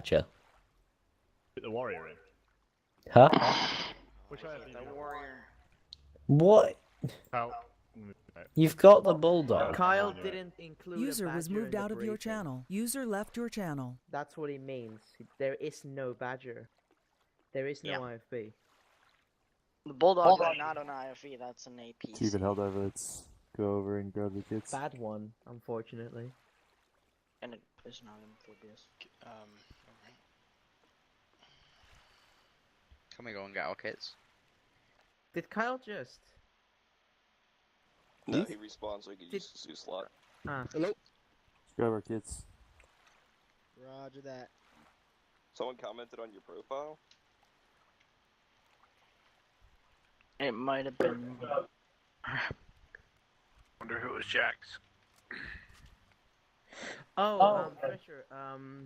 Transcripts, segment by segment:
badger. The warrior in. Huh? Which IFV? The warrior. What? How? You've got the bulldog. Kyle didn't include User a was badger moved in the out of your briefing. channel. User left your channel. That's what he means. There is no badger. There is no IFB. The bulldog is not an IFE, that's an APC. Chief and Helldiver, let's go over and grab the kits. Bad one, unfortunately. And it is not amphibious. Alright. Can we go and get our kits? Did Kyle just? No, he respawns so he can use the Zeus slot. Hello? Let's grab our kits. Roger that. Someone commented on your profile? It might have been. Wonder who was Jax. Oh, Fisher,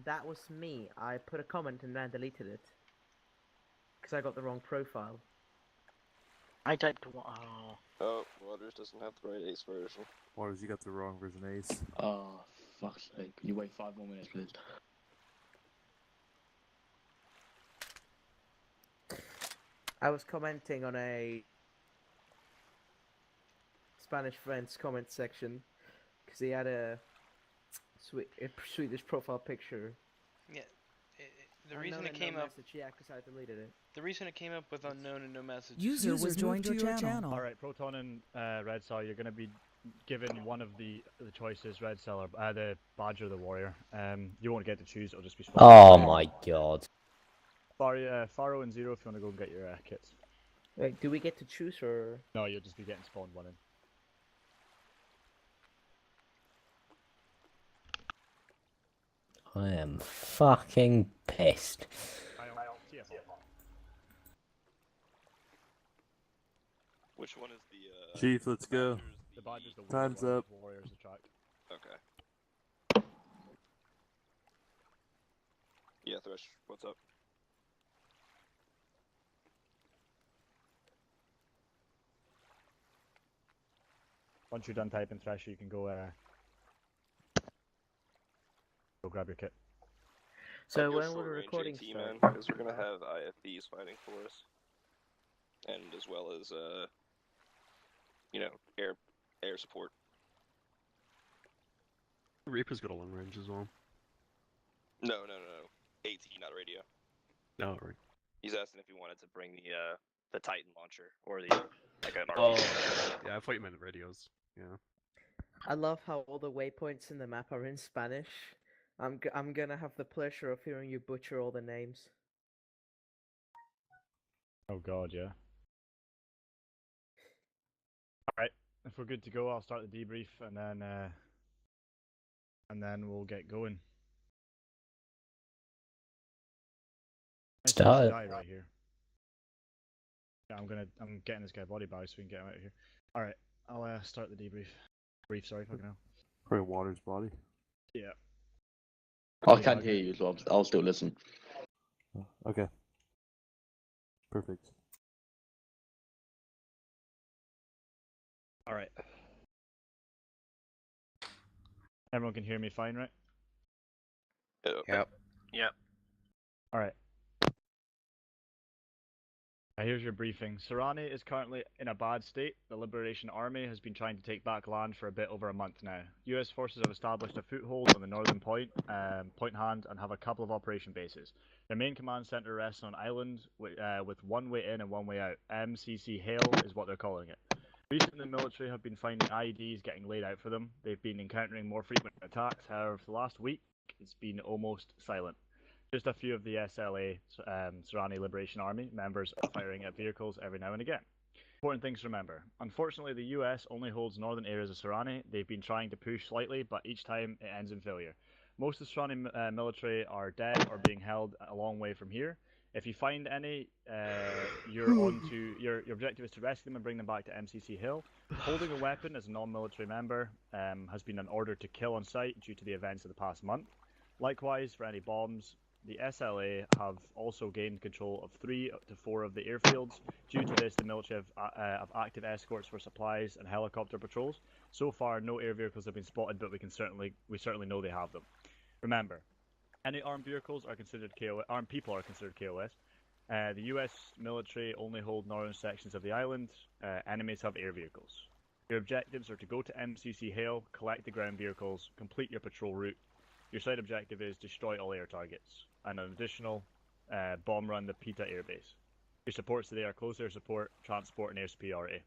that was me. I put a comment and then deleted it. Because I got the wrong profile. I typed. Oh. Oh, Waters doesn't have the right Ace version. Waters, you got the wrong version Ace. Oh, fuck's sake. Can you wait 5 more minutes, please? I was commenting on a Spanish friend's comment section. Because he had a Swedish profile picture. Yeah. The reason it came up. Yeah, because I deleted it. The reason it came up with unknown and no message. User was joined to your channel. Alright, Proton and Red Cell, you're gonna be given one of the choices, Red Cell or the Badger or the Warrior. You won't get to choose, it'll just be spawned. Oh my god. Faro and Zero if you wanna go and get your kits. Wait, do we get to choose or? No, you'll just be getting spawned one in. I am fucking pissed. Which one is the, Chief, let's go. The Badger's the Time's Warrior, up. Warrior's the track. Okay. Yeah, Thresh, what's up? Once you're done typing Thresh, you can go grab your kit. So when will the recording start? Because we're gonna have IFBs fighting for us, and as well as you know, air support. Reaper's got a long range as well. No. AT, not radio. No, right. He's asking if he wanted to bring the Titan launcher or the like an Oh, RPG. yeah, I thought you meant radios. Yeah. I love how all the waypoints in the map are in Spanish. I'm gonna have the pleasure of hearing you butcher all the names. Oh god, yeah. Alright, if we're good to go, I'll start the debrief and then we'll get going. Start it. Die right here. Yeah, I'm getting this guy body bag so we can get him out of here. Alright, I'll start the debrief. Brief, sorry, fucking hell. Probably Waters' body. Yeah. I can't hear you, so I'll still listen. Okay. Perfect. Alright. Everyone can hear me fine, right? Yep. Alright. Here's your briefing. Sorani is currently in a bad state. The Liberation Army has been trying to take back land for a bit over a month now. US forces have established a foothold on the northern point hand, and have a couple of operation bases. Their main command center rests on an island with one way in and one way out. MCC Hale is what they're calling it. Recently, the military have been finding IEDs getting laid out for them. They've been encountering more frequent attacks. However, for the last week, it's been almost silent. Just a few of the SLA, Sorani Liberation Army members are firing at vehicles every now and again. Important things to remember. Unfortunately, the US only holds northern areas of Sorani. They've been trying to push slightly, but each time it ends in failure. Most of the Sorani military are dead or being held a long way from here. If you find any, your objective is to rescue them and bring them back to MCC Hill. Holding a weapon as a non-military member has been an order to kill on sight due to the events of the past month. Likewise, for any bombs, the SLA have also gained control of 3 to 4 of the airfields. Due to this, the military have active escorts for supplies and helicopter patrols. So far, no air vehicles have been spotted, but we certainly know they have them. Remember, Any armed vehicles are considered KOS. Armed people are considered KOS. The U.S. military only hold northern sections of the island. Enemies have air vehicles. Your objectives are to go to MCC Hale, collect the ground vehicles, complete your patrol route. Your side objective is destroy all air targets, and an additional bomb run the PETA airbase. Your supports today are close air support, transport, and air superiority.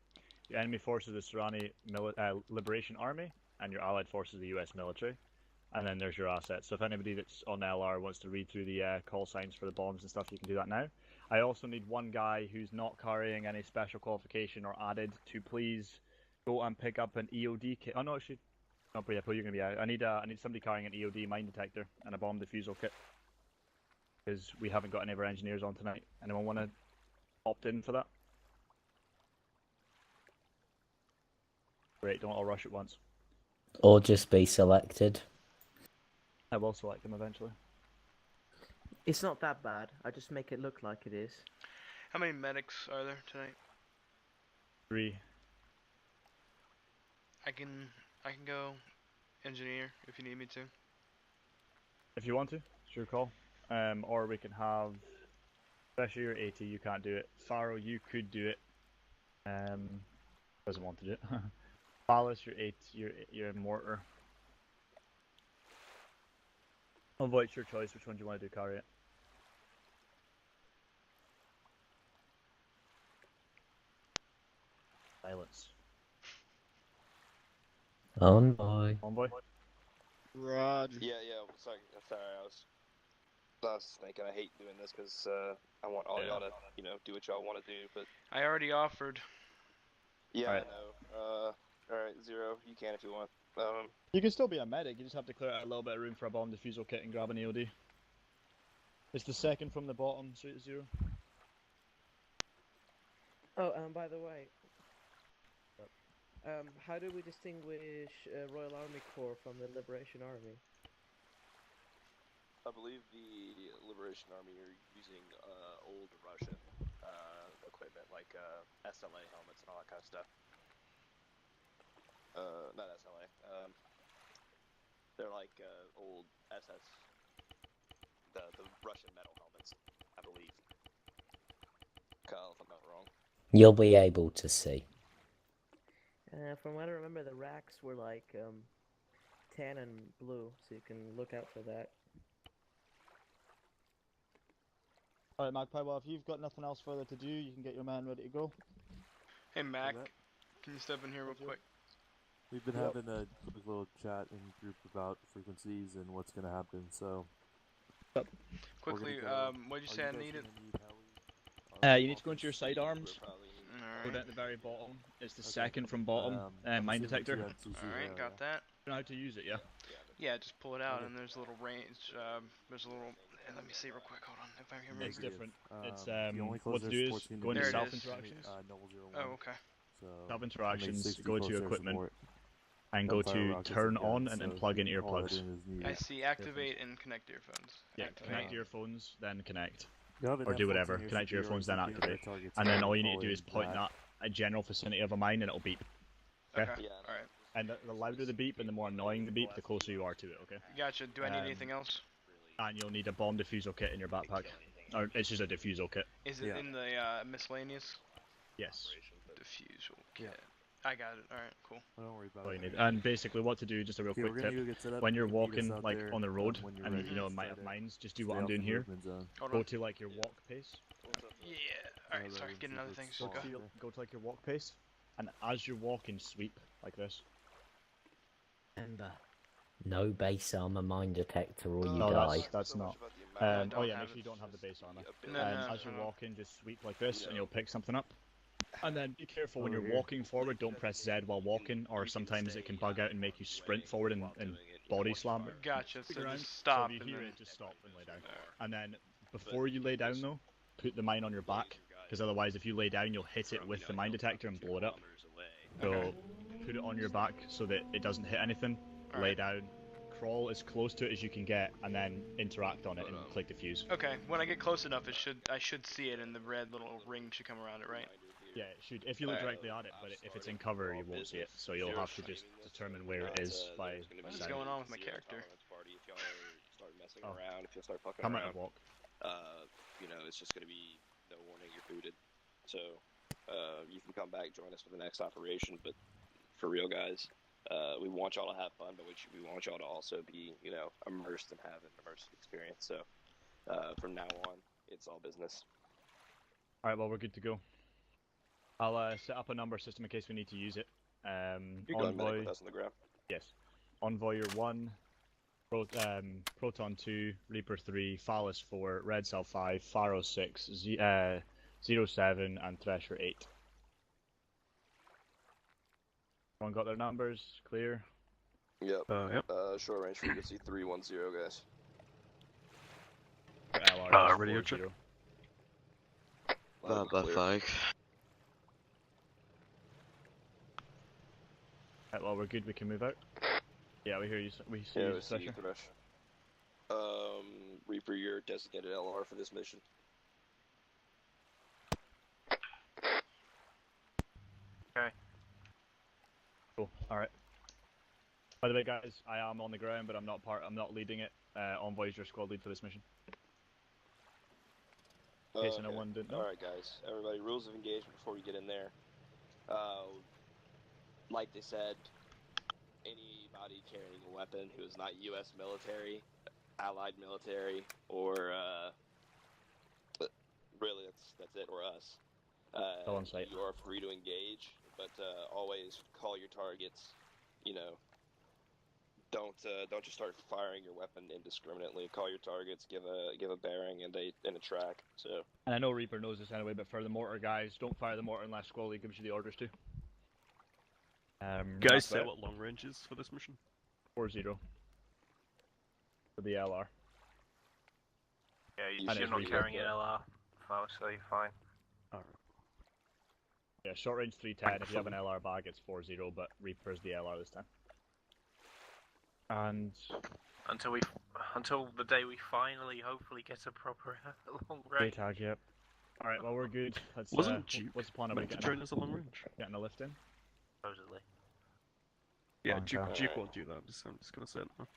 Your enemy force is the Zer0 Liberation Army, and your allied force is the US military. And then there's your assets. So if anybody that's on LR wants to read through the call signs for the bombs and stuff, you can do that now. I also need one guy who's not carrying any special qualification or added to please go and pick up an EOD kit. Oh no, actually, no, but yeah, you're gonna be out. I need somebody carrying an EOD mine detector and a bomb defusal kit. Because we haven't got any of our engineers on tonight. Anyone want to opt in for that? Great, don't all rush at once. Or just be selected. I will select them eventually. It's not that bad. I just make it look like it is. How many medics are there tonight? 3. I can go engineer if you need me to. If you want to, it's your call. Or we can have, especially your AT, you can't do it. Pharaoh, you could do it. Doesn't want to do it. Palace, your 8, your mortar. Avoid your choice. Which one do you want to do? Carry it. Silence. Envoy. Envoy. Roger. Yeah. Sorry. I was thinking I hate doing this because I want all y'all to, do what y'all want to do. But I already offered. yeah, Alright. I know. All right, Zero, you can if you want. You can still be a medic. You just have to clear out a little bit of room for a bomb defusal kit and grab an EOD. It's the second from the bottom, Zero. Oh, by the way, how do we distinguish Royal Army Corps from the Liberation Army? I believe the Liberation Army are using old Russian equipment like SLA helmets and all that kind of stuff. Not SLA. They're like old SS, the Russian metal helmets, I believe. Kyle, if I'm not wrong. You'll be able to see. From what I remember, the racks were like tan and blue, so you can look out for that. Alright, Magpie, well, if you've got nothing else further to do, you can get your man ready to go. Hey Mac, that? can you step in here real quick? We've been having a little chat in group about frequencies and what's gonna happen. So Quickly, what'd you say I needed? You need to go into your sidearms. Go down at the very bottom. It's the second from bottom. Mine detector. Alright, got that. You know how to use it, yeah? Yeah, just pull it out and there's a little range, there's a little, let me see real quick, hold on, if I can remember. It's different. It's, the only what to do is go into There it self is. interactions. Oh, okay. So Self interactions, 60 go to close air equipment, support. and go Gunfire to rockets turn and on guns, and then so plug in you can call that earplugs. in as needed. I see activate and connect earphones. Yeah, Activate. connect earphones, then connect. You have an Or do F-14 whatever. air Connect your earphones, then superiority activate. targets, And then so all you need call to do in is point that. at a general vicinity of a mine and it'll beep. Okay, Okay. Yeah. alright. And the louder the beep and the more annoying the beep, the closer you are to it, okay? Gotcha, do I need anything else? And you'll need a bomb defusal kit in your backpack. Or it's just a defusal kit. Is it Yeah. in the miscellaneous? Yes. Diffusal kit. I got it, alright, cool. Don't worry about All you it. need. And basically what to do, just a real Okay, quick we're gonna tip. go get set up. When you're You can meet us walking out like there, on the road when you're and ready. you know it Just might try have to mines, just do stay what I'm off doing the here. movement zone. Hold Go on. to like your walk pace. Yeah, alright, Yeah, sorry, that get is another super thing, so small. go. Go to, go to like your walk pace, and as you're walking, sweep like this. Remember, no base armor mine detector or you No, die. that's not. I don't Oh yeah, have make sure it. you don't have the base armor. No, no, As you're no. walking, just sweep like this, and you'll pick something up. And then be careful when Over you're here. walking forward. Don't press Z while walking, or sometimes it can bug out and make you sprint forward and body slam. Gotcha, so around. just stop So if and you hear then... it, just stop and lay down. And then before you lay down though, put the mine on your back, because otherwise if you lay down you'll hit it with the mine detector and blow it up. So Okay. put it on your back so that it doesn't hit anything, lay Alright. down, crawl as close to it as you can get, and then interact on it and click defuse. Okay, when I get close enough, I should see it, and the red little ring should come around it, right? Yeah, it should, if you look directly at it, but if it's in cover you won't see it, so you'll have to just determine where it is by What is sound. going on with my character? messing around, if you'll start fucking Come out around, and walk. you know, it's just gonna be no warning, you're booted. So, you can come back, join us for the next operation, but for real, guys, we want y'all to have fun, but we want y'all to also be, you know, immersed and have an immersive experience. So, from now on, it's all business. Alright, well, we're good to go. I'll set up a number system in case we need to use it. You're going medic Envoy. with us on the ground. Yes. Envoy, you're 1. Proton 2, Reaper 3, Phallus 4, Red Cell 5, Pharaoh 6, 07, and Thresher 8. Everyone got their numbers? Clear? Yep. Yep. Short range frequency 310, guys. LR radio check. Loud and clear. Right, well, we're good. We can move out. Yeah, we hear you. We see you, see you, Thresher. Thresh. Reaper, you're designated LR for this mission. Okay. Cool. All right. By the way, guys, I am on the ground, but I'm not leading it. Envoy's your squad lead for this mission. In case no one didn't know. Alright, guys. Everybody, rules of engagement before we get in there. Like they said, anybody carrying a weapon who is not U.S. military, allied military, or really that's it, or us. Go on site. You are free to engage, but always call your targets. You know, don't just start firing your weapon indiscriminately. Call your targets, give a bearing and a track. So. And I know Reaper knows this anyway, but for the mortar guys, don't fire the mortar unless squad lead gives you the orders to. Guys, say what long range is for this mission? 4-0 for the LR. Yeah, And you're it's not Reaper. carrying an LR, so you're fine. Alright. Yeah, short range 310. If you have an LR bag, it's 4-0, but Reaper's the LR this time. And Until the day we finally, hopefully, get a proper long range. tag, yep. All right, well we're good. Let's. Wasn't Duke what's the plan? Are we meant to getting join us a long range? getting a lift in? Supposedly. Yeah, Okay. Duke won't do that. I'm just gonna say it now.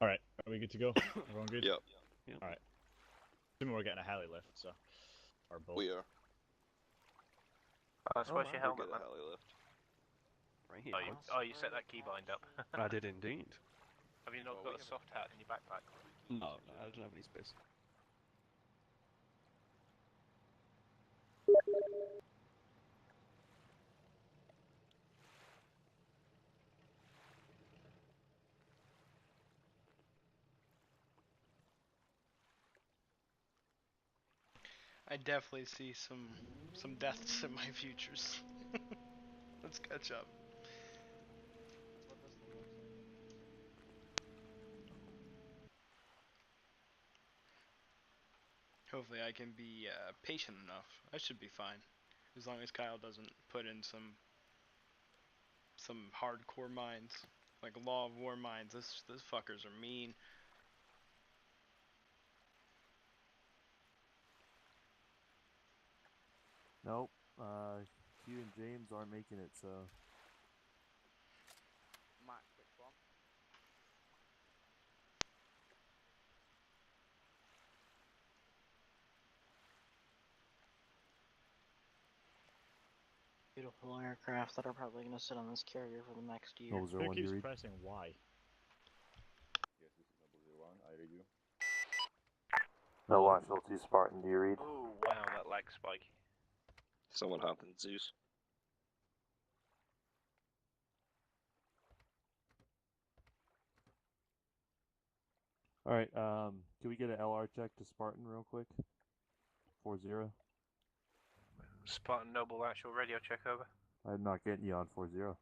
All right, are we good to go? Everyone good? Yep. All right. Assuming we're getting a heli lift, so or both. We are. Where's your helmet, Get a man? heli lift. Right here. Oh, you set that keybind up. I did indeed. Have you not got a soft hat in your backpack? No, I don't have any space. I definitely see some deaths in my futures. Let's catch up. Hopefully I can be patient enough. I should be fine. As long as Kyle doesn't put in some hardcore mines. Like Law of War mines. Those fuckers are mean. Nope. Q and James aren't making it, so. Matt, which one? Beautiful aircraft that are probably going to sit on this carrier for the next year. Oh, was there Who one keeps you read? pressing Y? Yes, this is 001. I read you. No, Watchville 2 Spartan, do you read? Oh wow, that lag spike. Someone hop in Zeus. Alright, can we get an LR check to Spartan real quick? 4-0. Spartan Noble actual radio check over. I'm not getting you on 4-0.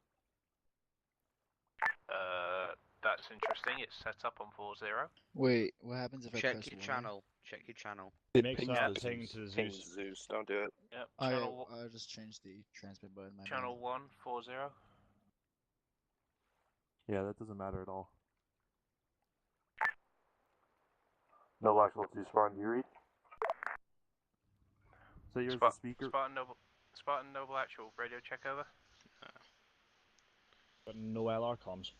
That's interesting. It's set up on 4-0. Wait, what happens if I Check press your Y? channel. Check your channel. Make pings that the ping Zeus. to the Ping Zeus. Zeus, don't do it. Yep. I just changed the transmit button. My Channel bad. 1, 4-0. Yeah, that doesn't matter at all. No, Watchville 2 Spartan, do you read? So yours the speaker? Spartan Noble actual radio check over. But no LR comms.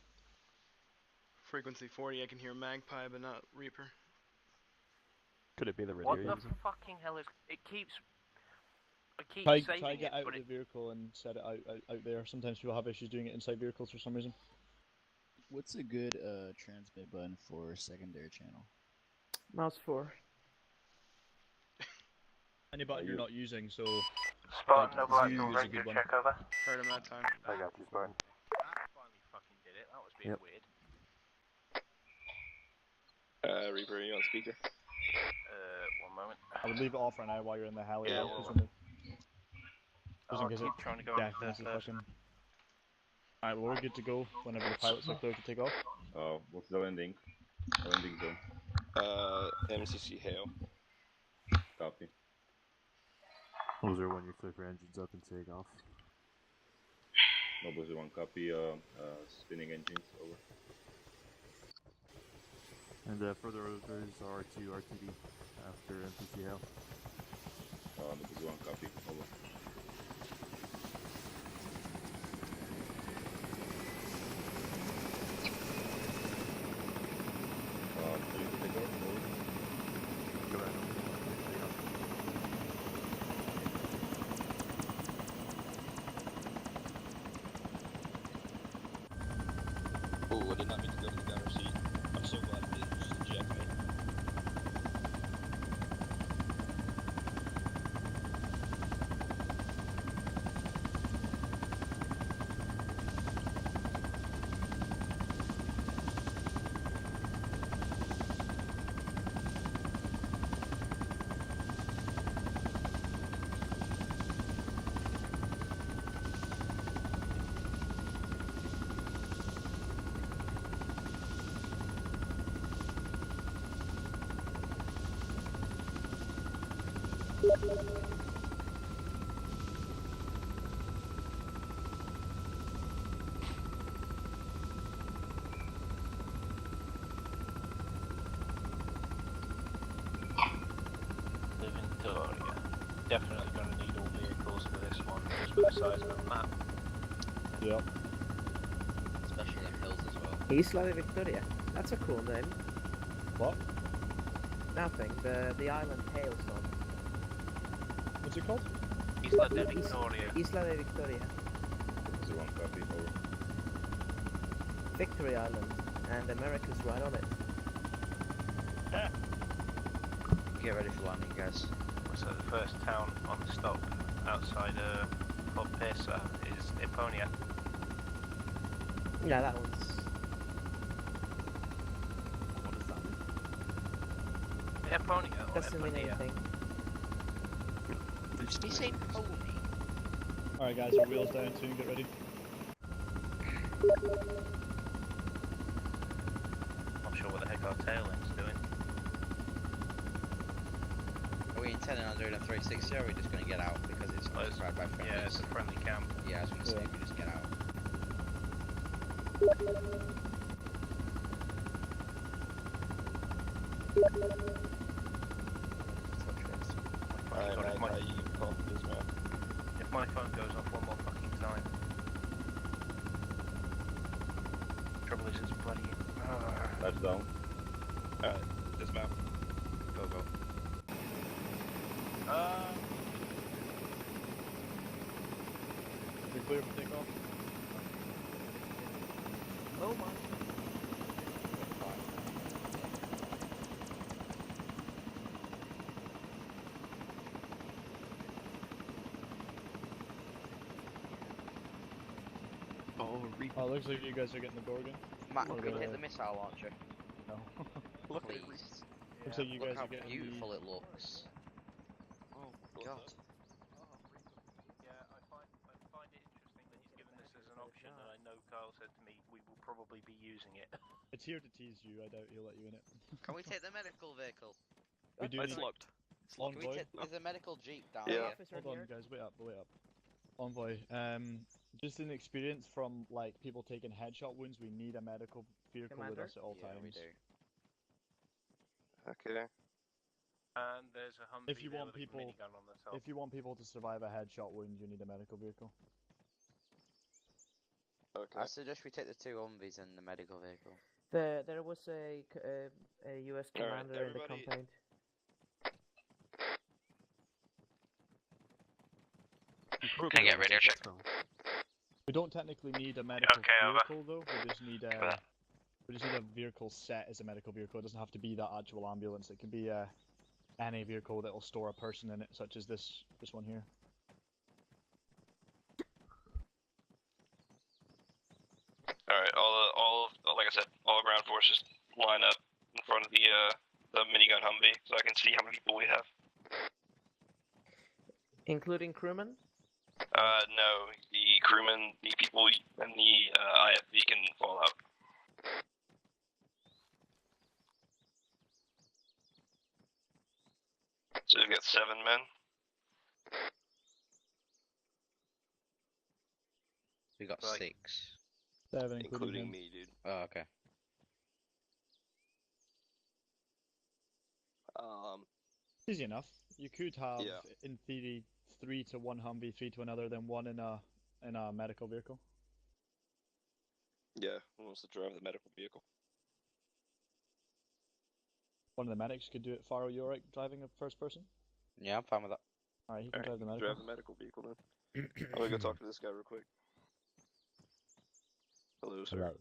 frequency 40, I can hear Magpie, but not Reaper. Could it be the radio What the user? fucking hell is... It keeps... I keep Try saving get it, out but of it... the vehicle and set it out there. Sometimes people have issues doing it inside vehicles for some reason. What's a good transmit button for secondary channel? Mouse 4. Any button you're not using, so... Spartan, no black, Z you're is a ready good to one. check over. Heard him that time. I got you, Spartan. That finally fucking did it. That was being weird. Reaper, are you on speaker? One moment. I would leave it off right now while you're in the heli. Yeah, though, well, just I'll in case keep it trying to go into definitely third person. Alright, well, we're good to go whenever the pilots are clear to take off. What's the landing? Landing zone. MCC Hale. Copy. Those are when you clear for engines up and take off. Noble 01, copy. Spinning engines, over. And further orders are to RTD after MPCL. Noble 01, copy, over. Ready to take off, over. Go ahead. Oh, I did not mean to go to the gunner seat. I'm so glad I did. Just eject me. The Victoria. Definitely going to need all vehicles for this one, just with the size of the map. Yep. Especially in hills as well. Isla de Victoria. That's a cool name. What? Nothing. The island Hailstorm. What's it called? Isla de Victoria. Isla de Victoria. Noble 01, copy, over. Victory Island. And America's right on it. Get ready for landing, guys. So the first town on the stop outside Port Pesa is Eponia. Yeah, that one's... What does that mean? Eponia or Doesn't mean Eponia? anything. Did he say pony? Alright guys, our wheels down soon, get ready. Not sure what the heck our tail end's doing. Are we intending on doing a 360 or are we just going to get out because it's occupied by friendlies? Yeah, it's a friendly camp. Yeah, I was going to say we just get out. If my phone goes off one more fucking time. Trouble is, it's bloody... Touchdown. Alright, dismount. Go, go. We clear for takeoff? Oh my. Oh, looks like you guys are getting the door again. Matt, Or can we the- hit the missile launcher? No. Please. Looks like you Look guys how are getting beautiful it looks. Oh my god. Yeah, I find it interesting that he's given this as an option, and I know Kyle said to me we will probably be using it. It's here to tease you, I doubt he'll let you in it. Can we take the medical vehicle? We do It's need... locked. Can we Envoy. take... There's a medical jeep down Yeah. here. Hold on guys, wait up. Envoy, just in experience from like people taking headshot wounds, we need a medical vehicle with Commander? us at all Yeah, we times. do. Okay. And there's a Humvee If you there want with people- a minigun on the top. If you want people to survive a headshot wound, you need a medical vehicle. Okay. I suggest we take the two Humvees and the medical vehicle. There was a U.S. All right, commander in the everybody- compound. Can I get a radio check? We don't technically need a medical Okay, over. vehicle though. We just need a vehicle set as a medical vehicle. It doesn't have to be that actual ambulance. It can be any vehicle that will store a person in it, such as this one here. All right, all like I said, all ground forces line up in front of the minigun Humvee, so I can see how many people we have. Including crewmen? No, the crewmen, the people, and the IFV can fall out. So we've got 7 men. We got Right. 6. 7, including him. me, dude. Oh, okay. Easy enough. You could have, Yeah. in theory, 3 to one Humvee, 3 to another, then 1 in a medical vehicle. Yeah, who wants to drive the medical vehicle? One of the medics could do it. Faro, you alright driving a first person? Yeah, I'm fine with that. Alright, he can drive the medical. Drive the medical vehicle then. I'm gonna go talk to this guy real quick. Hello, sir. Hello.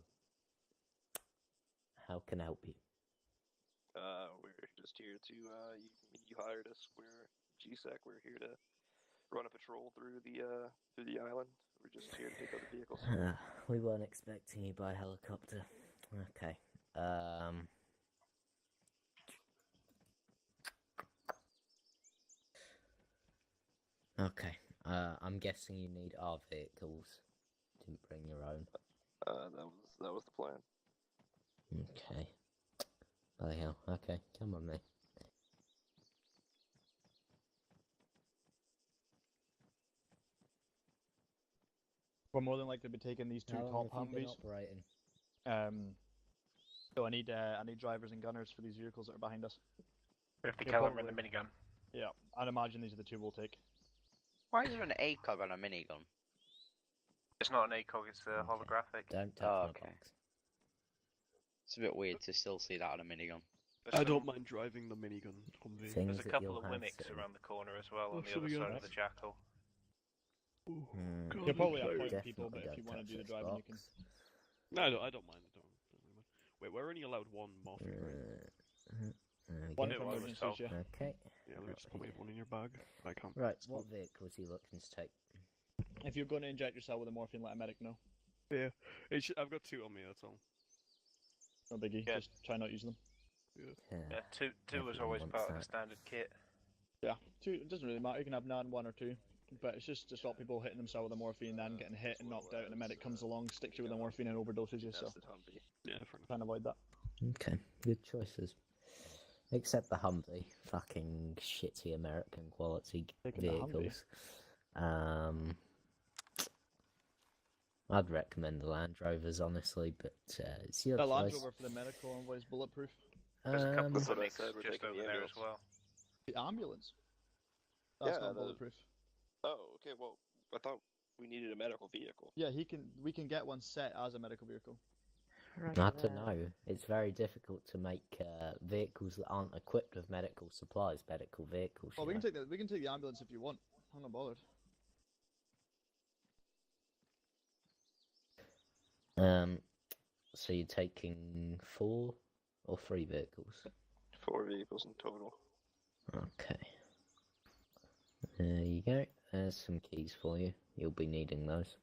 How can I help you? We're just here to, you hired us. We're GSEC. We're here to run a patrol through the island. We're just here to take other vehicles. We weren't expecting you by helicopter. Okay. Okay. I'm guessing you need our vehicles. Didn't bring your own. That was the plan. Okay. Bloody hell. Okay, come on then. We're more than likely to be taking these 2 How long top have you been Humvees. operating? So I need drivers and gunners for these vehicles that are behind us. 50 Yeah, caliber in the probably. minigun. Yeah, I'd imagine these are the 2 we'll take. Why is there an ACOG on a minigun? It's not an ACOG, it's a holographic. Don't touch Oh, my okay. box. It's a bit weird to still see that on a minigun. There's I don't some- mind driving the minigun Humvee. Things There's a that couple you'll of have Wimmicks to- around the corner as well Oh, on the shall other we go? side of the Jackal. Hmm. God, You're probably I'm appoint sorry. people, but if Definitely you don't want to do the touch driving, you this can. box. No, I don't mind. I don't really mind. Wait, we're only allowed 1 morphine, right? There we One go. for I was emergencies, told. yeah. Okay. Yeah, let me just put me one in your bag. I can't. Right, what vehicles are you looking to take? If you're going to inject yourself with a morphine, let a medic know. Yeah, I've got 2 on me. That's all. No biggie. Yeah. Just try not using them. Yeah, two was everyone always wants part of the that. standard kit. Yeah, 2. It doesn't really matter. You can have none, 1 or 2. But it's just to stop people hitting themselves with a morphine, then getting hit and knocked out, and a medic comes along, sticks you with a morphine, and overdoses you. So That's the Humvee. Yeah, fair enough. try and avoid that. Okay, good choices. Except the Humvee, fucking shitty American quality Taking the Humvee. vehicles. I'd recommend the Land Rovers, honestly, but it's your The Land choice. Rover for the medical envoy is bulletproof. There's a couple of That's what I Wimmicks said, we're just taking over the there as ambulance. well. The ambulance. That's Yeah, not the- bulletproof. Oh, okay. Well, I thought we needed a medical vehicle. Yeah, we can get one set as a medical vehicle. Right I don't there. know. It's very difficult to make vehicles that aren't equipped with medical supplies medical vehicles. Well, you we know? can take the ambulance if you want. I'm not bothered. So you're taking 4 or 3 vehicles? 4 vehicles in total. Okay. There you go. There's some keys for you. You'll be needing those.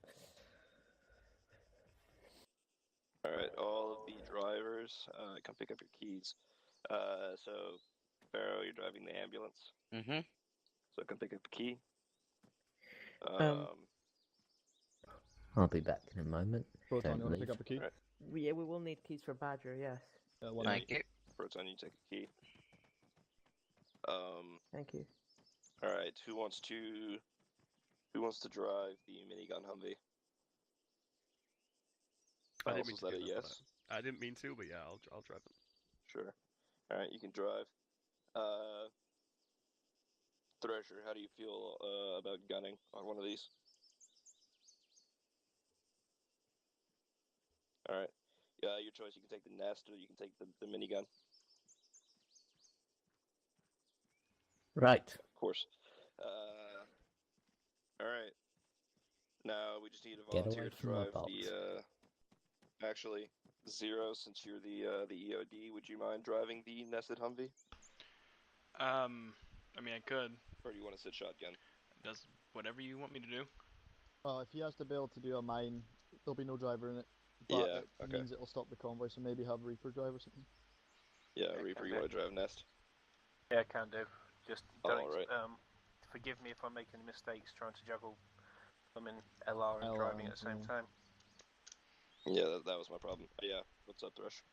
Alright, all of the drivers, come pick up your keys. So, Pharaoh, you're driving the ambulance. Mm-hmm. So come pick up the key. I'll be back in a moment. Proton, Don't you want to leave. pick up a key? Right. Yeah, we will need keys for Badger, yes. One Thank you. Proton, you take a key. Thank you. Alright, who wants to drive the minigun Humvee? I Alice, didn't mean was to that do a that, yes? but I didn't mean to, but yeah, I'll drive it. Sure. Alright, you can drive. Thresher, how do you feel about gunning on one of these? Alright. Your choice. You can take the nest or you can take the minigun. Right. Of course. All right. Now we just need a Get volunteer away to from my drive box. Actually, Zero, since you're the EOD, would you mind driving the nested Humvee? I mean, I could. Or do you want to sit shotgun? Does whatever you want me to do. If he has to be able to do a mine, there'll be no driver in it. But Yeah, it okay. means it'll stop the convoy, so maybe have Reaper drive or something. Yeah, Reaper, you want to drive nest? Yeah, can do. Just don't. Alright. Forgive me if I'm making mistakes trying to juggle. I'm in LR and driving at the same time. Yeah, that was my problem. Yeah, what's up, Thresh?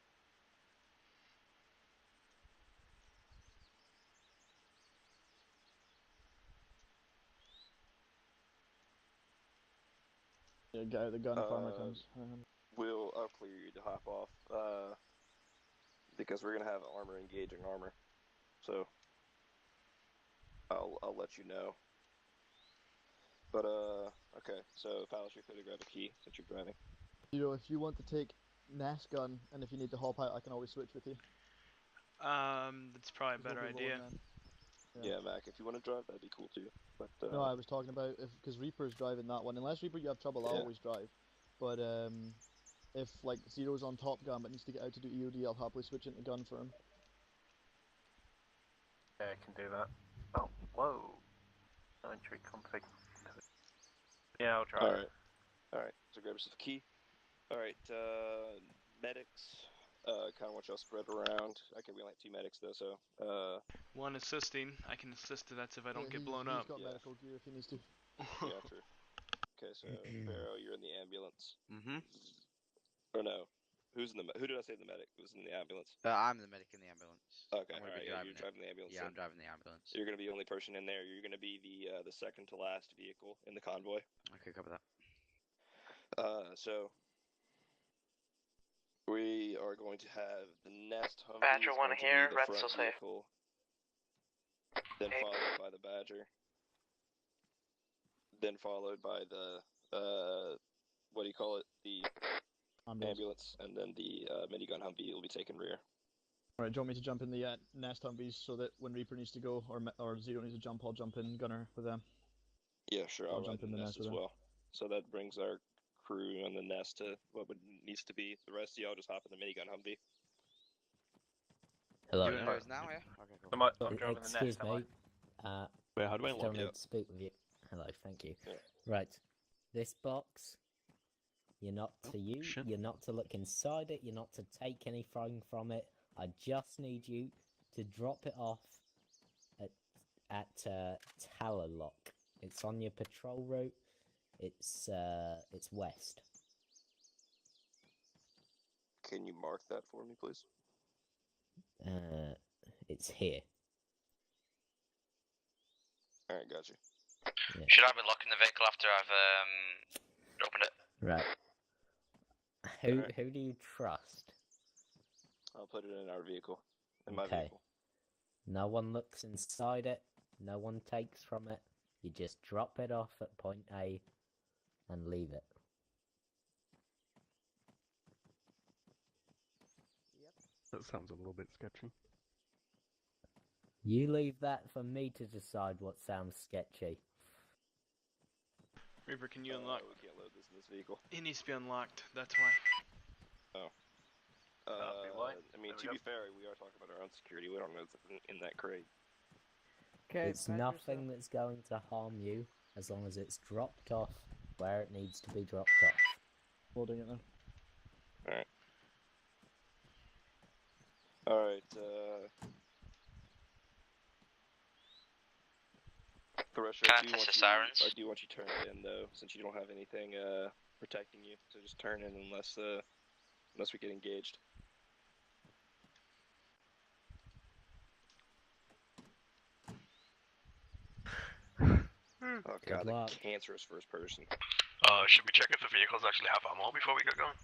Yeah, get out the gun, farmer comes. I'll clear you to hop off, because we're gonna have armor engaging armor, so I'll let you know. But okay, so Palace, you're clear to grab a key since you're driving. If you want to take Nest gun, and if you need to hop out, I can always switch with you. That's probably a better idea. Yeah, Mac, if you want to drive, that'd be cool too. But No, I was talking about because Reaper's driving that one. Unless Reaper you have trouble, I'll always drive. But if like Zero's on Top Gun but needs to get out to do EOD, I'll happily switch into gun for him. Yeah, I can do that. Oh, whoa. Entry config. Yeah, I'll try. Alright, so grab yourself a key. Alright, medics, kind of want y'all spread around. Okay, we only have 2 medics though, so, One assisting, I can assist to that if I don't get blown up. He's got medical gear if he needs to. Yeah, true. Okay, so, Barrow, you're in the ambulance. Mm-hmm. Or no, who did I say the medic was in the ambulance? I'm the medic in the ambulance. Okay, I'm gonna alright, be yeah, driving you're driving the ambulance. Yeah, then. I'm driving the ambulance. You're gonna be the only person in there. You're gonna be the second to last vehicle in the convoy. Okay, cover that. So we are going to have the Nest Humvee Badger is one going to here, be the Red's front still safe. vehicle, then followed by the Badger, then followed by the what do you call it? The ambulance, and then the minigun Humvee will be taking rear. Alright, do you want me to jump in the Nest Humvees so that when Reaper needs to go or Zero needs to jump, I'll jump in gunner with them? Yeah, sure. I'll jump ride in the the Nest Nest as with them. well. So that brings our crew on the Nest to what needs to be. The rest of y'all just hop in the minigun Humvee. Hello. Doing those now, yeah? Okay, cool. I'm driving the Excuse Nest, am I? me. Wait, how do I still unlock need it? to speak with you. Hello, thank you. Yeah. Right. This box, you're not to use. shit. You're not to look inside it. You're not to take anything from it. I just need you to drop it off at Talalock. It's on your patrol route. It's west. Can you mark that for me, please? It's here. Alright, got you. Yeah. Should I be locking the vehicle after I've opened it? Right. Who do you trust? I'll put it in our vehicle. In my Okay. vehicle. No one looks inside it. No one takes from it. You just drop it off at point A and leave it. That sounds a little bit sketchy. You leave that for me to decide what sounds sketchy. Reaper, can you unlock? We can't load this in this vehicle. It needs to be unlocked, that's why. Oh. I mean, to be fair, we are talking about our own security. We don't know what's in that crate. Okay, It's nothing that's going to harm you as long as it's dropped off where it needs to be dropped off. Loading it now. Alright. Alright, Thresh, Can I I do test want the you, sirens? I do want you turned in though, since you don't have anything protecting you. So just turn in unless we get engaged. Oh Good god, luck. the cancerous first person. Should we check if the vehicles actually have ammo before we get going?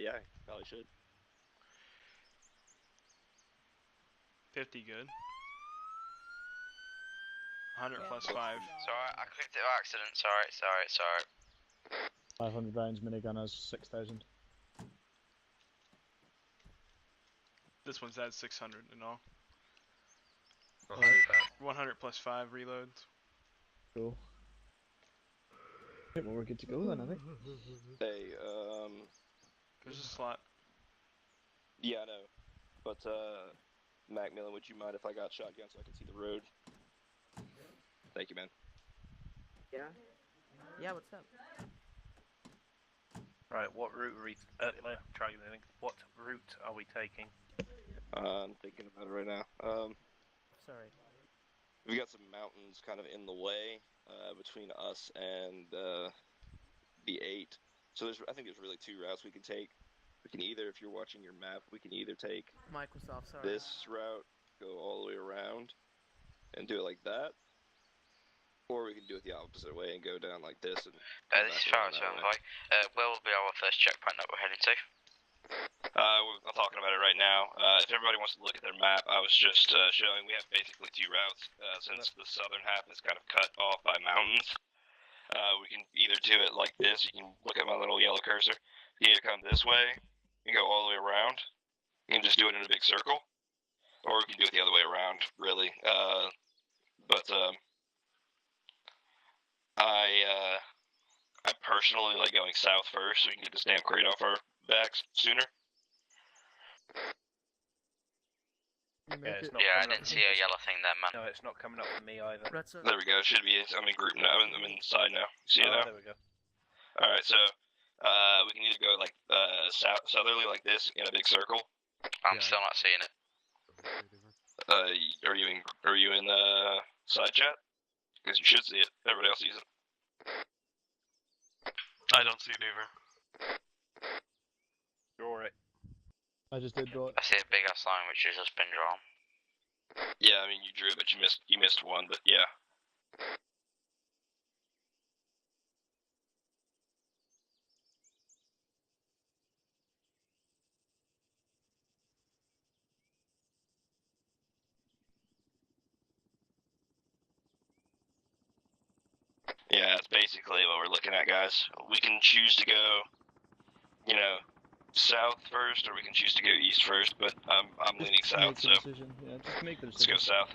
Yeah, probably should. 50 good. 100 plus 5. Sorry, I clicked it by accident. Sorry. 500 rounds, minigun has 6,000. This one's at 600 in all. Not too bad. 100 plus 5 reloads. Cool. I think we're good to go then, I think. Hey, There's a slot. yeah, I know. But, Macmillan, would you mind if I got shotgun so I can see the road? Thank you, man. Yeah? Yeah, what's up? Right, what route are we? Try to think. What route are we taking? I'm thinking about it right now. Sorry. We got some mountains kind of in the way, between us and, the 8. So I think there's really 2 routes we can take. We can either, if you're watching your map, we can either take Microsoft, sorry. this route, go all the way around, and do it like that, or we can do it the opposite way and go down like this. And This is Zer0Cool0TV. Where will be our first checkpoint that we're heading to? I'm talking about it right now. If everybody wants to look at their map, I was just showing we have basically 2 routes, since the southern half is kind of cut off by mountains. We can either do it like this, you can look at my little yellow cursor, you either come this way, and go all the way around, and just do it in a big circle, or we can do it the other way around, really. I personally like going south first, so we can get this damn crate off our backs sooner. Yeah, I didn't see a yellow thing there, man. No, it's not coming up for me either. There we go. It should be. I'm in group now. I'm inside now. See it now? There we go. All right. So we can either go like southerly like this in a big circle. I'm still not seeing it. Are you in side chat? Because you should see it. Everybody else sees it. I don't see it either. Draw it. I just did draw it. I see a big ass line which has just been drawn. Yeah, I mean you drew it, but you missed one. But yeah. Yeah, that's basically what we're looking at, guys. We can choose to go, south first, or we can choose to go east first. But I'm leaning south, so Decision. Yeah, just make the decision. let's go south.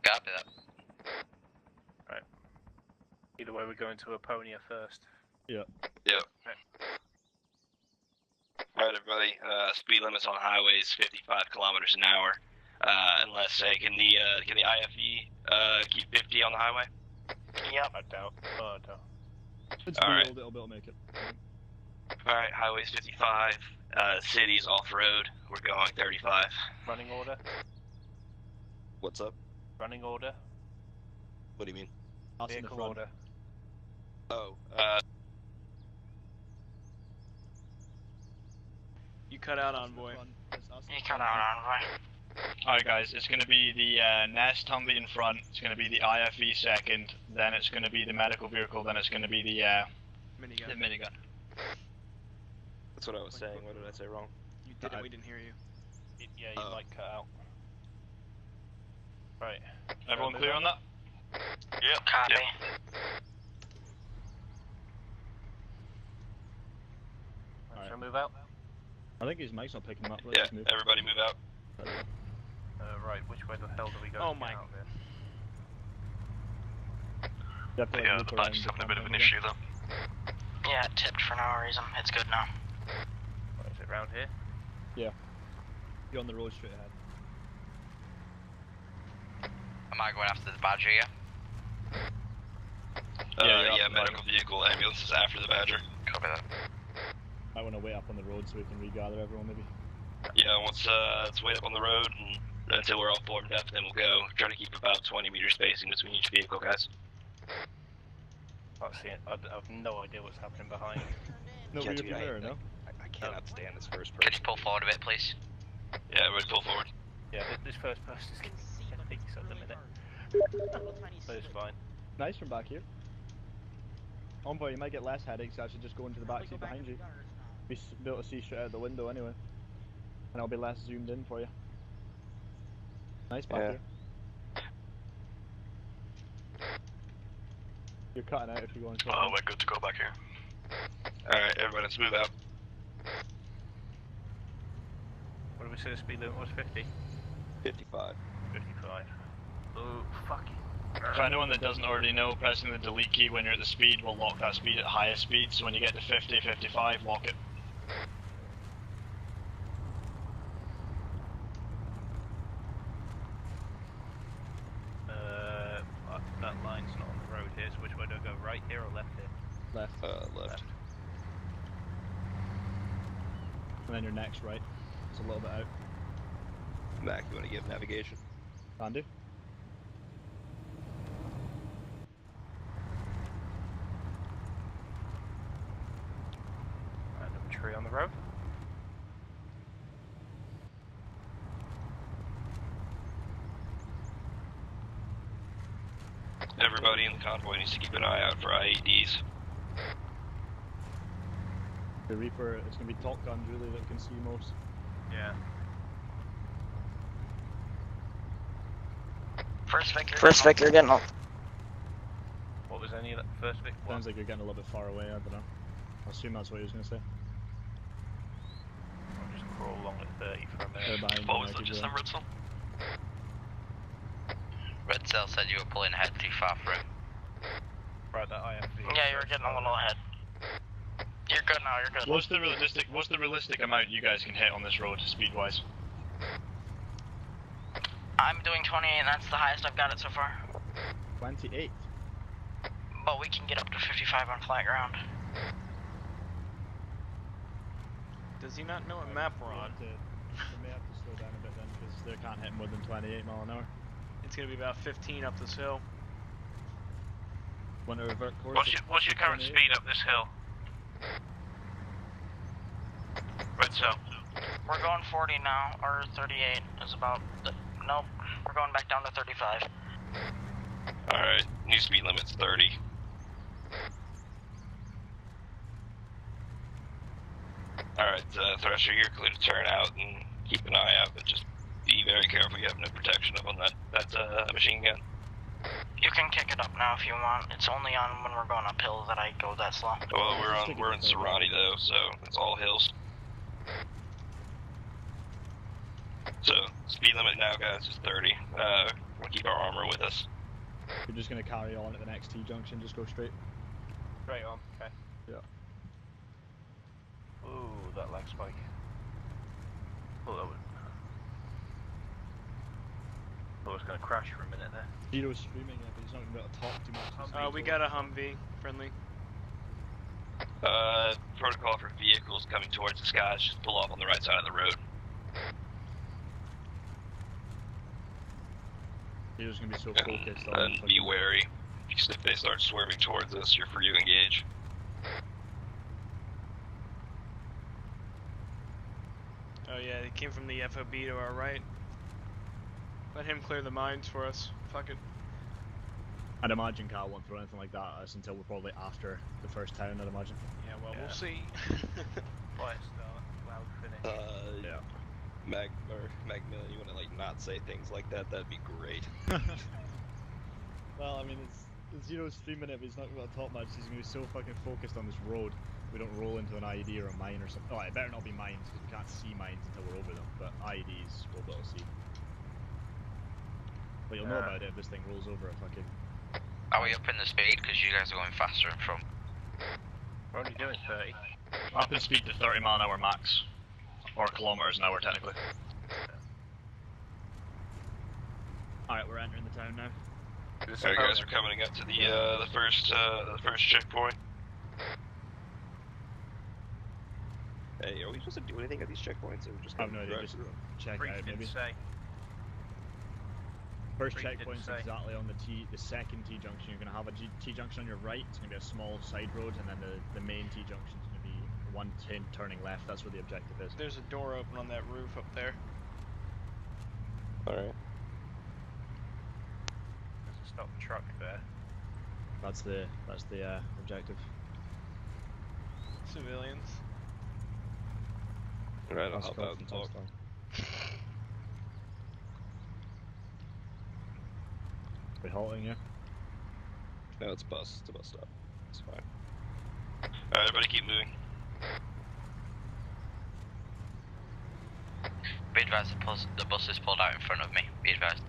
Copy that. Right. Either way, we're going to Aponia first. Yep. Yep. Alright, everybody. Speed limits on highways 55 kilometers an hour. Unless, can the IFE keep 50 on the highway? Yep. I doubt. Oh, I doubt. It's Alright. It'll make it. Alright, highways 55. Cities off-road. We're going 35. Running order. What's up? Running order. What do you mean? Vehicle order. Oh, You cut out, Envoy. You cut out, Envoy. Alright guys, it's going to be the Nest Humvee in front, it's going to be the IFE second, then it's going to be the medical vehicle, then it's going to be the minigun. that's what I was saying. What did I say wrong? You didn't, we didn't hear you. Yeah, you might cut out. Right. Everyone clear on that? Yep. Copy. Right. Shall we move out? I think his mic's not picking him up. Let's Yeah, just move. everybody move out. Right, which way the hell do we go? Oh to my get out of here? You have to, like, loop around the having a bit of an compound issue again. though. Yeah, it tipped for no reason. It's good now. What is it, round here? You're on the road straight ahead. Am I going after the Badger, yeah? Yeah, medical vehicle, ambulance is after the Badger. Copy that. I want to wait up on the road so we can regather everyone maybe. Yeah, let's wait up on the road and until we're all formed up, then we'll go. Try to keep about 20 meter spacing between each vehicle, guys. I see it. I have no idea what's happening behind. No, Can't we're do that. there, no? I cannot stand this first Can person. you pull forward a bit, please? Yeah, everybody pull forward. Yeah, this first person is getting headaches at the minute. But it's fine. Nice from back here. Envoy, you might get less headaches actually just going to the back seat behind you. Be able to see straight out the window anyway. And I'll be less zoomed in for you. Nice back here. You're cutting out if you want to. Oh, we're good to go back here. Alright, everybody, let's move out. What did we say the speed limit was? 50? 55. 55. Oh, fuck. For anyone that doesn't already know, pressing the delete key when you're at the speed will lock that speed at highest speed, so when you get to 50, 55, lock it. That line's not on the road here, so which way do I go? Right here or left here? Left. Left. And then your next right. It's a little bit out. Mac, you want to give navigation? Andy? Random tree on the road. Everybody in the convoy needs to keep an eye out for IEDs. The Reaper, it's going to be Top Gun really that can see most. Yeah. First Victor getting up. What was any of that first Vic? Sounds like you're getting a little bit far away, I don't know. I assume that's what he was going to say. I'll just crawl along at 30 from They're there. behind What you, was now, that, keep just going. some red cell? Red Cell said you were pulling ahead too far through. Right, that IFV. Yeah, you were getting a little ahead. You're good now, you're good. What's the realistic amount you guys can hit on this road, speed-wise? I'm doing 28 and that's the highest I've got it so far. 28? But we can get up to 55 on flat ground. Does he not know what map we're on? They may have to slow down a bit then, because they can't hit more than 28 mile an hour. It's gonna be about 15 up this hill. Want to revert course? What's your current 28? speed up this hill? Red cell. We're going 40 now, or 38 is about, nope, we're going back down to 35. Alright, new speed limit's 30. Alright, Thresher, you're clear to turn out and keep an eye out, but just be very careful you have no protection up on that machine gun. You can kick it up now if you want. It's only on when we're going uphill that I go that slow. Well, we're in Serrani though, so it's all hills. So, speed limit now, guys, is 30. We'll keep our armor with us. You're just going to carry on at the next T-junction, just go straight? Straight on, okay. Yeah. Ooh, that lag spike. Oh, that was... I was going to crash for a minute there. Zero's screaming it, but he's not going to be able to talk too much. We got a Humvee, friendly. Protocol for vehicles coming towards the skies, just pull off on the right side of the road. Zero's going to be so focused on And be wary. If they start swerving towards us, you're free to engage. Oh yeah, they came from the FOB to our right. Let him clear the mines for us. Fuck it. I'd imagine Cal won't throw anything like that at us until we're probably after the first town, I'd imagine. Yeah, well, we'll see. Quiet start, loud finish. Yeah. Macmillan, you want to like not say things like that? That'd be great. Well, I mean, it's Zero's streaming it, but he's not going to top much. He's going to be so fucking focused on this road. We don't roll into an IED or a mine or something. Oh, it better not be mines, because we can't see mines until we're over them. But IEDs, we'll be able to see. But you'll know about it if this thing rolls over a fucking... Are we up in the speed? Because you guys are going faster in front. We're only doing 30. Up in speed to 30 mile an hour max. Or kilometers an hour, technically. Alright, we're entering the town now. Alright guys, we're coming up to the first checkpoint. Hey, are we supposed to do anything at these checkpoints, or just I have no idea, just check it out maybe. First checkpoint's exactly on the second T-junction. You're going to have a T-junction on your right, it's going to be a small side road, and then the main T-junction's going to be one turning left. That's where the objective is. There's a door open on that roof up there. Alright. There's a stop truck there. That's the objective. Civilians. Alright, I'll hop out and talk. We halting, yeah? No, it's a bus. It's a bus stop. It's fine. Alright, everybody keep moving. Be advised, the bus is pulled out in front of me. Be advised.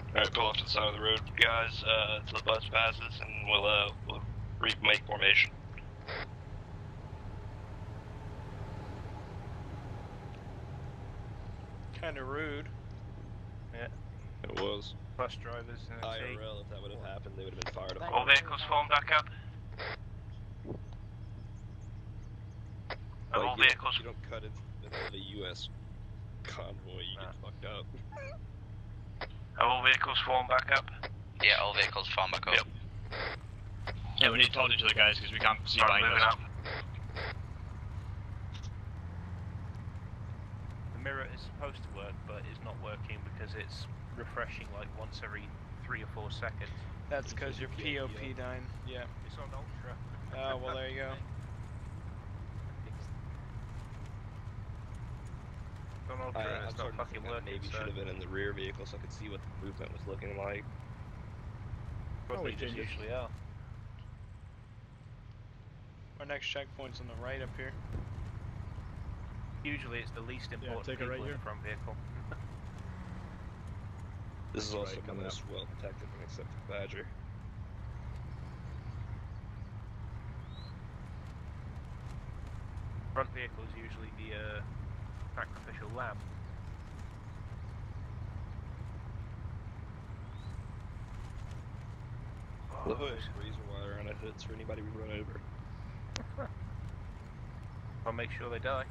Alright, pull off to the side of the road, guys, until the bus passes, and we'll remake formation. Kinda rude. Yeah. It was. Bus drivers in a T. IRL, if that would have happened, they would have been fired up. All vehicles form back up. Like, All you vehicles. You don't cut in the middle of a U.S. convoy, you get fucked up. All vehicles form back up. Yeah, all vehicles form back up. Yep. Yeah, we need to talk to each other, guys, because we can't see Start behind moving us. up. The mirror is supposed to work, but it's not working because it's refreshing like once every 3 or 4 seconds. That's because your POP dying. Yeah. It's on ultra. Oh, well, there you go. It's on ultra and I'm it's not starting to fucking think that working. maybe so should have been in the rear vehicle so I could see what the movement was looking like. probably just usually are. Our next checkpoint's on the right up here. Usually it's the least important take it people right in here. the front vehicle. This is also Right, the coming most well protected one except for Badger. Front vehicle is usually the sacrificial lamb. The hood razor wire on it hits for anybody we run over. I'll make sure they die.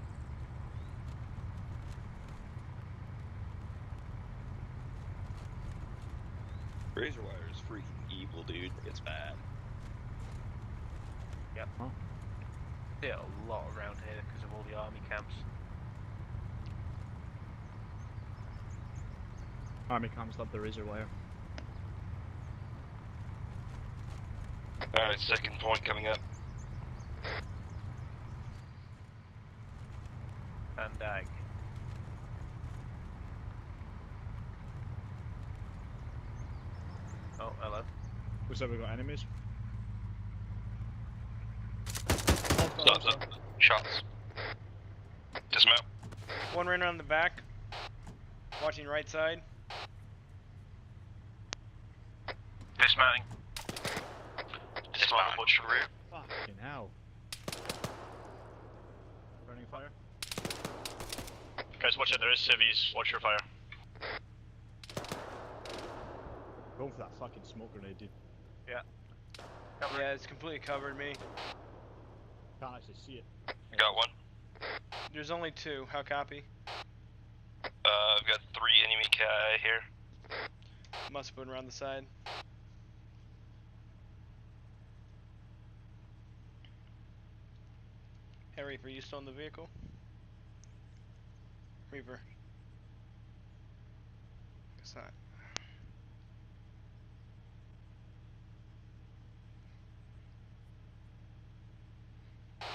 Razor wire is freaking evil, dude. It's bad. Yep. Huh? Yeah, a lot around here because of all the army camps. Army camps love the razor wire. Alright, second point coming up. And Dag. Oh, hello. Looks like we got enemies. Stop. Shots. Dismount. One right around the back. Watching right side. Dismounting. Dismounting, watch the rear. Fucking hell. Running fire. Guys, watch out, there is civvies. Watch your fire. Going for that fucking smoke grenade, dude. Yeah. Yeah, it's completely covered me. Can't actually see it. Got one. There's only 2. How copy? I've got 3 enemy Kai here. Must have been around the side. Hey Reaper, you still in the vehicle? Reaper. Guess not.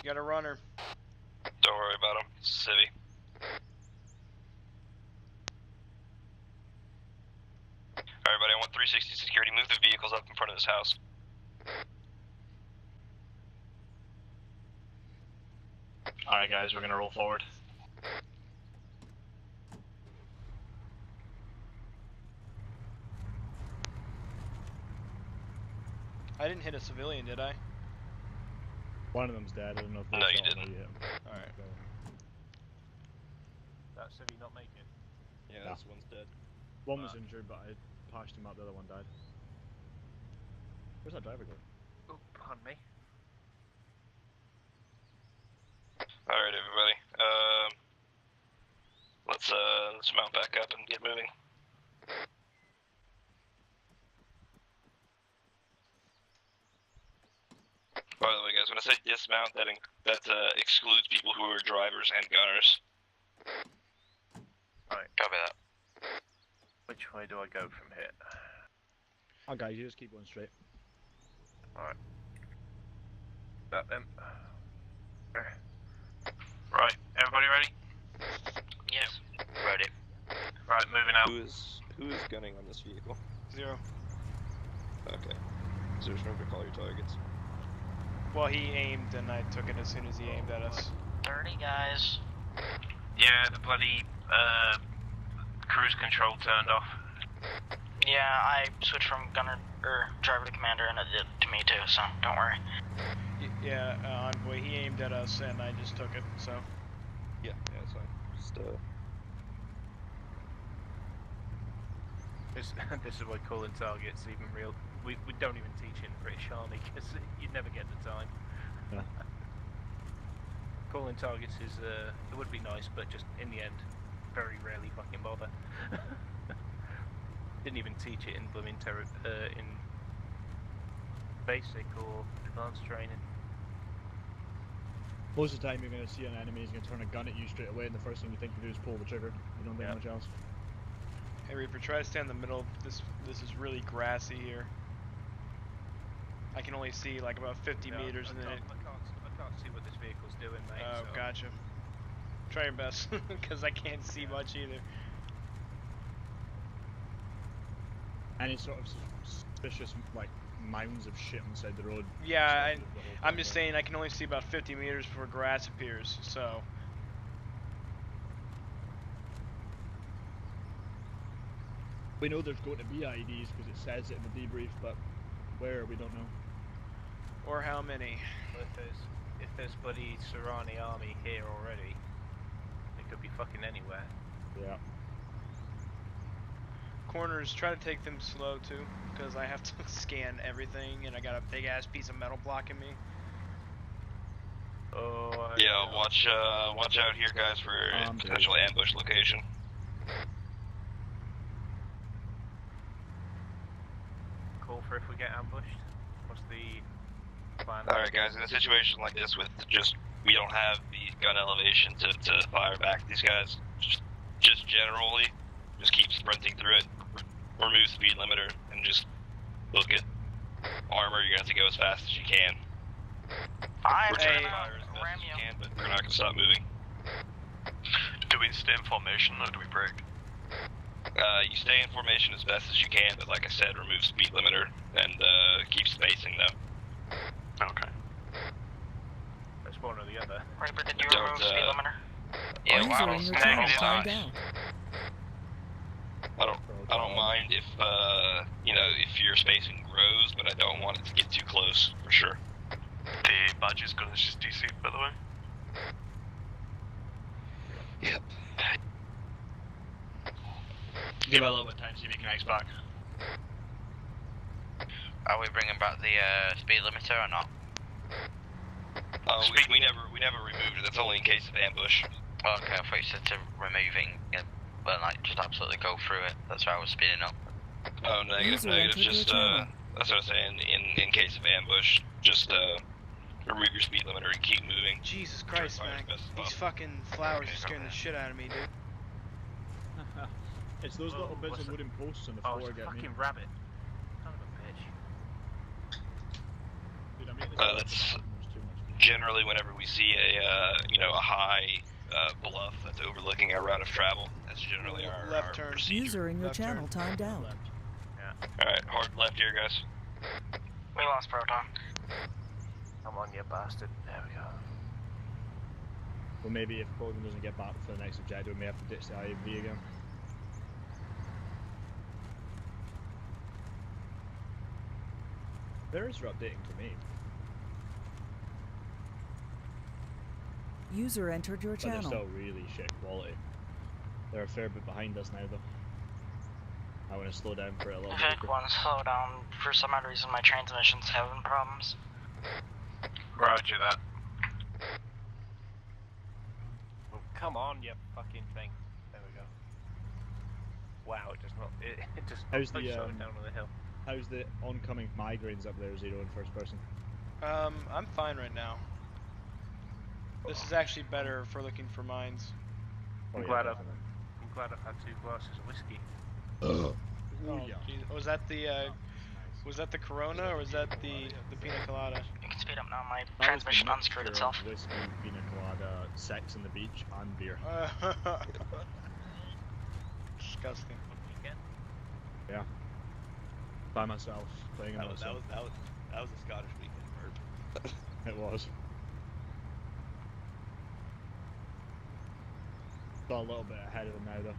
You got a runner. Don't worry about him. Civvy. Everybody, I want 360 security. Move the vehicles up in front of this house. Alright guys, we're gonna roll forward. I didn't hit a civilian, did I? One of them's dead, I don't know if they No, you shot him or didn't. hit him. Alright. That civvy not make it. Yeah, No. this one's dead. One was injured, but I patched him up, the other one died. Where's that driver go? Oh, pardon me. Alright, everybody. Let's mount back up and get moving. By the way, guys, when I say dismount, that excludes people who are drivers and gunners. Alright. Copy that. Which way do I go from here? Oh guys, you just keep going straight. Alright. That then. Right, everybody ready? Yes. Ready. Right, moving out. Who is gunning on this vehicle? 0. Okay. So just remember to call your targets. Well, he aimed and I took it as soon as he aimed at us. 30 guys. Yeah, the bloody cruise control turned off. Yeah, I switched from gunner or driver to commander, and it did to me too. So don't worry. Yeah, Envoy, he aimed at us and I just took it. So. Yeah, it's fine. Just This is why calling targets even real. We don't even teach in the British Army because you'd never get the time. Yeah. Calling targets is it would be nice, but just in the end, very rarely fucking bother. Didn't even teach it in blooming in basic or advanced training. Most of the time you're going to see an enemy, he's going to turn a gun at you straight away, and the first thing you think to do is pull the trigger. You don't think much else. Hey Reaper, try to stay in the middle. This is really grassy here. I can only see like about 50 meters, and then I can't see what this vehicle's doing, mate. Oh, so. gotcha. Try your best, because I can't see much either. Any sort of suspicious, like, mounds of shit on the side of the road. Yeah, I'm just saying I can only see about 50 meters before grass appears, so. We know there's going to be IEDs because it says it in the debrief, but where, we don't know. Or how many. Well, if there's bloody Serrani army here already, it could be fucking anywhere. Yeah. Corners, try to take them slow too, because I have to scan everything, and I got a big ass piece of metal blocking me. Oh. Yeah, watch out here, guys, for potential ambush location. Call for if we get ambushed. What's the plan? Alright, guys, in a situation like this with just, we don't have the gun elevation to fire back these guys, just generally, just keep sprinting through it, remove speed limiter, and just look at armor. You're going to have to go as fast as you can. I'm Return gonna fire as best ram as you you. can, but we're not going to stop moving. Do we stay in formation or do we break? You stay in formation as best as you can, but like I said, remove speed limiter and keep spacing though. Okay. That's one or the other. Reaper, did you Don't, remove speed limiter? Yeah, User wow. in your channel Negative. timed out. I don't mind if you know, if your spacing grows, but I don't want it to get too close for sure. The badge is gonna just DC, by the way. Yep. Give it a little bit of time, see if you can X back. Are we bringing back the speed limiter or not? We never removed it. That's only in case of ambush. Okay, I thought you said to removing it, but like just absolutely go through it. That's why I was speeding up. Oh, negative. Just that's what I was saying. In case of ambush, just remove your speed limiter and keep moving. Jesus Christ, man. These fucking flowers are scaring the shit out of me, dude. It's those little bits of wooden posts on the Oh, floor it's a get me. fucking rabbit. Son of a bitch. Dude, I mean, That's generally whenever we see a you know, a high bluff that's overlooking our route of travel. That's generally our Left turn. procedure. User in your Left channel turn. timed out. Yeah. All right, hard left here, guys. We lost Proton. Come on, you bastard. There we go. Well, maybe if Colgan doesn't get back for the next objective, we may have to ditch the IMV again. Theirs are updating to me. User entered your But they're channel. still really shit quality. They're a fair bit behind us now, though. I want to slow down for it a little bit. Vic 1, slow down. For some odd reason, my transmission's having problems. Roger that. Oh, come on, you fucking thing. There we go. Wow, it just not. It just How's the slowed down on the hill. how's the oncoming migraines up there, Zero, in first person? I'm fine right now. This is actually better for looking for mines. I'm glad I've had 2 glasses of whiskey. Oh, geez. Was that the Corona or was that the Pina Colada? You can speed up now. My That was the transmission unscrewed mixture itself. of whiskey, pina colada, sex on the beach, and beer. Disgusting. Yeah. by myself playing That another was a Scottish weekend, Bert. It was. Got a little bit ahead of them now though.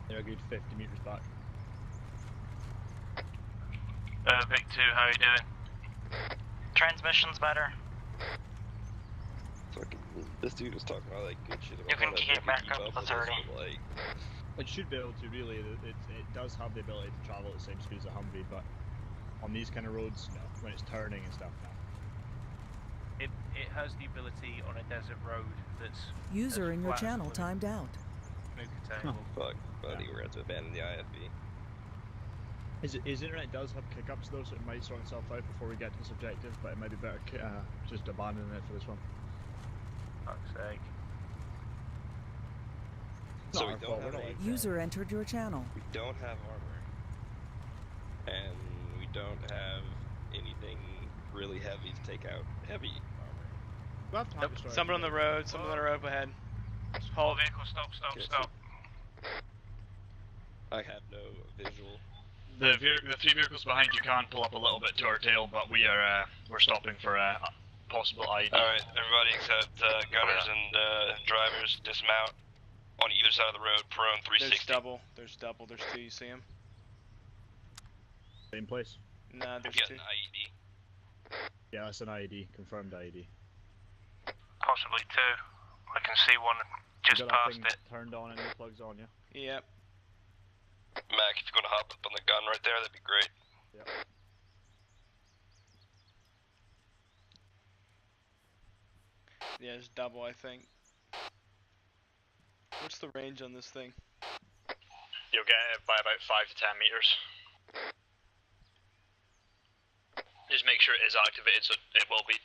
They're a good 50 meters back. Vic 2, how are you doing? Transmission's better. Fucking, this dude was talking about like good shit about You can how that get they back keep up to with 30. us, but, like, It should be able to really. It does have the ability to travel at the same speed as a Humvee, but on these kind of roads, no. When it's turning and stuff, no. It has the ability on a desert road that's User as in your flat as channel wood. timed out. Smooth containable. fuck, buddy, we're going to have to abandon the IFB. His internet does have kick-ups though, so it might sort itself out before we get to this objective, but it might be better just abandoning it for this one. Fuck's sake. So Not we our don't fault, have we're not any, like User entered your channel. we don't have armor, and we don't have anything really heavy to take out heavy armor. We'll have to have a strategy Someone on the though. road, someone on the road up ahead. Whole vehicle, stop, Okay, stop. I have no visual. The three vehicles behind you can pull up a little bit to our tail, but we're stopping for possible ID. Alright, everybody except gunners and drivers dismount on either side of the road, prone 360. There's double, there's two, you see him? Same place. Nah, We've there's got two. an IED. Yeah, that's an IED, confirmed IED. Possibly two. I can see one just You got that past thing it. turned on and no plugs on, yeah? Yep. Mac, if you're gonna hop up on the gun right there, that'd be great. Yep. Yeah, there's double, I think. What's the range on this thing? You'll get it by about 5 to 10 meters. Just make sure it is activated, so it will be.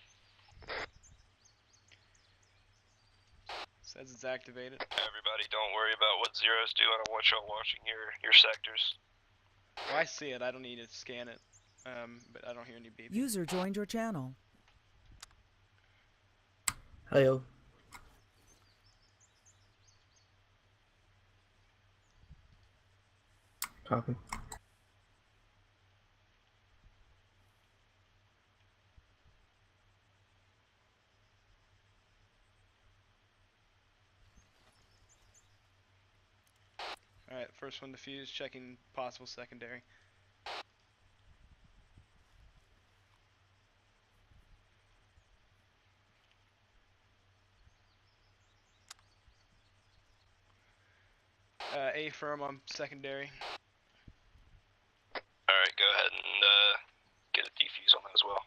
Says it's activated. Everybody, don't worry about what zeros do. I don't want y'all watching your sectors. Oh, I see it, I don't need to scan it. But I don't hear any beep. User joined your channel. Hello. Copy. Alright, first one defused, checking possible secondary. A firm on secondary. Alright, go ahead and get a defuse on that as well.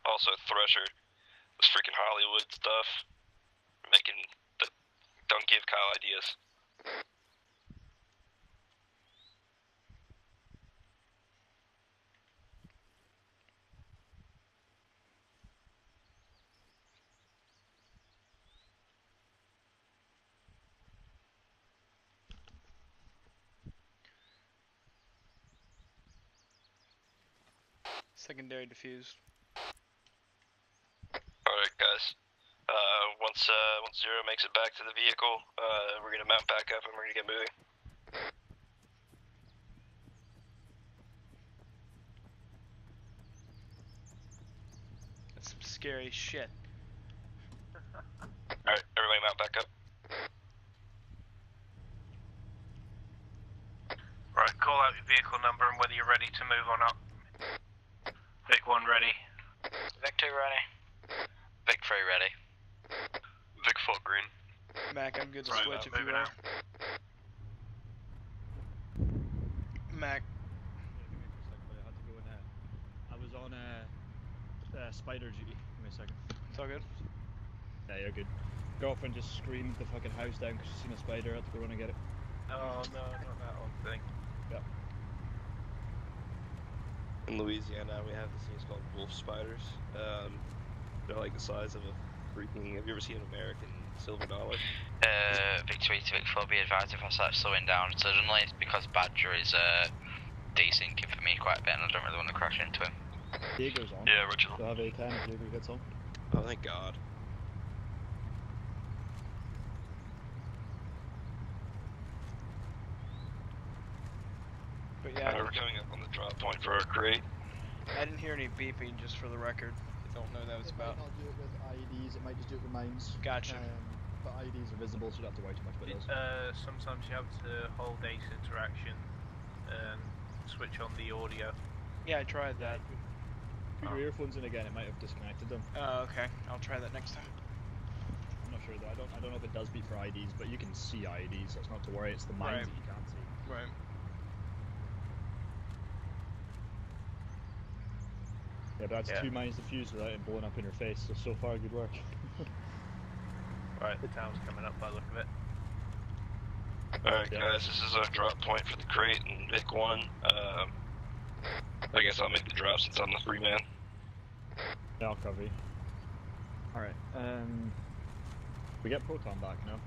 Also, Thresher, this freaking Hollywood stuff, don't give Kyle ideas. Secondary diffused. Alright, guys. Once Zero makes it back to the vehicle, we're gonna mount back up and we're gonna get moving. That's some scary shit. Alright, everybody mount back up. Right, call out your vehicle number and whether you're ready to move or not. Vic 1 ready. Vic 2 ready. Vic 3 ready. Vic 4 green. Mac, I'm good to Right, switch if you moving are. out. Mac, I was on spider duty. Give me a second. it's all good. Yeah, you're good. Girlfriend just screamed the fucking house down because she's seen a spider. I had to go run and get it. Oh no, not that old thing. Yep. In Louisiana, we have these things called wolf spiders. They're like the size of a freaking. Have you ever seen an American silver dollar? Vic 3 to Vic 4, be advised if I start slowing down suddenly, it's because Badger is desyncing for me quite a bit and I don't really want to crash into him. Diego's on. Yeah, Richard. So have A10 if Diego gets on. Oh, thank God. But yeah, We're coming up on the drop point for our crate. I didn't hear any beeping, just for the record. I don't know what that was It about. might not do it with IEDs, it might just do it with mines. Gotcha. But IEDs are visible, so you don't have to worry too much about those. Sometimes you have to hold ace interaction and switch on the audio. Yeah, I tried that. Put your earphones in again, it might have disconnected them. Oh, okay. I'll try that next time. I'm not sure though, I don't know if it does beep for IDs, but you can see IDs, so it's not to worry, it's the mines that you can't see. Right. Yeah, but that's 2 mines defused without it blowing up in your face, so far good work. Right, the town's coming up by the look of it. Alright guys, this is our drop point for the crate and Vic 1. I guess I'll make the drop since I'm the free man. Yeah, I'll cover you. Alright, we get Proton back now.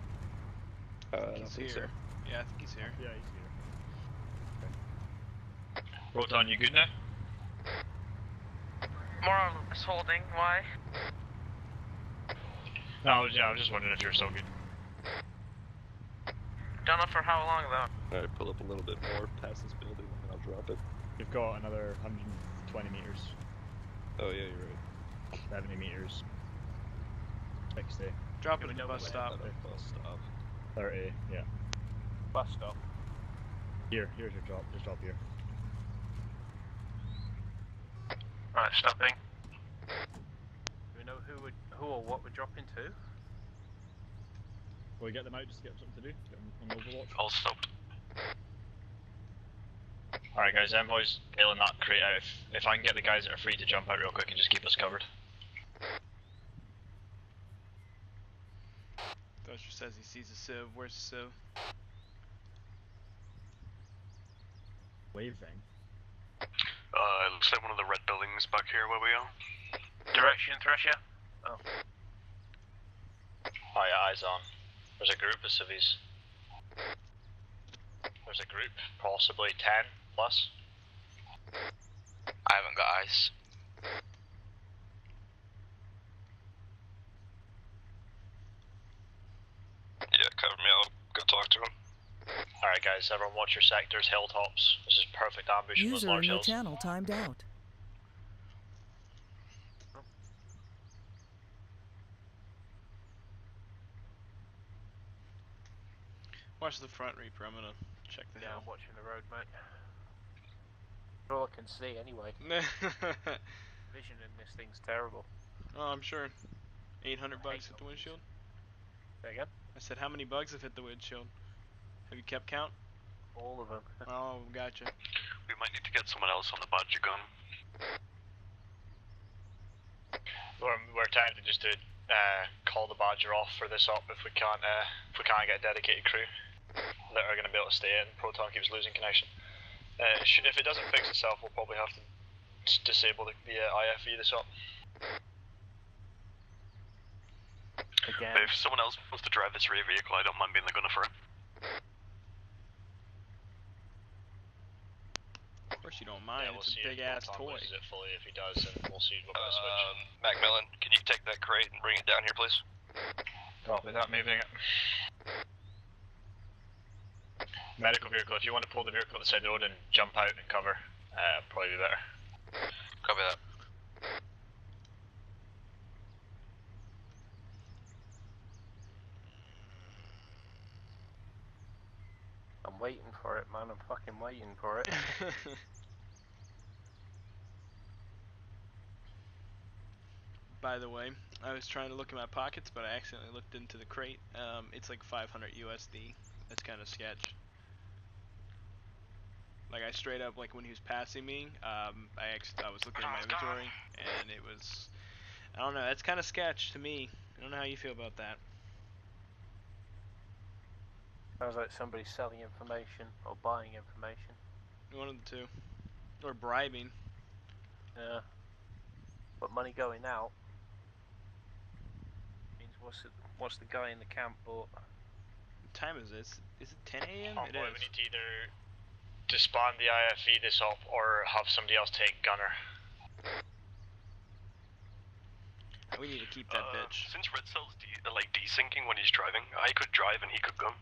I don't think so. Yeah, I think he's here. Yeah, he's here. Proton, you good now? More or less holding, why? No, I was just wondering if you're so good. Don't know for how long though. Alright, pull up a little bit more past this building and I'll drop it. We've got another 120 meters. Oh yeah, you're right. 70 meters. 60. Drop it at the bus stop. Bus stop. 30, yeah. Bus stop. Here's your drop, just drop here. Right, stopping. Do we know who or what we're dropping to? Will we get them out just to get something to do? Get them on Overwatch? All stopped. Alright guys, Envoy's bailing that crate out. If I can get the guys that are free to jump out real quick and just keep us covered. Dutcher says he sees a sieve. Where's the sieve? Waving. It looks like one of the red buildings back here where we are. Direction, Thresher. Oh. Oh yeah, eyes on. There's a group of civvies. There's a group, possibly 10 plus. I haven't got eyes. Yeah, cover me, I'll go talk to him. Alright guys, everyone watch your sectors, hilltops. This is perfect ambush from those User in large your hills. channel timed out. Watch the front, Reaper. I'm gonna check the hill. I'm watching the road, mate. All I can see, anyway. Vision in this thing's terrible. Oh, I'm sure. 800 bugs hit the windshield. Say again? I said, how many bugs have hit the windshield? Have you kept count? All of them. Oh, gotcha. We might need to get someone else on the badger gun. We're tempted just to call the badger off for this op if we can't get a dedicated crew that are going to be able to stay in. Proton keeps losing connection. If it doesn't fix itself, we'll probably have to disable the IFE this op. Again. But if someone else wants to drive this rear vehicle, I don't mind being the gunner for it. Of course you don't mind, Yeah, we'll it's see a big if ass Proton toy. loses it fully. If he does, then we'll see what we'll switch. Macmillan, can you take that crate and bring it down here, please? Copy that, moving it. Medical vehicle, if you want to pull the vehicle at the side of the road and jump out and cover, probably be better. Copy that. I'm waiting for it, man. I'm fucking waiting for it. By the way, I was trying to look in my pockets, but I accidentally looked into the crate. It's like 500 USD. That's kind of sketch. Like I straight up, like when he was passing me, I was looking at my inventory, and it was, I don't know, that's kind of sketch to me. I don't know how you feel about that. Sounds like somebody's selling information or buying information. One of the two, or bribing. Yeah. But money going out means what's the guy in the camp bought? What time is this? Is it 10 a.m.? Oh It boy, is. we need to either disband the IFE this op or have somebody else take gunner. We need to keep that bitch. Since Red Cell's desyncing when he's driving, I could drive and he could gun.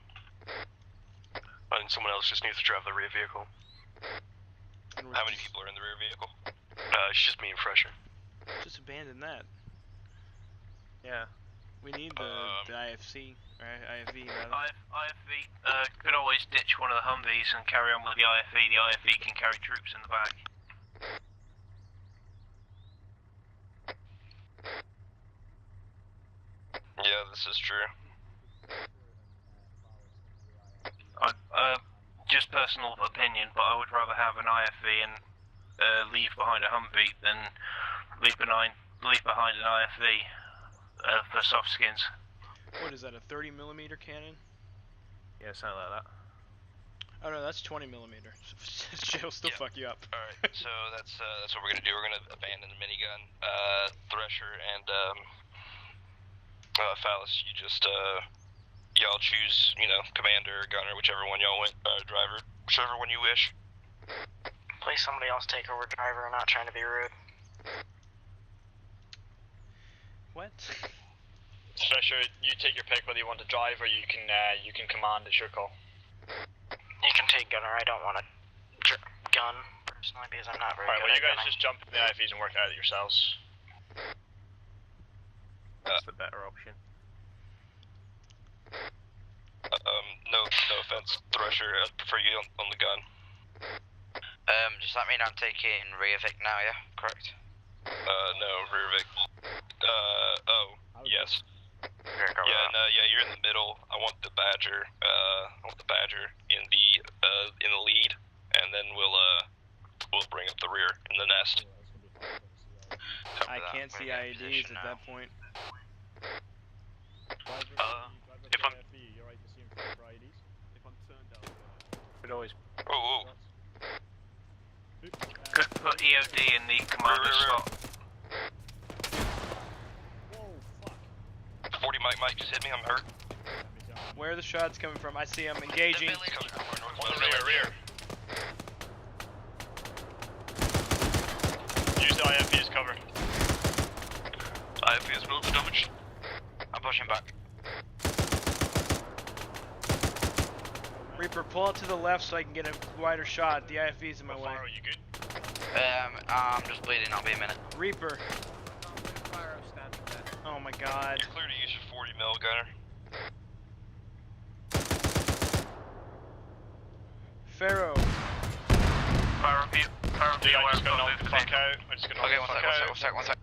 And someone else just needs to drive the rear vehicle. How many people are in the rear vehicle? It's just me and Fresher. Just abandon that. Yeah. We need the IFC, or IFV rather. IFV, could always ditch one of the Humvees and carry on with the IFV. The IFV can carry troops in the back. Yeah, this is true. Just personal opinion, but I would rather have an IFV and leave behind a Humvee than leave behind an IFV for soft skins. What is that, a 30mm cannon? Yeah, something like that. Oh no, that's 20mm. She'll still fuck you up. Alright, so that's what we're gonna do. We're gonna abandon the minigun. Thresher and Phallus, you just y'all choose, commander, gunner, whichever one y'all want, driver, whichever one you wish. Please somebody else take over driver, I'm not trying to be rude. What? Thresher, you take your pick whether you want to drive or you can command, it's your call. You can take gunner, I don't want a gun, personally, because I'm not very Alright, good well you at guys gunning. just jump in the IFVs and work out yourselves. That's the better option. No offense, Thresher, I prefer you on the gun. Does that mean I'm taking rear Vic now, yeah? Correct? No, rear Vic. Yes. Yeah, you're in the middle. I want the Badger, in the lead, and then we'll bring up the rear in the nest. I can't see IEDs at that point. If I'm... Could always Oh. could put EOD in the commander slot. 40 Mike just hit me, I'm hurt. Where are the shots coming from? I see them engaging. Coming from our northwest. Rear. Use the IFV as cover. IFV is relatively damaged. I'm pushing back. Reaper, pull out to the left so I can get a wider shot. The IFV's in my way. Are you good? I'm just bleeding, I'll be a minute. Reaper. Oh my god. You're clear to use your 40 mil gunner. Pharaoh. Fire review. I'm just gonna knock the fuck out. I'm just gonna knock the fuck out. One sec.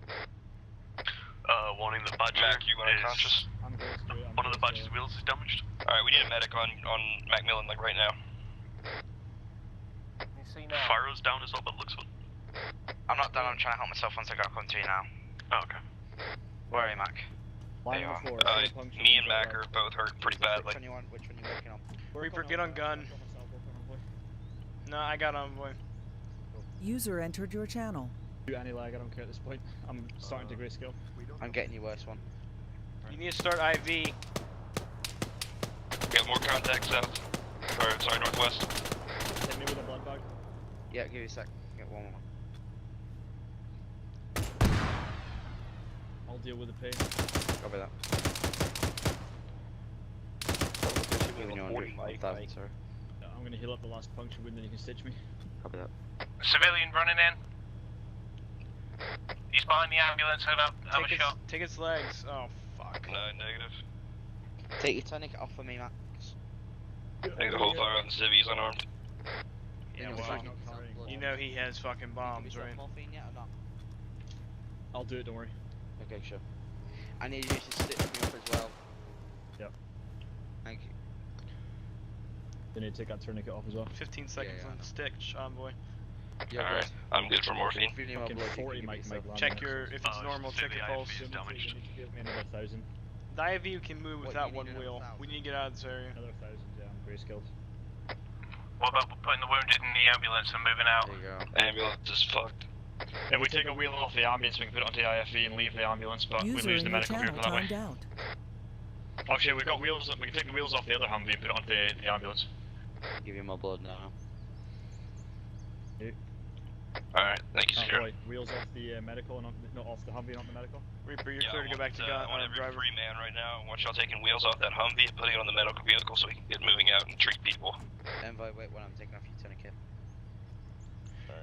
Warning the Badger Mac, you went unconscious. One of the Badger's wheels is damaged. Alright, we need a medic on Macmillan, like right now. You see now? Firo's down as well, but looks good. I'm not done, I'm trying to help myself once I got come to you now. Oh, okay. Where are you, Mac? There you are. Me and Mac are both hurt pretty badly. Which one you working on? Reaper, get on gun. No, I got envoy. User entered your channel. Any lag, I don't care at this point. I'm starting to grayscale. I'm getting you worse one. You need to start IV. We have more contacts south. Sorry, northwest. Hit me with a blood bag. Yeah, give you a sec. Get one more. I'll deal with the pain. Copy that. I'm gonna heal up the last puncture wound, then you can stitch me. Copy that. Civilian running in. He's behind the ambulance, have a shot. Take its legs. Oh, fuck. No, negative. Take your tourniquet off for me, Max. Take the whole fire on the civvies unarmed. Yeah, well, you know he has fucking bombs, right? Morphine yet or not? I'll do it, don't worry. Okay, sure. I need you to stitch me up as well. Yep. Thank you. They need to take that tourniquet off as well. 15 seconds on the stitch, envoy. Alright, I'm good for morphine. Fucking 40 might land. Check your, if it's normal, check your pulse. Damaged. Give me another 1,000. The IV can move without one wheel. We need to get out of this area. Another 1,000, yeah, I'm grayscaled. What about putting the wounded in the ambulance and moving out? There you go. Ambulance is fucked. If we take a wheel off the ambulance, we can put it onto the IFV and leave the ambulance, but we lose the medical vehicle that way. Oh shit, we've got wheels, we can take the wheels off the other Humvee and put it onto the ambulance. Give you my blood now. Alright, thank you, Secure. Right, wheels off the medical, not off the Humvee, not the medical. Reaper, you're clear to go back to I want every driver. free man right now. I want y'all taking wheels off that Humvee and putting it on the medical vehicle so we can get moving out and treat people. Envoy, wait when I'm taking off your tourniquet.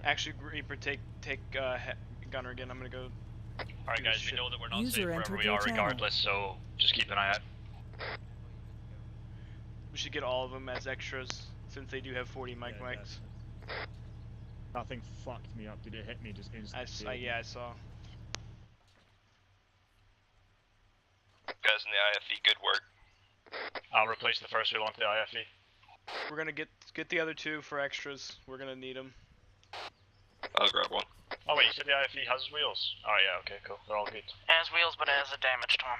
Actually, Reaper, take Gunner again. I'm gonna go. Alright do guys, this we shit. know that we're not User safe wherever entered we your are channel. regardless, so just keep an eye out. We should get all of them as extras since they do have 40 mics. That thing fucked me up. Did it hit me just instantly? Yeah, I saw. Guys in the IFE, good work. I'll replace the first wheel onto the IFE. We're gonna get the other two for extras. We're gonna need them. I'll grab one. Oh wait, you said the IFE has wheels? Oh yeah, okay, cool. They're all good. It has wheels, but it has a damaged one.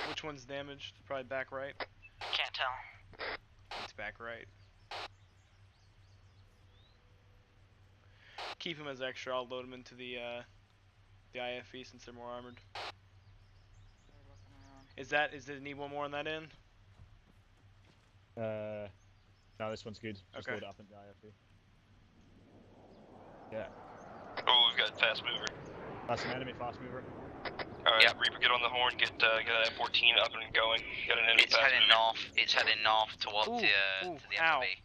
Which one's damaged? Probably back right. Can't tell. It's back right. Keep him as extra. I'll load him into the IFE since they're more armored. Does it need one more on that end? No, this one's good. Just Okay. load it up into the IFE. Yeah. Oh, we've got fast mover. That's an enemy fast mover. Alright, Reaper, get on the horn, get that F-14 up and going. Got an enemy It's fast heading mover. north. It's heading north towards Ooh, to the ow. FB.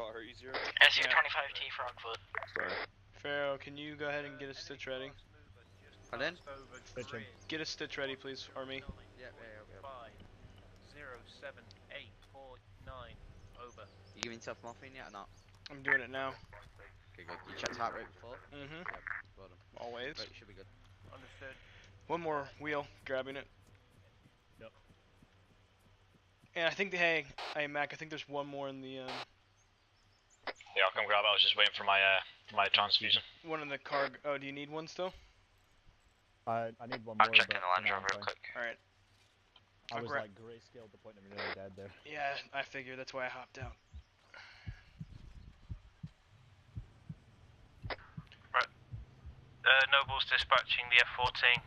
Oh, I hurt you, Zero? SU-25T Frogfoot. Sorry. Pharaoh, can you go ahead and get a stitch ready? Pardon? Stitch him. Get a stitch ready, please, or me. Yeah. 507-849. Over. You giving yourself morphine yet or not? I'm doing it now. Okay, good. You checked heart rate before? Mm-hmm. Yep, well done. Always. Right, should be good. Understood. One more wheel, grabbing it. Yep. And I think hey Mac, I think there's one more in the Yeah, I'll come grab it. I was just waiting for my my transfusion. one in the car. Oh, do you need one still? I need one more. I'm checking but the Land no, I'm Rover real fine. quick. All right. I I'll was gra- like grayscale to the point of nearly dead there. Yeah, I figured that's why I hopped out. Noble's dispatching the F-14.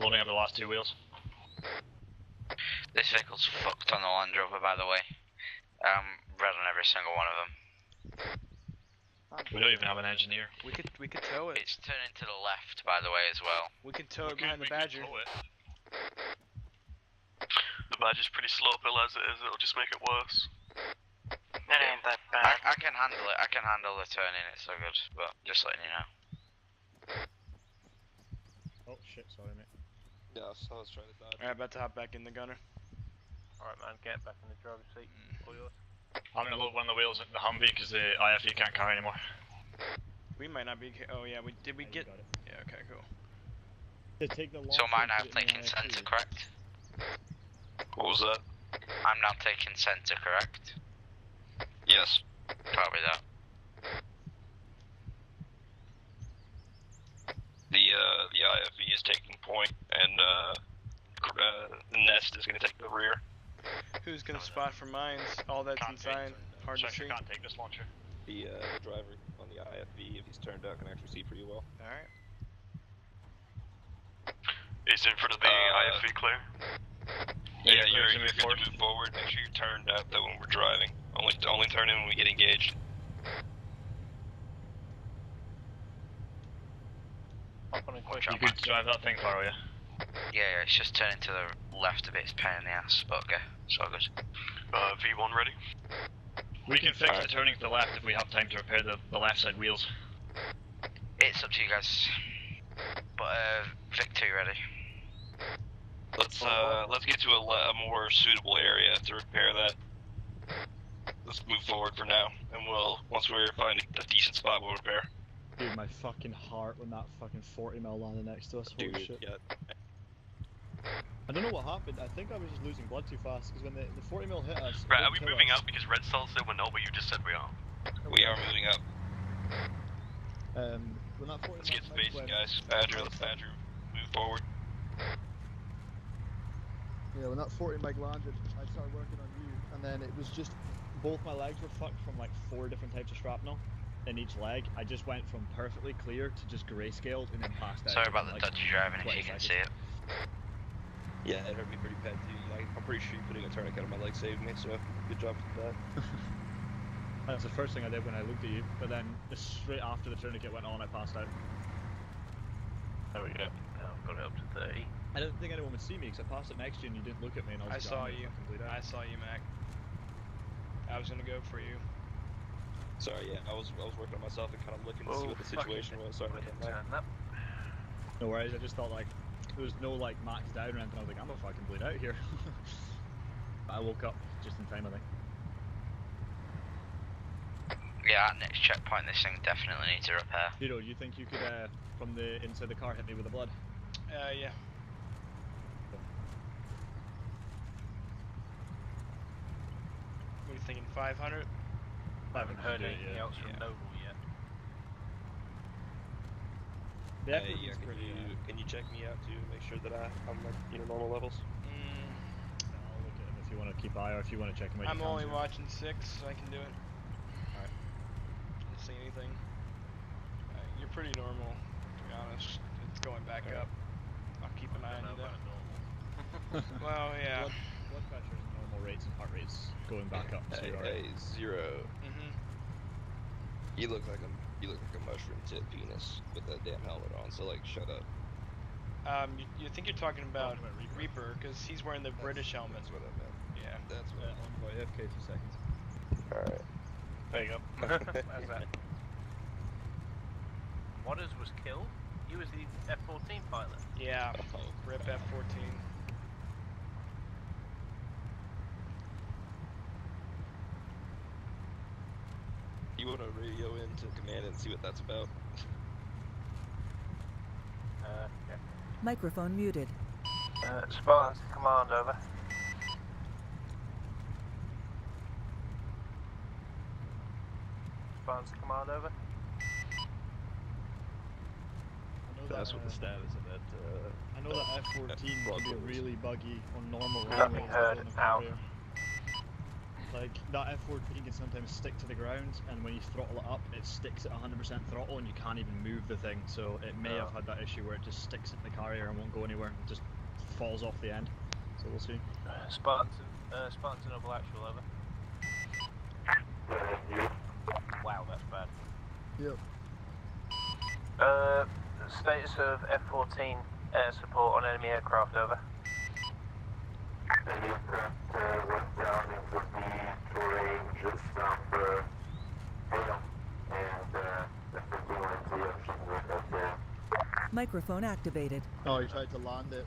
Loading up the last two wheels. This vehicle's fucked on the Land Rover, by the way. Red on every single one of them. We don't even have an engineer. We could tow it. It's turning to the left, by the way, as well. We could tow it behind the Badger. The Badger's pretty slow uphill as it is. It'll just make it worse. It ain't that bad. I can handle it. I can handle the turning. It's so good, but just letting you know. Oh shit, sorry mate. Yeah, I was trying to dodge. Alright, about to hop back in the Gunner. Alright, man, get back in the driver's seat. All yours. I'm gonna load one of the wheels into the Humvee because the IFE can't carry anymore. We might not be. Oh yeah, did we get? got it. Yeah, okay, cool. To take the So am I long now put it in the taking IFE. centre, correct? What was that? I'm now taking centre, correct? Yes. Probably that. The IFE is taking point, and the Nest is going to take the rear. Who's gonna spot for mines? All that's Can't inside. Hard to Actually, see. can't take this launcher. The driver on the IFE, if he's turned out, can actually see pretty well. Alright. Is in front of the IFE clear? Yeah, clear you're to move good forward. to move forward. Make sure you're turned out though when we're driving. Only turn in when we get engaged. You could drive that thing far, yeah? Yeah, it's just turning to the left a bit. It's pain in the ass, but okay, it's all good. V1 ready? We can fix the turning to the left if we have time to repair the left side wheels. It's up to you guys. But Vic 2 ready. Let's get to a more suitable area to repair that. Let's move forward for now, and once we find a decent spot, we'll repair. Dude, my fucking heart when that fucking 40mm landed next to us. Holy shit. Yeah. I don't know what happened. I think I was just losing blood too fast because when the 40mm hit us. it Right, are didn't we kill moving us. up? Because Red Cell said we're not, but you just said we are. We are moving up. When that 40mm Let's get hit spacing, went- guys. Badger, move forward. Yeah, when that 40 meg landed, I started working on you, and then it was just Both my legs were fucked from like 4 different types of shrapnel in each leg. I just went from perfectly clear to just grayscaled and then passed out. Sorry about in, the like, dodgy driving if 20 you can seconds. see it. Yeah, it hurt me pretty bad too. I'm pretty sure you putting a tourniquet on my leg saved me, so good job with that. That's the first thing I did when I looked at you, but then straight after the tourniquet went on, I passed out. There we go. Now I've got it up to 30. I didn't think anyone would see me because I passed it next to you and you didn't look at me and I was I saw gone, you. fucking bleed out. I saw you, Mac. I was gonna go for you. Sorry, yeah, I was working on myself and kind of looking to see Oh, what the situation was. Sorry about that. Turn up. No worries, I just thought like there was no like max down or anything. I was like, I'm gonna fucking bleed out here. But I woke up just in time, I think. Yeah, at next checkpoint, this thing definitely needs a repair. Zero, you think you could from the inside the car hit me with the blood? Yeah. What are you thinking, 500? I haven't heard anything else from Noble yet. Yeah, Yeah, can you check me out to make sure that I'm like normal levels? I'll look at him if you want to keep eye or if you want to check him out. I'm only watching 6, so I can do it. Alright. Didn't see anything. You're pretty normal, to be honest. It's going back up. I'll keep an eye on you though. Well, yeah. Blood pressure is normal rates and heart rates going back up. So Hey, Zero. Mhm. You look like a mushroom tip penis with that damn helmet on. So like, shut up. You think you're talking about Reaper, because he's wearing the British helmet. That's what I meant. Yeah. That's what. On about AFK 2 seconds. Alright. There you go. How's that? Modders was killed? He was the F-14 pilot. Yeah. Rip F-14. You want to radio into command and see what that's about? Yeah. Microphone muted. Spartans to command, over. Spartans to command, over. That's what the status of that. I know that F-14 can be really buggy on normal Nothing heard, out. Like, that F-14 can sometimes stick to the ground, and when you throttle it up, it sticks at 100% throttle, and you can't even move the thing, so it may have had that issue where it just sticks in the carrier and won't go anywhere, and just falls off the end. So we'll see. Spartans to Noble Actual, over. Wow, that's bad. Yep. Status of F-14 air support on enemy aircraft, over. Went down into the terrain just under Hale, and if we're going to the option with that Microphone activated. Oh, you tried to land it.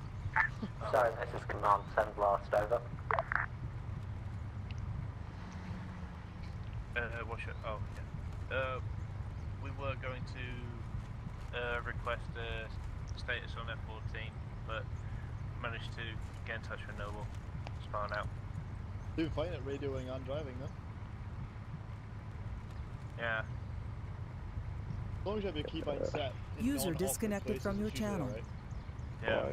Sorry, this is Command Sandblast, over. What's your... Oh, yeah. We were going to request a status on F-14, but managed to get in touch with Noble. Spawn out. Doing fine at radioing and driving, though. Yeah. As long as you have your keybind set. in User non-awkward disconnected places, from your it's usually channel. alright. Yeah.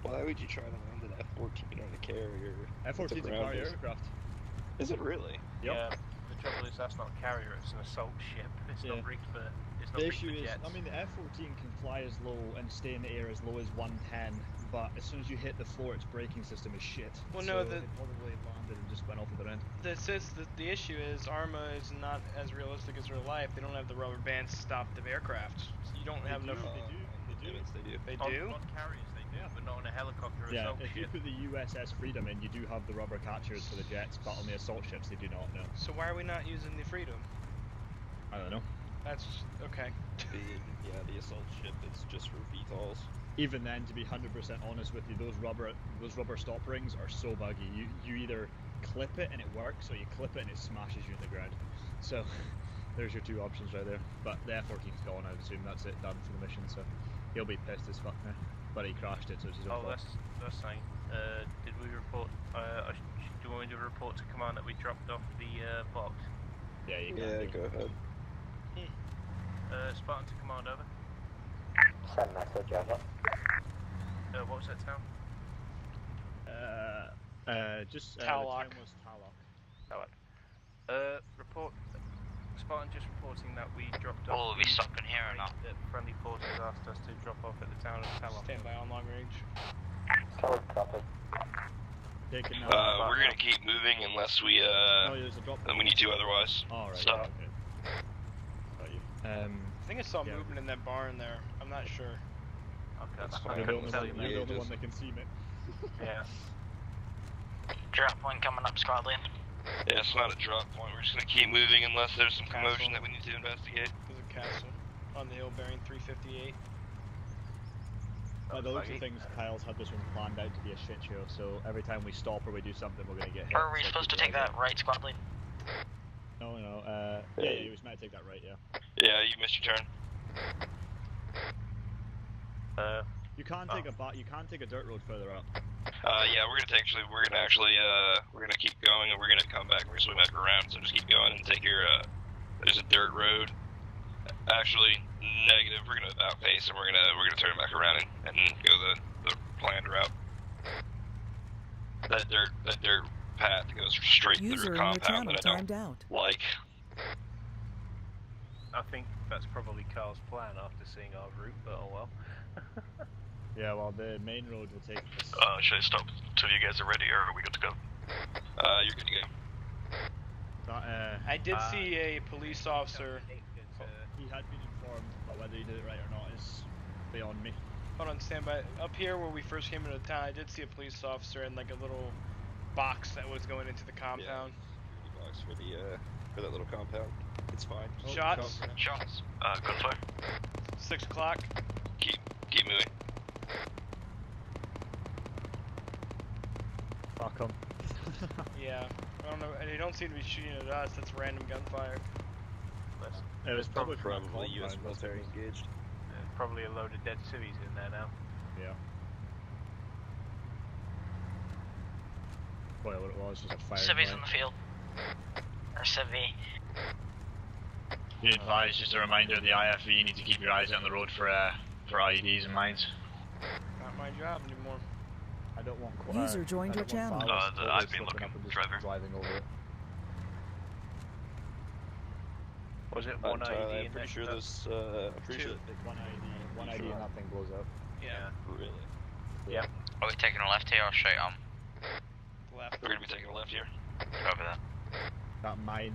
Why would you try to land an F-14 on a carrier? F-14's a carrier aircraft. Is it really? Yep. Yeah. The trouble is that's not a carrier, it's an assault ship. It's not rigged for. It's not The rigged issue for is, jets. I mean, the F-14 can fly as low and stay in the air as low as 110, but as soon as you hit the floor, its braking system is shit. Well, so no, it probably landed and just went off of the end. The issue is Arma is not as realistic as real life. They don't have the rubber bands to stop the aircraft. So you don't have enough. They do. On carriers they do, but not on a helicopter or Yeah, assault if you ship. put the USS Freedom in, you do have the rubber catchers for the jets, but on the assault ships, they do not, no. So why are we not using the Freedom? I don't know. That's okay. The assault ship is just for VTOLs. Even then, to be 100% honest with you, those rubber stop rings are so buggy. You either clip it and it works, or you clip it and it smashes you in the ground. So, there's your two options right there. But the F-14's gone, I assume that's it, done for the mission, so he'll be pissed as fuck now. But he crashed it, so it's his own fault. That's saying. Did we report? Do you want me to report to command that we dropped off the box? Yeah, you can. Yeah, go ahead. Spartan to command, over. Send message, over. What was that town? Just Tallock. The town was Tallock. Tallock. Report. Spartan just reporting that we dropped off. Will we be stopping here or not? That friendly forces asked us to drop off at the town of Tallock. Stand by on long range. Solid copy. Taking We're gonna keep moving unless we then we need to otherwise. All right. Stop. Okay. I think I saw movement in that barn there. I'm not sure. Okay, That's fine. fine. You're the only Yeah, one that can see me. Yeah. Drop point coming up, squad lead. Yeah, it's not a drop point. We're just gonna keep moving unless there's some commotion that we need to investigate. There's a castle on the hill bearing 358. By the looks of things, Kyle's had this one planned out to be a shit show, so every time we stop or we do something, we're gonna get hit. Are we so supposed to keep take your eyes that out. right squad lead? No, yeah, you was meant to take that right, yeah. Yeah, you missed your turn. You can't take you can't take a dirt road further up. Yeah, we're gonna keep going and we're gonna come back. We're gonna swing back around. So just keep going and take your. There's a dirt road. Actually, negative. We're gonna outpace and we're gonna turn back around and go the planned route. That dirt path goes straight User through in a your compound channel that I timed don't out. like. I think that's probably Carl's plan after seeing our route, but oh well. Yeah, well, the main road will take us. Should I stop till you guys are ready, or are we good to go? You're good to go. I did see a police officer. He had been informed, but whether he did it right or not is beyond me. Hold on, stand by. Up here where we first came into town, I did see a police officer in like a little box that was going into the compound. Yeah, box for that little compound. It's fine. Shots? Shots. Gunfire. 6 o'clock. Keep moving. Fuck him. Yeah. I don't know. And they don't seem to be shooting at us. That's random gunfire. It was probably U.S. military engaged. There's probably a load of dead civvies in there now. Yeah. Boy, what it was a fire. Civvies in the field. Or civvy. Be advised, just a reminder, the IFV, you need to keep your eyes out on the road for IEDs and mines. Not my job anymore. I don't want. User joined your channel. I've been looking, driver. Driving over it. Was it one IED? I'm pretty sure this. I'm pretty sure it's one ID and that thing blows up. Yeah. Really? Yeah. Are we taking a left here or straight on? Left. We're gonna be taking a left here. Over there. That mine,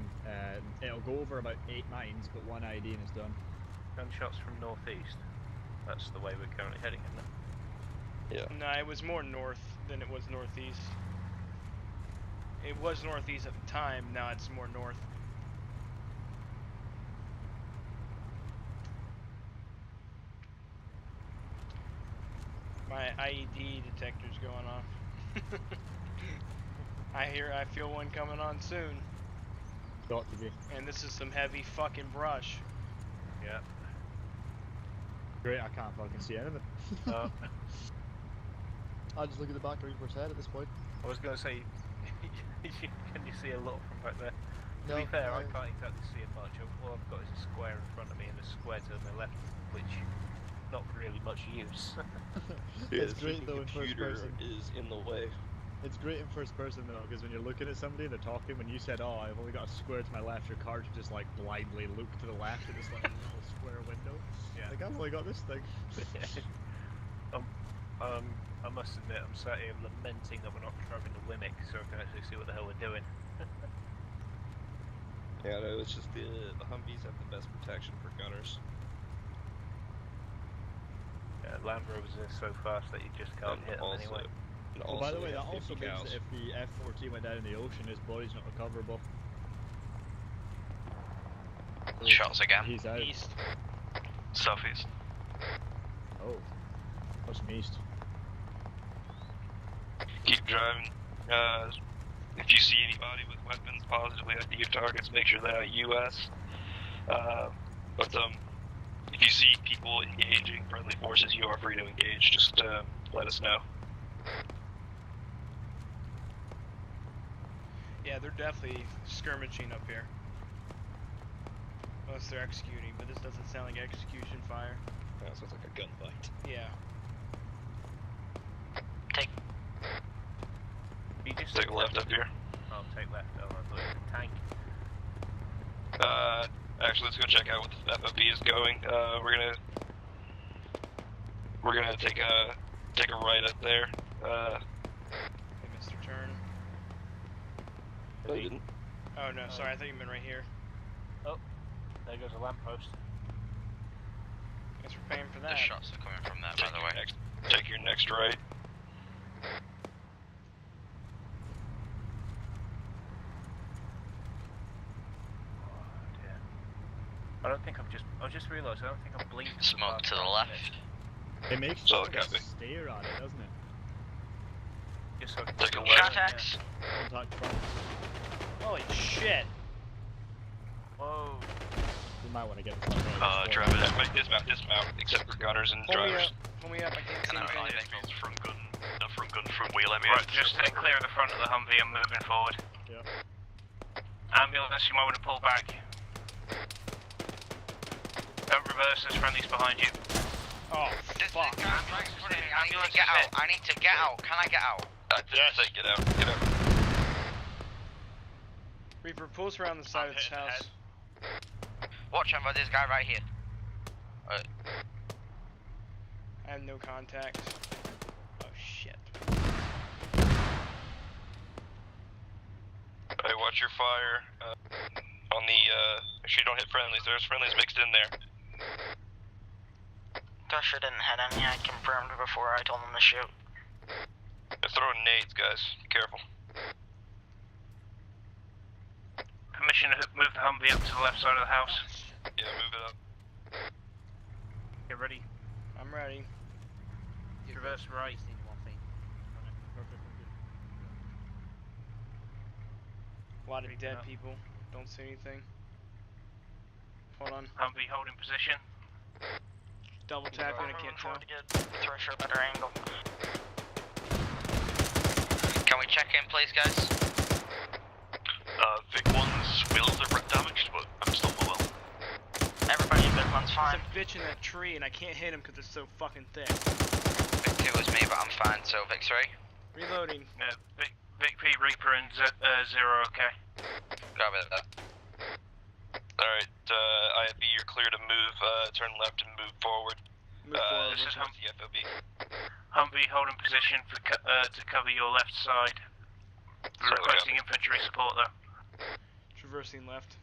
it'll go over about 8 mines, but one ID and it's done. Gunshots from northeast. That's the way we're currently heading, isn't it? Yeah. No, it was more north than it was northeast. It was northeast at the time, now it's more north. My IED detector's going off. I feel one coming on soon. Got to be. And this is some heavy fucking brush. Yeah. Great, I can't fucking see anything. I just look at the back of Reaper's head at this point. I was going to say, can you see a lot from back there? No, to be fair, no. I can't exactly see it much. All I've got is a square in front of me and a square to my left, which not really much use. It's great though in first person. Is in the way. It's great in first person though, because when you're looking at somebody and they're talking, when you said, "Oh, I've only got a square to my left," your card should just like blindly look to the left at this like little square window. Yeah. Like I've only got this thing. I must admit, I'm sat here lamenting that we're not driving the Wimmick, so I can actually see what the hell we're doing. Yeah, no, it's just the Humvees have the best protection for gunners. Yeah, Land Rovers are so fast that you just can't hit them anyway. By the way, that also means that if the F-14 went down in the ocean, his body's not recoverable. Shots again. He's out. East. Southeast. Oh. What's from east? Keep driving. If you see anybody with weapons positively at your targets, make sure they're U.S. But if you see people engaging friendly forces, you are free to engage. Just let us know. Yeah, they're definitely skirmishing up here. Unless they're executing, but this doesn't sound like execution fire. Yeah, it sounds like a gunfight. Yeah. You just Take a left up here. I'll take left. Oh, I thought it was a tank. Actually, let's go check out what the FOP is going. We're gonna take a right up there. Hey, Mr. Turn. No, you didn't. Oh no, sorry, I thought you meant right here. Oh, there goes a lamppost. Guess we're paying for that. The shots are coming from that, by the way. Take your next right. Oh, 1 I don't think I just realised I don't think I'm blinking. Smoke to the left. It makes So, you copy. stare at it, doesn't it? Just so I can Take see a where I am, Contacts. Contact front. Holy shit! Whoa. You might want to get the front. Driver, dismount, except for gunners and drivers. Pull me up, I can't see anything. Front gun, front wheel, let me Right, just stay clear of the front of the Humvee and moving forward. Yeah. Ambulance, you might want to pull back. Don't reverse, there's friendlies behind you. Oh, fuck. I need to get out. I need to get out. Can I get out? Just say get out. Get out. Reaper, pull us around the side of this house. Watch out for this guy right here. I have no contacts. Oh shit. Hey, watch your fire. On the, make sure you don't hit friendlies. There's friendlies mixed in there. Gusher didn't hit any. I confirmed before I told him to shoot. They're throwing nades, guys. Be careful. Permission to move the Humvee up to the left side of the house. Yeah, move it up. Get ready. I'm ready. Reverse right. A lot of dead people. Don't see anything. Hold on. Humvee holding position. Double tapping, I can't tell. To get thresher better angle. Can we check in, please, guys? Vic 1's wheels are damaged, but I'm still mobile. Everybody in Vic 1's fine. There's a bitch in that tree and I can't hit him because it's so fucking thick. Vic 2 was me, but I'm fine, so Vic 3. Reloading. Vic P, Reaper, and Zero, okay. Copy that. Alright, IFB, you're clear to move, turn left and move forward. Move forward. This is the FOB. Humvee holding position for to cover your left side. Requesting infantry support though. Traversing left.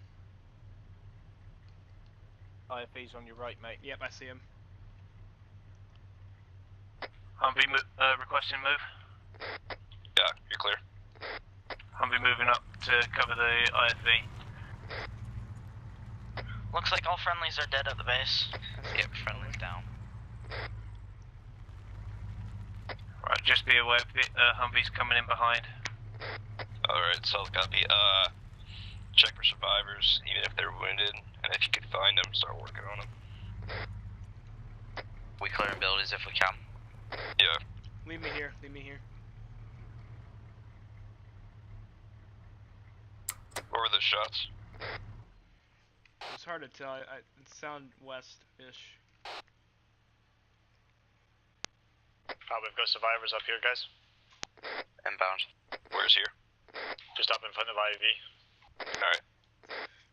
IFB's on your right, mate. Yep, I see him. Humvee requesting move. Yeah, you're clear. Humvee moving up to cover the IFB. Looks like all friendlies are dead at the base. Yep, friendly's down. Right, just be aware, Humvee's coming in behind. Alright, solid copy. Check for survivors, even if they're wounded, and if you could find them, start working on them. We clearing buildings if we can. Yeah. Leave me here, leave me here. Where were the shots? It's hard to tell, it sound west-ish. We've got survivors up here, guys. Inbound. Where's here? Just up in front of IV. Alright.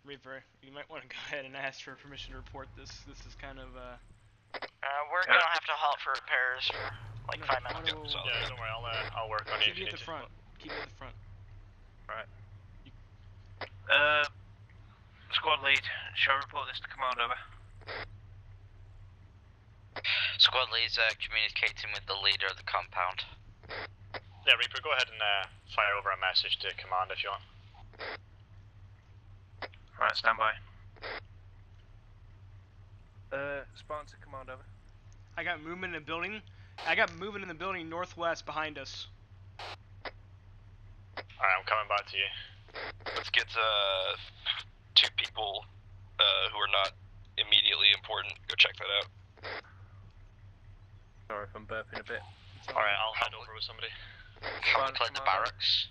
Reaper, you might want to go ahead and ask for permission to report this. This is kind of, we're gonna have to halt for repairs for like 5 minutes. Yeah, don't worry, I'll work on it. Keep me at the front. Keep me at the front. Right. Squad lead, shall I report this to command over? Squad lead's communicating with the leader of the compound. Yeah, Reaper, go ahead and fire over a message to command if you want. Right, stand by. Sponsor command over. I got movement in the building. I got movement in the building northwest behind us. Alright, I'm coming back to you. Let's get 2 people who are not immediately important. Go check that out. Sorry if I'm burping a bit. Alright, I'll head over with somebody. Can we clear the barracks?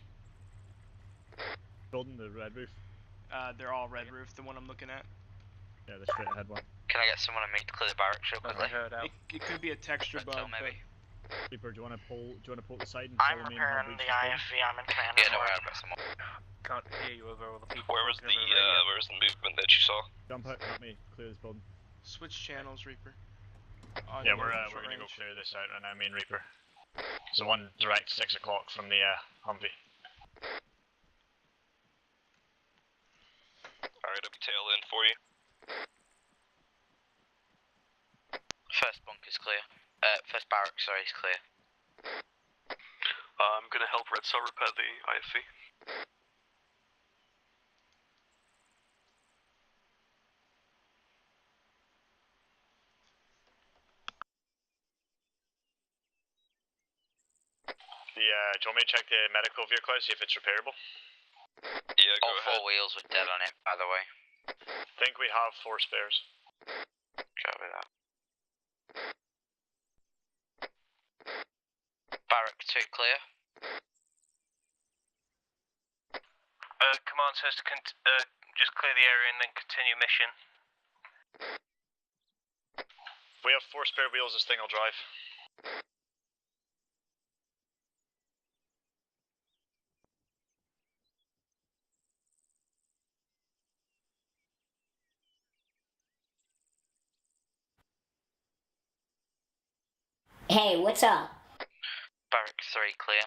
Building the red roof. They're all red roof, the one I'm looking at. Yeah, the straight ahead one. Can I get someone to me to clear the barracks real quickly? It could be a texture bug, maybe. Reaper, do you want to pull the side and I'm follow me and repairing help the reach spawn? IFV, I'm in command. Yeah, don't worry, I've got someone. Can't hear you over all the people. Where was the movement that you saw? Jump out, help me clear this building. Switch channels, Reaper. Yeah, we're gonna go clear this out right now, me and Reaper. There's the one direct 6 o'clock from the Humvee. Alright, I'll be tail in for you. First bunker's clear. First barracks, sorry, is clear. I'm gonna help Red Star repair the IFV. Do you want me to check the medical vehicle out, see if it's repairable? Yeah, go ahead. All 4 wheels were dead on it, by the way. Think we have 4 spares. Copy that. Barrack 2 clear. Command says to just clear the area and then continue mission. If we have 4 spare wheels, this thing will drive. Hey, what's up? Barrack 3 clear.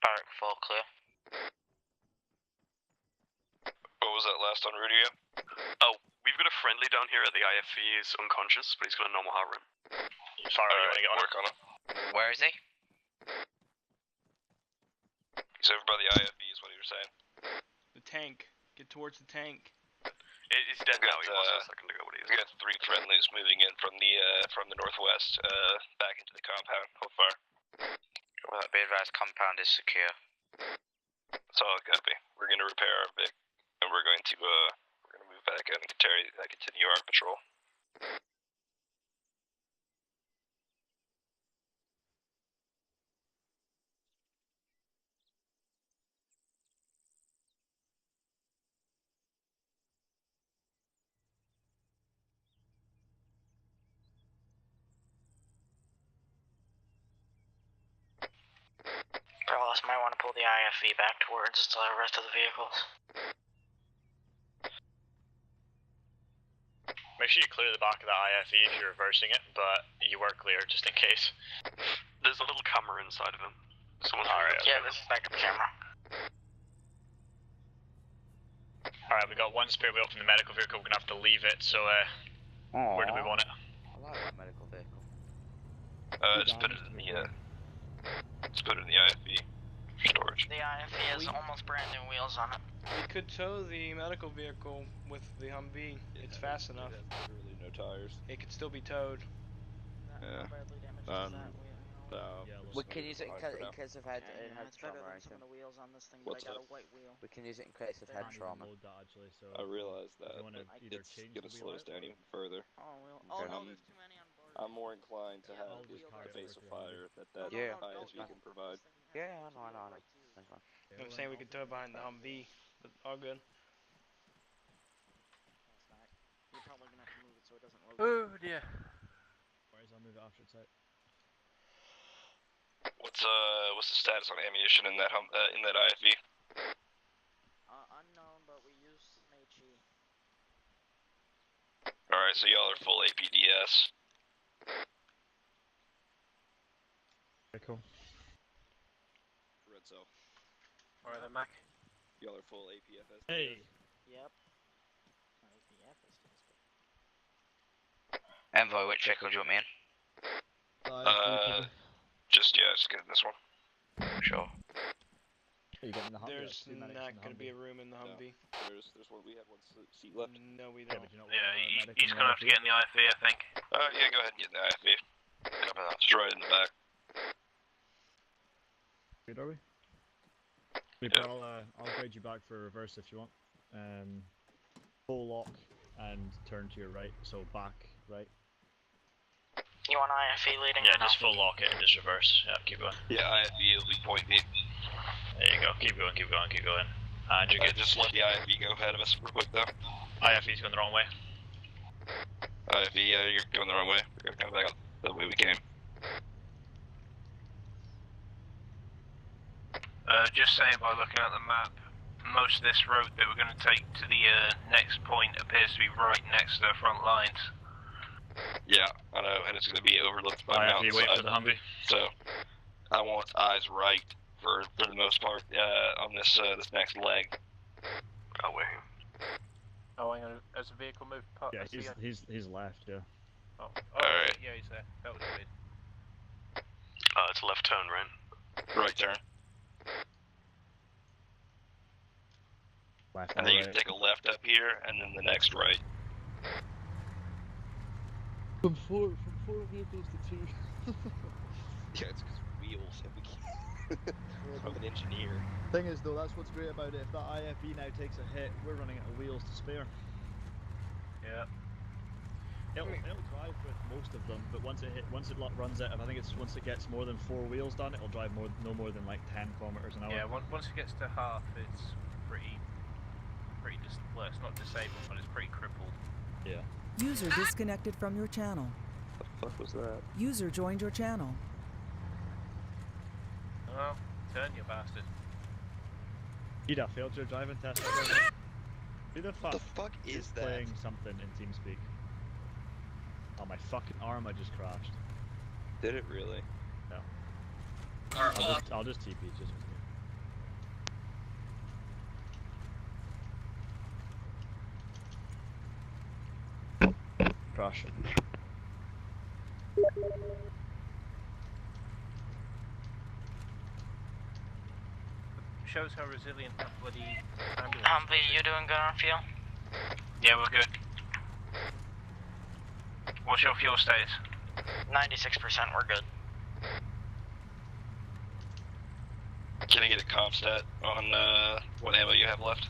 Barrack 4 clear. What was that last on radio? Oh, we've got a friendly down here at the IFV. He's unconscious, but he's got a normal heart rate. Sorry, you want to get on work on it? Where is he? He's over by the IFV is what you were saying. The tank. Get towards the tank. He's dead now. He was a second ago. What he is. We got 3 friendlies moving in from the northwest back into the compound. Hold fire. Well, be advised, compound is secure. That's all I copy. We're going to repair our Vic, and we're going to move back out and continue our patrol. Carlos might want to pull the IFV back towards the rest of the vehicles. Make sure you clear the back of the IFE if you're reversing it, but you were clear just in case. There's a little camera inside of him. Alright. Yeah, this is backup camera. Alright, we got 1 spare wheel from the medical vehicle, we're gonna have to leave it, so where do we want it? I like that medical vehicle. Just put it in the IFV for storage. The IFV has almost brand new wheels on it. We could tow the medical vehicle with the Humvee. It's fast enough. Literally no tires. It could still be towed. Yeah. We can use it in case of head trauma or anything. Some of the wheels on this thing, What's but I got up? a white wheel. We can use it in case of head trauma. I realize that, but it's gonna slow us down even further. Oh no, there's too many on board. I'm more inclined to have the face of fire that ISV can provide. Yeah, I know. I'm saying we could tow behind the Humvee, but all good. You're probably gonna have to move it so it doesn't roll. Oh dear. Whereas I'll move it after it's out. What's the status on ammunition in that IFV? Unknown, but we use some HE. Alright, so y'all are full APDS. Okay, cool. Red cell. Alright then, Mac. Y'all are full APFS. Hey! Yep. Not APF, Envoy, which vehicle do you want me in? Just get in this one. Sure. Are you getting the Humvee? There's not going to be a room in the Humvee. There's one. We have one seat left. No, we don't. Yeah, he's gonna have to get in the IFV, I think. Yeah, go ahead and get in the IFV. Copy that. Just right in the back. Good, are we? I'll guide you back for reverse if you want. Full lock and turn to your right, so back, right. You want IFE leading? Yeah, just full lock it and just reverse. Yeah, keep going. Yeah, IFV will be point B. There you go. Keep going. And you're good. Just let the IFV go ahead of us real quick though. IFV's going the wrong way. IFV, yeah, you're going the wrong way. We're gonna come back the way we came. Just saying, by looking at the map, most of this road that we're going to take to the next point appears to be right next to the front lines. Yeah, I know, and it's going to be overlooked by mountains. Wait for the Humvee. So, I want eyes right for the most part on this this next leg. Oh wait. Oh, hang on. Has the vehicle moved past? Yeah, he's left. Yeah. Oh, Alright. yeah, he's there. That was weird. It's a left turn, right? Right turn. Left And or then you right? can take a left up here, and then the next right. From four vehicles to two. Yeah, it's because wheels, and we can't. I'm an engineer. Thing is, though, that's what's great about it. If that IFV now takes a hit, we're running out of wheels to spare. Yeah. It'll drive with most of them, but once it runs out, I think it's once it gets more than 4 wheels done, it'll drive no more than like 10 kilometers an hour. Yeah, once it gets to half, it's pretty well, it's not disabled, but it's pretty crippled. Yeah. User disconnected from your channel. What the fuck was that? User joined your channel. Oh, turn, you bastard. Ida failed your driving test. Who the fuck? What the fuck is that? Playing something in TeamSpeak. Oh, my fucking arm! I just crashed. Did it really? No. Alright, I'll just TP. Just. Crash. Shows how resilient that bloody ambulance Humvee, you doing good on fuel? Yeah, we're good. What's your fuel status? 96%, we're good. Can I get a comp stat on what ammo you have left?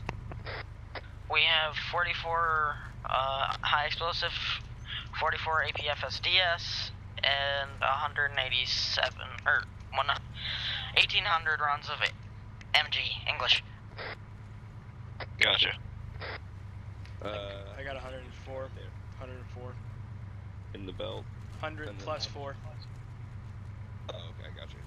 We have 44 high explosive, 44 APFSDS, and 187, or 1,800 rounds of MG, English. Gotcha. I got 104. 104. In the belt. 100 plus 4. Oh, okay, gotcha.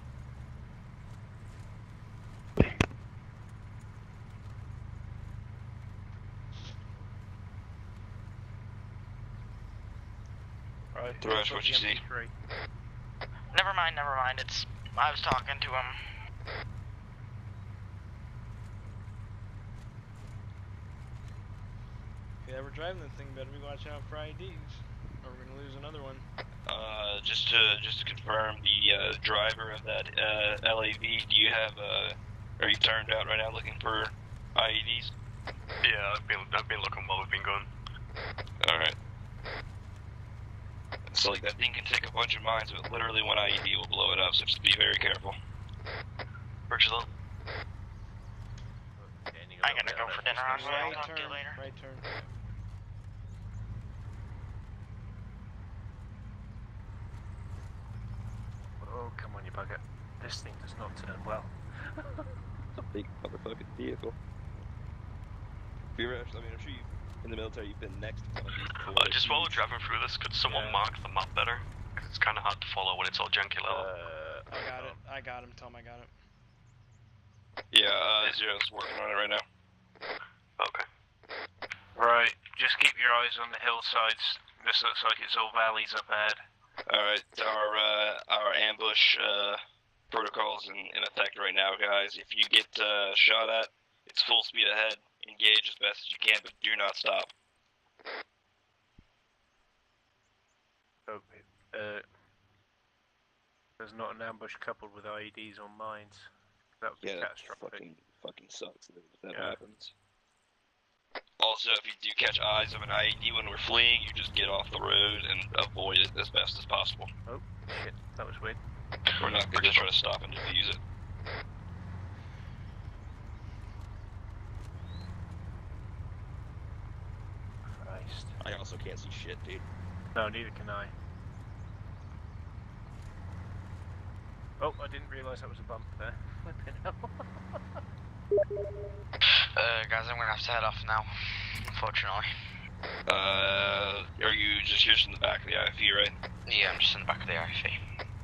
Right. Thrash, what you see? Never mind, I was talking to him. Yeah, we're driving the thing. Better be watching out for IDs, or we're gonna lose another one. Just to confirm, the driver of that LAV, do you have are you turned out right now looking for IEDs? Yeah, I've been looking while we've been going. All right. So like that thing can take a bunch of mines, but literally one IED will blow it up. So just be very careful. Roger that. I gotta go for dinner. I'll talk to you Turn, later. right turn. Oh, come on, you bugger. This thing does not turn well. It's a big motherfucking vehicle. Have you ever actually, I mean, I'm sure you, in the military, you've been next to one of these before. Just while we're driving through this, could someone mark the map better? Because it's kind of hard to follow when it's all junky level. I got him. Tell him I got it. Yeah, Zero's working on it right now. Okay. Right, just keep your eyes on the hillsides. This looks like it's all valleys up ahead. Alright, our ambush protocol's in effect right now, guys. If you get shot at, it's full speed ahead. Engage as best as you can, but do not stop. Okay. There's not an ambush coupled with IEDs on mines. That would be catastrophic. Fucking sucks if that happens. Also, if you do catch eyes of an IED when we're fleeing, you just get off the road and avoid it as best as possible. Oh, shit. That was weird. We're not going to try to stop and defuse it. Christ. I also can't see shit, dude. No, neither can I. Oh, I didn't realise that was a bump there. Flipping hell. Guys, I'm gonna have to head off now, unfortunately. Are you just here in the back of the IFE, right? Yeah, I'm just in the back of the IFE.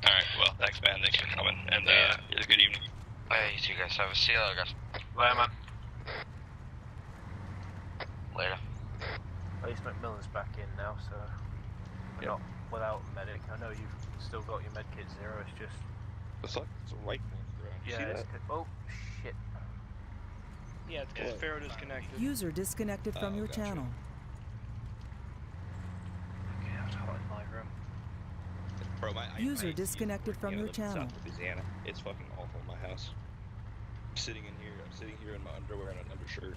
Alright, well, thanks, man. Thanks for coming. And, you have a good evening. You two guys have a see you later, guys. Bye, man. Later. At least McMillan's back in now, so we're not without a medic. I know you've still got your medkit Zero, it's just... The fuck? It's a rifle, bro. Yeah, it's oh, shit. Yeah, it's because Pharaoh disconnected. User disconnected from your channel. Okay, I was hot in my room. Bro, User disconnected from your channel. South Louisiana. It's fucking awful in my house. I'm sitting here in my underwear and an undershirt.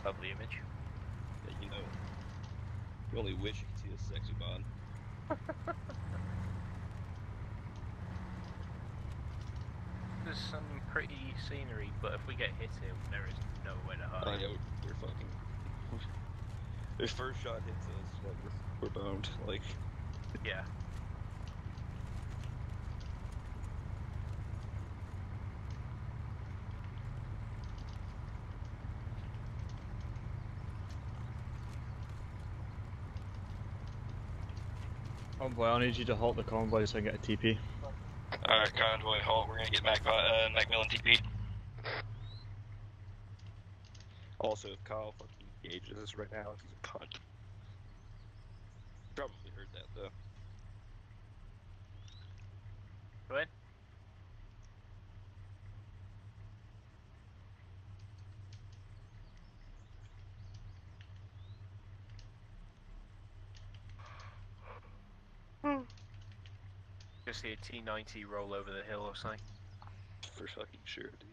Lovely image. Yeah, you know. You only wish you could see this sexy bod. There's some pretty scenery, but if we get hit here, there is nowhere to hide. Oh yeah, we're fucking. If first shot hits us, like we're boned. Like. Yeah. Convoy, I need you to halt the convoy so I can get a TP. Alright, convoy, halt. We're gonna get Macmillan TP. Also, if Kyle fucking engages us right now, he's a cunt. Probably heard that though. Go ahead. Just see a T90 roll over the hill or something. For fucking sure, dude.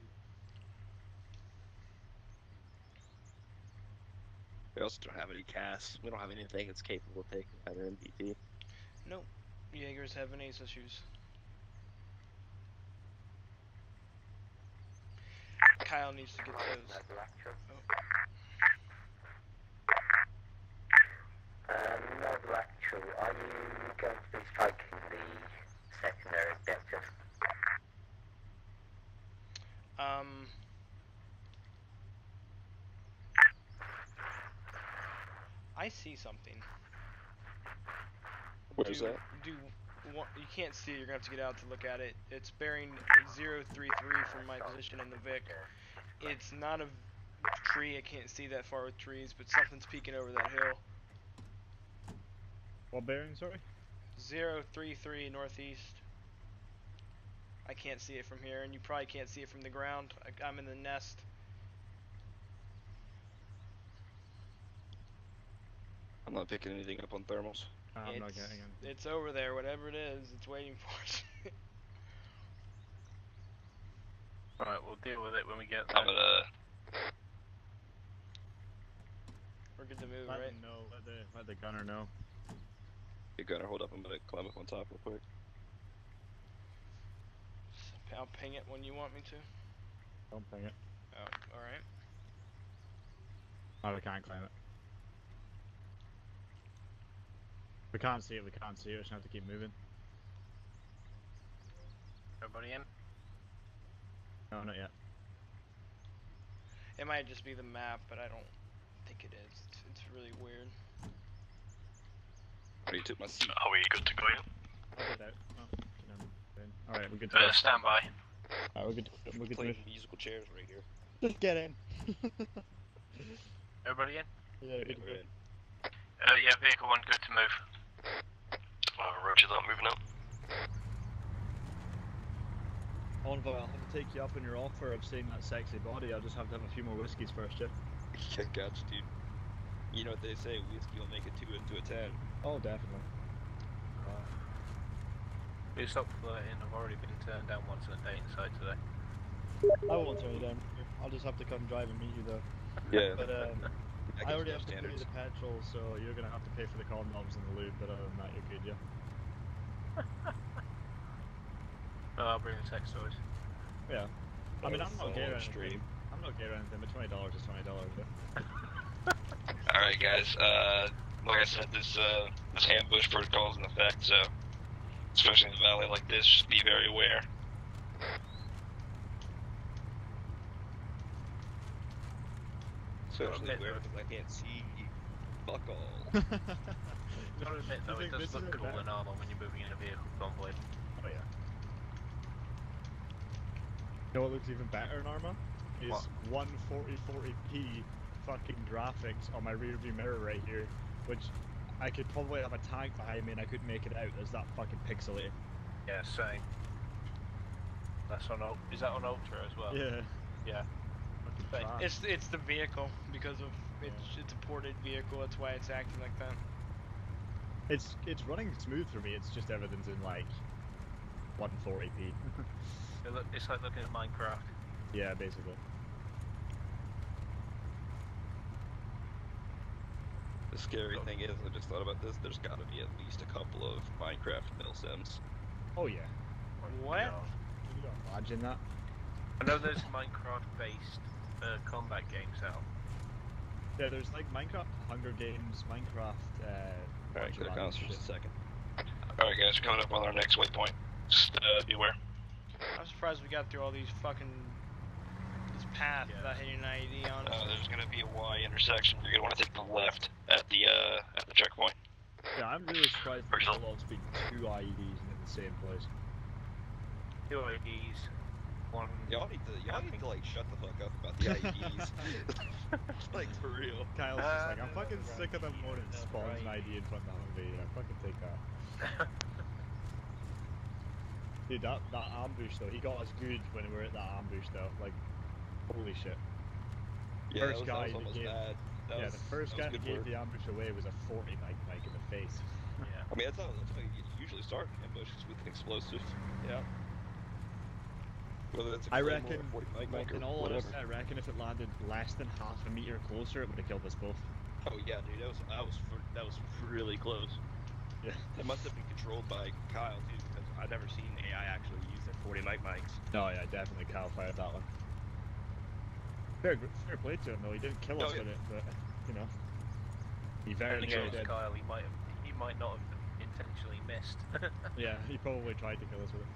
We also don't have any casts. We don't have anything that's capable of taking either MVP. Nope. Jaegers have an ace issues. Kyle needs to get those. No, actually, are you going to be striking the secondary objective? I see something. Where's that? You can't see it, you're gonna have to get out to look at it. It's bearing 033 from my position in the Vic. It's not a tree, I can't see that far with trees, but something's peeking over that hill. What bearing, sorry? 033 northeast. I can't see it from here, and you probably can't see it from the ground. I'm in the nest. I'm not picking anything up on thermals. I'm not getting anything. It's over there, whatever it is, it's waiting for us. Right, we'll deal with it when we get there. I'm gonna. We're good to move, Let right? them know. Let the gunner know. Hey gunner, hold up, I'm gonna climb up on top real quick. I'll ping it when you want me to. Don't ping it. Oh, alright. Oh, we can't climb it. We can't see it, we can't see it, we just have to keep moving. Everybody in? No, not yet. It might just be the map, but I don't think it is. It's really weird. I took my seat. Are we good to go in? I'll get out. Oh, alright, we're good to go. Stand by. Alright, we're good to move. Playing musical chairs right here. Just get in. Everybody in? Yeah, we're good to go. Yeah, vehicle 1 good to move. Roger that, moving up. Envoy, I'll have to take you up on your offer of seeing that sexy body. I'll just have to have a few more whiskeys first, yeah? Yeah, gotcha, dude. You know what they say, whiskey will make a 2 into a 10. Oh, definitely. We stop flirting, I've already been turned down once on a date inside today. I won't turn you down. I'll just have to come drive and meet you though. Yeah. But I already have to pay standards. the petrol, so you're gonna have to pay for the condoms and the lube, but other than that you're good, yeah? I'll bring the sex toys. Yeah. I mean, I'm not gay or anything. Stream. I'm not gay or anything, but $20 is $20, yeah? Alright, guys, like I said, this ambush protocol is in effect, so especially in a valley like this, just be very aware. Especially where I can't see fuck all. Gotta admit though, it does look cool in armor when you're moving in a vehicle convoy. Oh yeah. You know what looks even better in armor? Is What? 140p fucking graphics on my rear view mirror right here, which I could probably have a tank behind me and I couldn't make it out. There's that fucking pixelated. Yeah, same. That's on. Is that on Ultra as well? Yeah. Yeah. It's the vehicle because of it's a ported vehicle. That's why it's acting like that. It's running smooth for me. It's just everything's in like 140p. It's like looking at Minecraft. Yeah, basically. The scary thing is, I just thought about this. There's got to be at least a couple of Minecraft mill sims. Oh yeah. What? Can you imagine that? I know there's Minecraft-based combat games out. Yeah, there's like Minecraft Hunger Games, Minecraft. Alright, click on for just a second. Alright, guys, we're coming up on our next waypoint. Just beware. I'm surprised we got through all these fucking this path without hitting an IED on us. There's gonna be a Y intersection. You're gonna want to take the left at the checkpoint. Yeah, I'm really surprised that Bulwark's been 2 IEDs in the same place. 2 IEDs. One. Y'all need to like shut the fuck up about the IEDs. Like for real. Kyle's just like, I'm fucking sick of them when it spawns an ID in front of the Humvee. Yeah, fucking take that. Dude, that ambush though, he got us good when we were at that ambush though. Like, holy shit. Yeah, First guy that gave, bad. the first guy that gave the ambush away was a 40 mic in the face. Yeah. I mean, that's how you usually start ambushes with an explosive. Yeah. Whether it's a I Claymore reckon, or 40 mic in or all whatever. honesty, I reckon if it landed less than half a meter closer, it would have killed us both. Oh yeah, dude, that was really close. Yeah. It must have been controlled by Kyle too, because I've never seen AI actually use their 40 mics. No, yeah, definitely Kyle fired that one. Fair play to him though. He didn't kill us with it, but you know, he very much did. Kyle, he might not have intentionally missed. Yeah, he probably tried to kill us with it.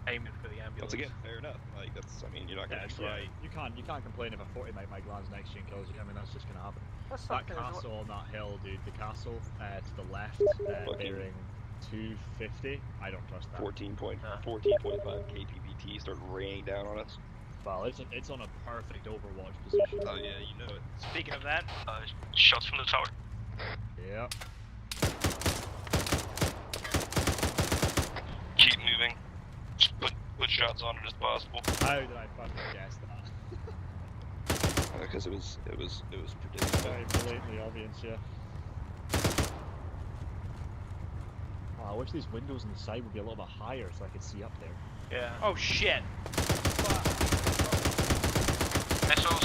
Aiming for the ambulance. Once again, fair enough. Like that's, I mean, you're not gonna try. You can't complain if a 40 mic lands next to you and kills you. I mean, that's just gonna happen. That castle on that hill, dude. The castle to the left, bearing 250. I don't trust that. 14.5 kpbt start raining down on us. Well, it's on a perfect Overwatch position. Oh yeah, you know it. Speaking of that, shots from the tower. Yep. Keep moving. Just put shots on it as possible. How did I fucking guess that? Because it was predictable. Very blatantly obvious, yeah. Oh, I wish these windows on the side would be a little bit higher so I could see up there. Yeah. Oh shit.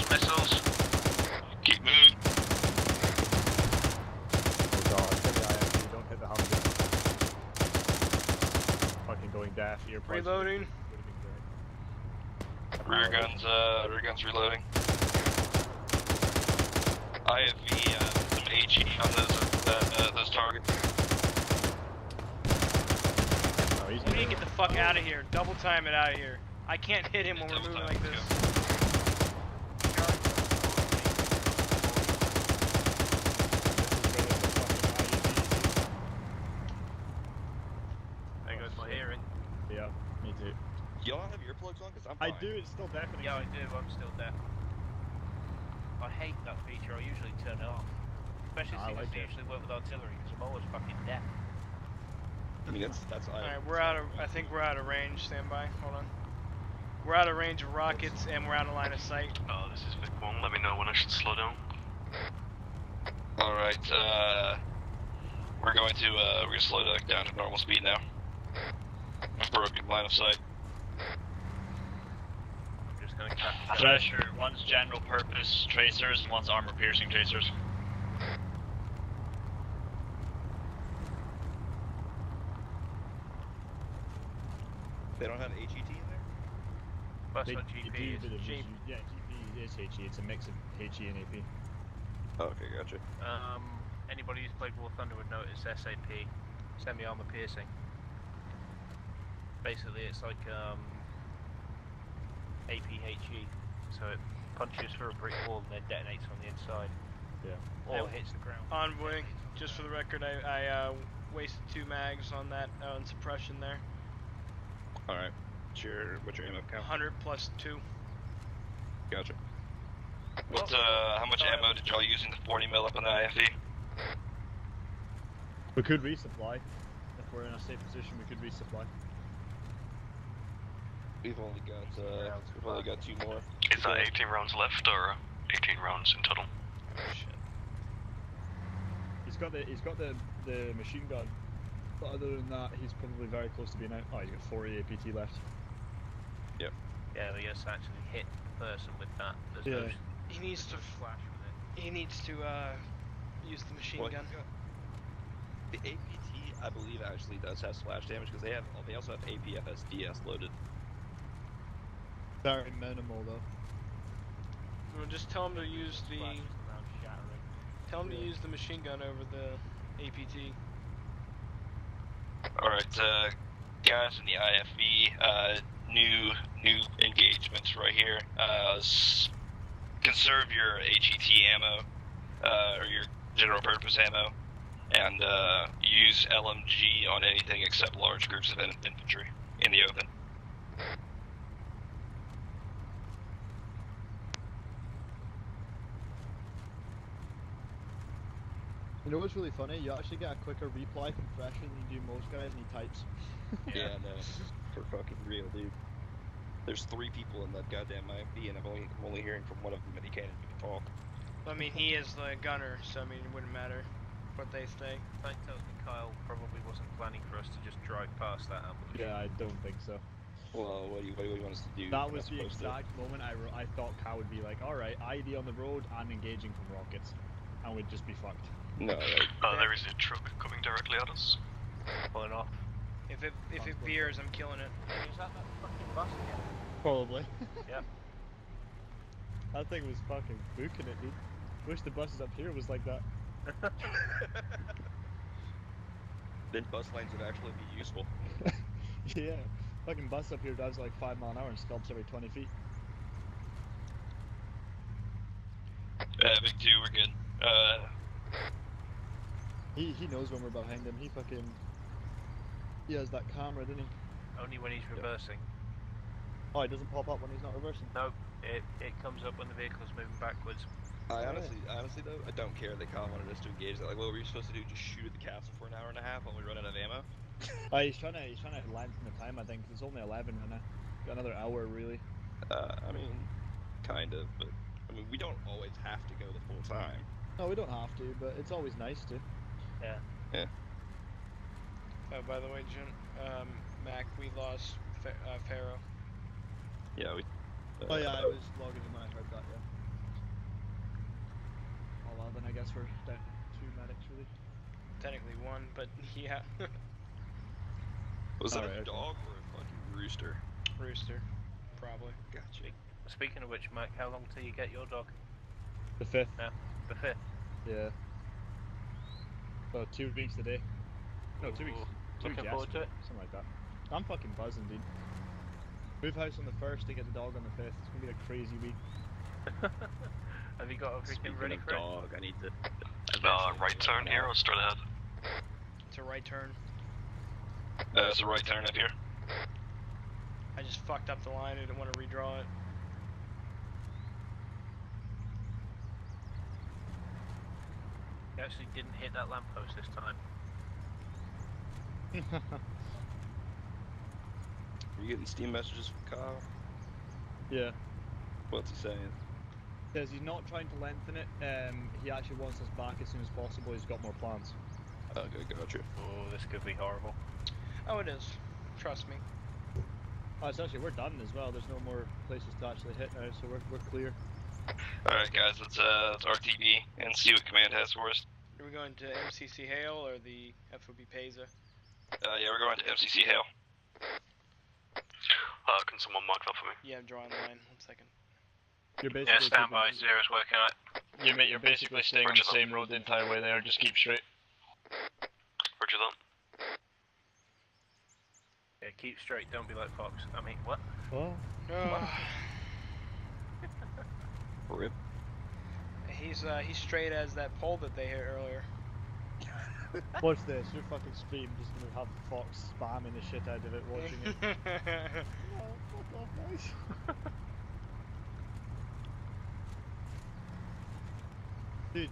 Missiles. Keep moving. Oh god, don't hit the Humvee. Fucking going deaf. Reloading. Rear guns reloading. IFV some HE on those targets. Oh, We need to get the fuck out of here. Double time it out of here. I can't hit him when we're moving like this. There goes my hearing. Yeah, me too. Y'all have earplugs on? Because I'm I fine. do, it's still deafening. Yeah, I do. I'm still deaf. I hate that feature. I usually turn it off. Especially since I usually work with artillery because I'm always fucking deaf. I mean, that's. Alright, we're out of. I think we're out of range. Stand by. Hold on. We're out of range of rockets and we're out of line of sight. This is Vic 1. Let me know when I should slow down. Alright, we're going to slow down to normal speed now. Broken line of sight. Just gonna cut. Thresher, one's general purpose tracers, one's armor piercing tracers. They don't have HET in there? That's They what GP do, is. but yeah, GP is HE. It's a mix of HE and AP. Oh, okay, gotcha. Anybody who's played War Thunder would notice SAP, semi-armor piercing. Basically, it's like APHE, so it punches through a brick wall and then detonates on the inside. Yeah. Or hits the ground. Envoy, just for the record, I wasted 2 mags on that on suppression there. Alright. What's your ammo count? 100 plus 2. Gotcha. How much ammo did y'all use in the 40 mil up on the IFE? We could resupply. If we're in a safe position, we could resupply. We've only got 2 more. Is that 18 rounds left or 18 rounds in total? He's got the machine gun, but other than that, he's probably very close to being out. Oh, he's got 40 APT left. Yep. Yeah, but he has to actually hit the person with that. There's Yeah. no He needs to flash with it. He needs to use the machine gun. The APT, I believe, actually does have splash damage because they also have APFSDS loaded. Very minimal though. Well, just tell him to use the. Tell him to use the machine gun over the APT. Alright, guys in the IFV, new engagements right here. Conserve your HET ammo, or your general purpose ammo, and use LMG on anything except large groups of infantry in the open. You know what's really funny? You actually get a quicker reply compression than you do most guys, and he types. Yeah, no, for fucking real, dude. There's 3 people in that goddamn IFV, and I'm only hearing from one of them, and he can't even talk. I mean, he is the gunner, so I mean, it wouldn't matter what they say. That tells me Kyle probably wasn't planning for us to just drive past that ambush. Yeah, I don't think so. Well, what do you want us to do? That was the exact moment I thought Cal would be like, alright, ID on the road and engaging from rockets. And we'd just be fucked. No, like... there is a truck coming directly at us. Pulling off. If it veers, I'm killing it. Is that fucking bus again? Probably. Yep. That thing was fucking booking it, dude. Wish the buses up here was like that. Then bus lanes would actually be useful. Yeah. Fucking bus up here drives like 5 miles an hour and stops every 20 feet. Big 2, we're good. He knows when we're behind him. He has that camera, doesn't he? Only when he's reversing. Oh, it doesn't pop up when he's not reversing? No, it comes up when the vehicle's moving backwards. I honestly though, I don't care that Kyle wanted us to engage that. Like, what were you supposed to do? Just shoot at the castle for an hour and a half while we run out of ammo? He's trying to lengthen the time, I think, 'cause it's only 11 right now. Got another hour, really. I mean, kind of, but I mean, we don't always have to go the full time. No, we don't have to, but it's always nice to. Yeah. Yeah. Oh, by the way, Mac, we lost Pharaoh. Yeah, we. Oh yeah, I was logging in when I heard that. Yeah. 11, I guess we're down 2 medics, really. Technically 1, but yeah. Was that a dog or a fucking rooster? Rooster, probably. Gotcha. Speaking of which, Mac, how long till you get your dog? The 5th. Yeah, the 5th. Yeah. Well, 2 weeks today. No, 2 weeks. 2 weeks Looking forward to yesterday, it? something like that. I'm fucking buzzing, dude. Move house on the 1st to get the dog on the 5th. It's gonna be a crazy week. Have you got everything ready for dog, I need to. Right turn here or straight ahead? It's a right turn. It's a right turn up here. I just fucked up the line. I didn't want to redraw it. You actually didn't hit that lamppost this time. Are you getting Steam messages from Kyle? Yeah. What's he saying? Says he's not trying to lengthen it. He actually wants us back as soon as possible. He's got more plans. Okay, gotcha. Oh, this could be horrible. Oh, it is. Trust me. Oh, it's actually, we're done as well. There's no more places to actually hit now, so we're clear. Alright, guys, let's RTB and see what command has for us. Are we going to MCC Hale or the FOB Pesa? Yeah, we're going to MCC Hale. Can someone mark that for me? Yeah, I'm drawing the line. 1 second. You're basically Yeah, stand by. Zero's working on it. You're basically staying on the same road the entire way there. Just keep straight. Roger that. Yeah, keep straight. Don't be like Fox. I mean, what? What? Rip. He's straight as that pole that they hit earlier. Watch this. Your fucking stream just gonna have Fox spamming the shit out of it, watching it. Oh, fuck off, guys. Dude,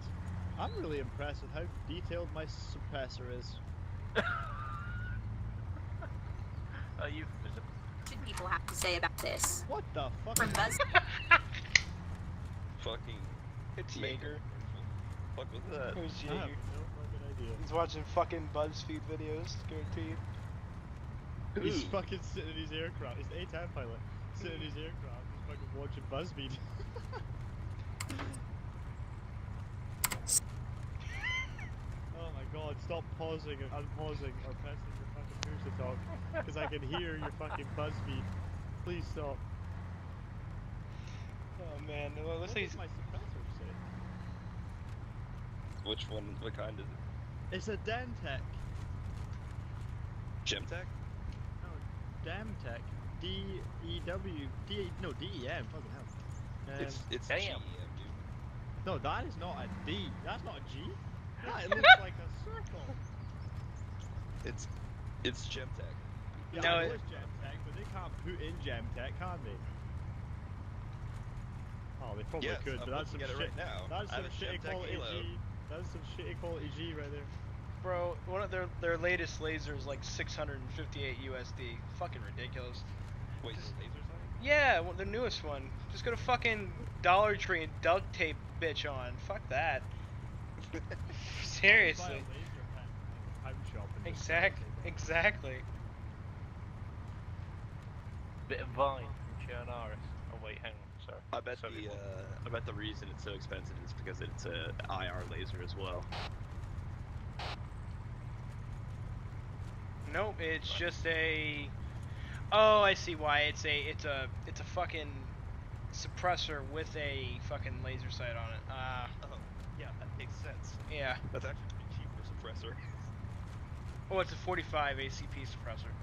I'm really impressed with how detailed my suppressor is. You've Should be will have to say about this. What the fuck? From Buzz. Fucking. It's Jaeger. Fuck was that? It was I have Jaeger. no fucking idea. He's watching fucking BuzzFeed videos, guaranteed. He's fucking sitting in his aircraft. He's an A-10 pilot. Sitting in his aircraft. He's fucking watching BuzzFeed. Oh my god, stop pausing and unpausing or pressing your fucking push to talk. Because I can hear your fucking BuzzFeed. Please stop. Oh man, well, it looks like he's... my suppressor say? Which one? What kind is it? It's a Dentec. Gemtech? No, Damtech. D-E-W. No, D-E-M. Fucking hell. It's damn. GEM, dude. No, that is not a D. That's not a G. That looks like a circle. It's Gemtech. Yeah, No, I know it's Gemtech, but they can't put in Gemtech, can they? Oh, they probably Yes, could, I'm but that's some looking at it shit. right now. That's I some have a shitty Gemtech quality Halo. G. That's some shitty quality G right there. Bro, one of their latest laser is like 658 USD. Fucking ridiculous. Wait, the laser sight? Yeah, well, the newest one. Just go to fucking Dollar Tree and duct tape bitch on. Fuck that. Seriously. Buy a laser pen from, like, a pound shop and just Exactly. Bit of Vine from Chionaris. Oh wait, hang on, sorry. I bet the reason it's so expensive is because it's a IR laser as well. Nope, it's just a. Oh, I see why. It's a fucking suppressor with a fucking laser sight on it. Oh, yeah, that makes sense. Yeah. That's actually pretty cheap for suppressor. Oh, it's a 45 ACP suppressor.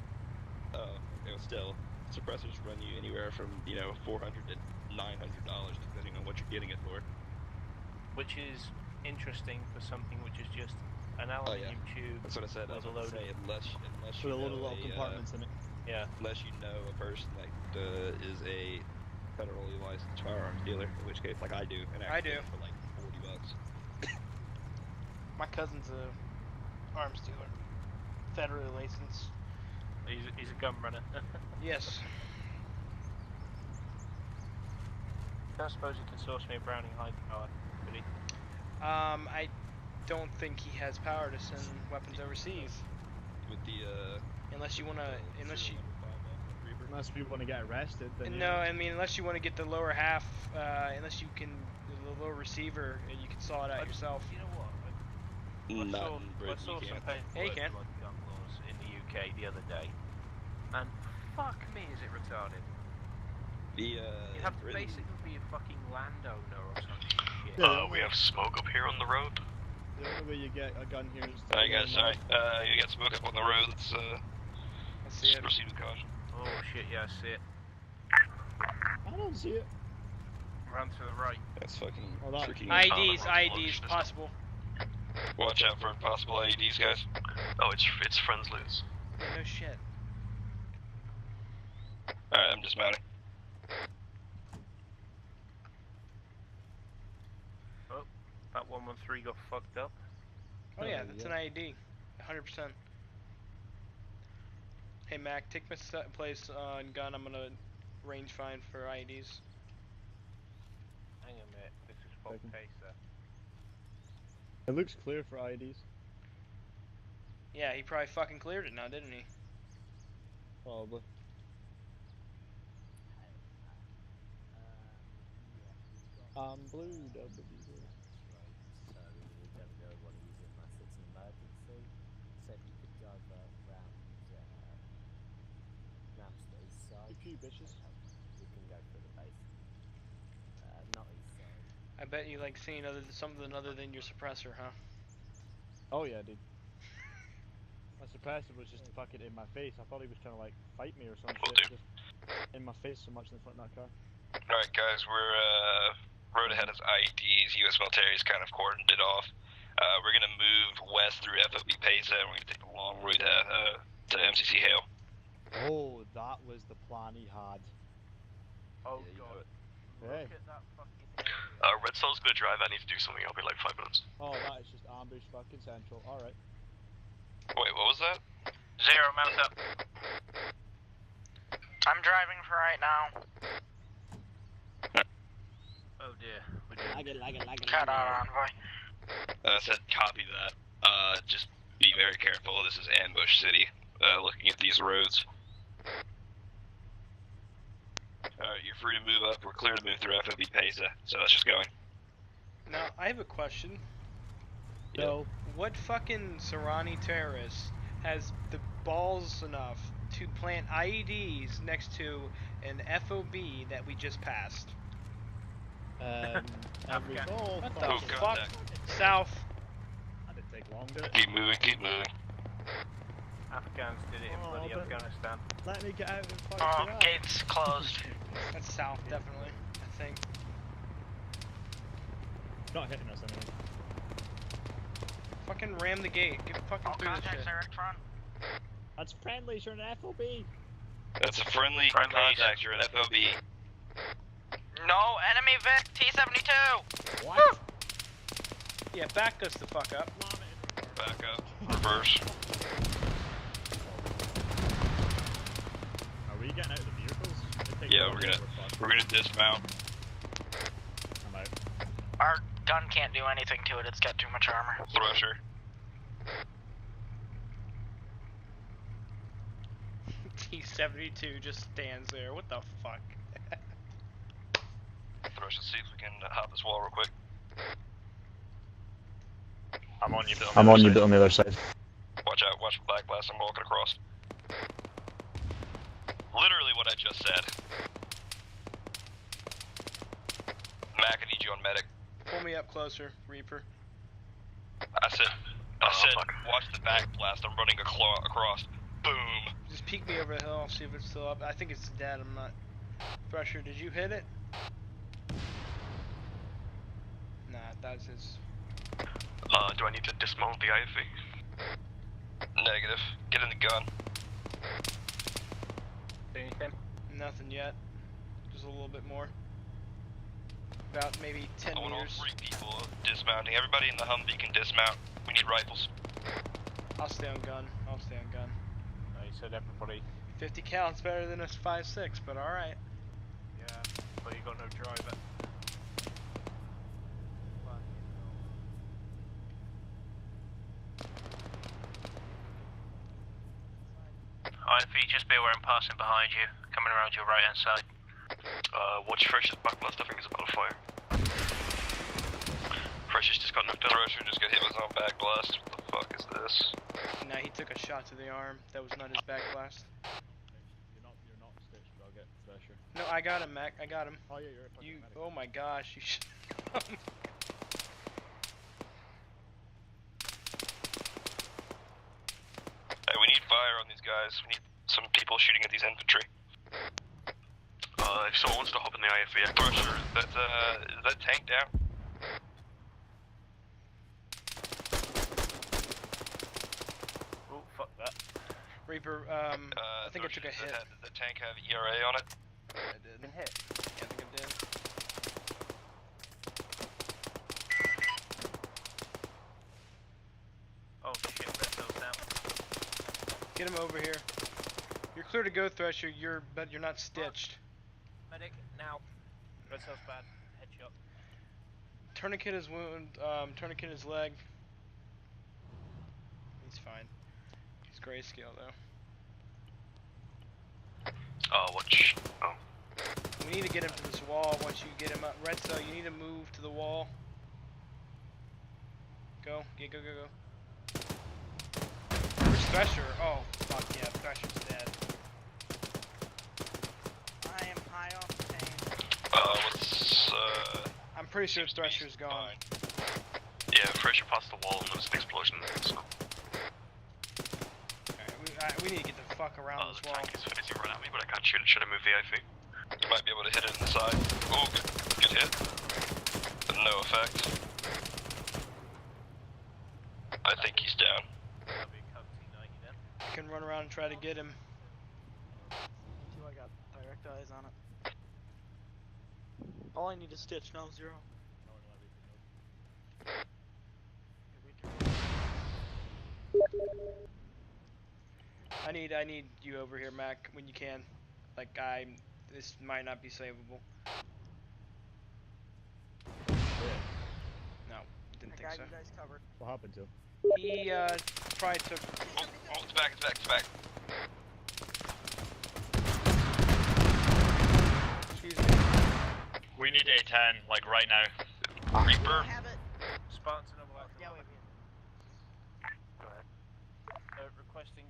Oh, still, suppressors run you anywhere from $400 to $900 depending on what you're getting it for. Which is interesting for something which is just an aluminium tube. That's what I said. I was with a going to load say, unless With you a load know of little compartments in it. Yeah. Unless you know a person that is a federally licensed firearms dealer, in which case, like I do, and I do. for like $40. My cousin's a arms dealer, federally licensed. He's a gun runner. Yes. I don't suppose he can source me a Browning high power, could he? I don't think he has power to send weapons overseas. With the Unless you want to get arrested, then No, I mean unless you want to get the lower half, unless you can the lower receiver, you can saw it out yourself. You know what? I saw some paperwork on gun laws in the UK the other day, and fuck me, is it retarded? You have to basically be a fucking landowner or some shit. We have smoke up here on the road. The only way you get a gun here is Alright guys, sorry. You got smoke up on the road. Let's see it. proceed with caution. Oh shit, yeah, I see it. I don't see it. Run to the right. That's fucking tricky. IEDs, possible. Watch out for possible IEDs, guys. Oh, it's friends loose. Yeah, no shit. Alright, I'm dismounting. Oh, that 113 got fucked up. Oh yeah, that's an IED, 100%. Hey Mac, take my place on gun. I'm gonna range find for IEDs. Hang on a minute, this is full case there. It looks clear for IDs. Yeah, he probably fucking cleared it now, didn't he? Probably. Blue W. So we don't really want to use it unless it's an emergency. So if you could divert round to the east side. Bitches. We can go for the base. Not east side. I bet you like seeing something other than your suppressor, huh? Oh yeah, dude. My suppressor was just fucking in my face. I thought he was trying to like fight me or some shit. Just in my face so much in the front of that car. Alright guys, we're road ahead is IEDs. US military is kind of cordoned it off. We're gonna move west through FOB Pesa and we're gonna take the long way to MCC Hale. Oh, that was the plan he had. Oh god. Hey. Look at that fucking Red Soul's gonna drive. I need to do something. I'll be like 5 minutes. Oh, that is just ambush fucking central. Alright. Wait, what was that? Zero, mount up. I'm driving for right now. Oh dear. Cut out envoy. Said copy that. Just be very careful. This is Ambush City. Looking at these roads. Alright, you're free to move up. We're clear to move through FOB Pesa, so let's just going. Now, I have a question. No. What fucking Serrani terrorist has the balls enough to plant IEDs next to an FOB that we just passed? Every ball. What the fuck? South. That'd take longer. Keep moving, keep moving. Afghans did it in bloody Afghanistan. Let me get out and fight Oh, you out. gates closed. That's south, definitely. I think. Not hitting us anyway. Fucking ram the gate. Get fucking through this shit. Direct front. That's friendly, you're an FOB. That's a friendly contact, you're an FOB. No enemy Vic T-72. What? Yeah, back us the fuck up. Back up. Reverse. Are we getting out of the vehicles? Yeah, we're gonna dismount. I'm out. Our gun can't do anything to it. It's got too much armor. Thresher. T-72 just stands there. What the fuck? Thresher, see if we can hop this wall real quick. I'm on you, Bill. I'm on you, but on the other side. Watch out, watch for black blast, I'm walking across. Literally what I just said. Mac, I need you on medic. Pull me up closer, Reaper. I said, watch the back blast, I'm running across. Boom. Just peek me over the hill, I'll see if it's still up. I think it's dead, I'm not... Thresher, did you hit it? Nah, that's his... Do I need to dismount the IFV? Negative. Get in the gun. Anything? Nothing yet. Just a little bit more. About maybe 10 I want all meters. 3 people dismounting. Everybody in the Humvee can dismount. We need rifles. I'll stay on gun. I'll stay on gun. No, you said everybody. 50 counts better than a 5.6, but alright. Yeah, but you got no driver. IFV, just be aware I'm passing behind you, coming around your right hand side. Watch Fresh's back blast, I think it's about to fire. Fresh's just got knocked out. Thresher just got hit with his own back blast. What the fuck is this? Nah, he took a shot to the arm. That was not his back blast. You're not stitched, but I'll get Thresher. No, I got him, Mac. I got him. Oh yeah, you're a fucking medic. Oh my gosh, you should come. Hey, we need fire on these guys. We need some people shooting at these infantry. If someone wants to hop in the IFV, Thresher, is that tank down? Oh, fuck that. Reaper, I think I Thresher, took a hit. Did the tank have ERA on it? I did. Been hit. Yeah, I think I did. Oh shit, red cell's down. Get him over here. You're clear to go, Thresher. But you're not stitched. Medic, now. Red cell's bad. Headshot. Tourniquet his wound. Tourniquet his leg. He's fine. He's grayscale though. watch. Oh. We need to get him to this wall. Once you get him up, Red Cell, you need to move to the wall. Go, yeah, go, go, go. Where's Thresher? Oh, fuck yeah, Thresher's dead. I am high off the pain. I'm pretty sure Thresher's gone. Yeah, Thresher passed the wall and there was an explosion there, so. Alright, we need to get the fuck around this The wall. tank is facing right at me, but I can't shoot it. Should I move VIP? You might be able to hit it in the side. Oh, good hit. But no effect. I think he's down. I can run around and try to get him. I got direct eyes on it. All I need is Stitch, now 0. I need you over here, Mac, when you can. Like this might not be savable. No, didn't think so. You guys covered. What happened to him? He probably took. Oh, it's back, it's back, it's back. Excuse me. We need A10, like right now. Reaper. Spartans and Bulwark. Yeah, wait. Requesting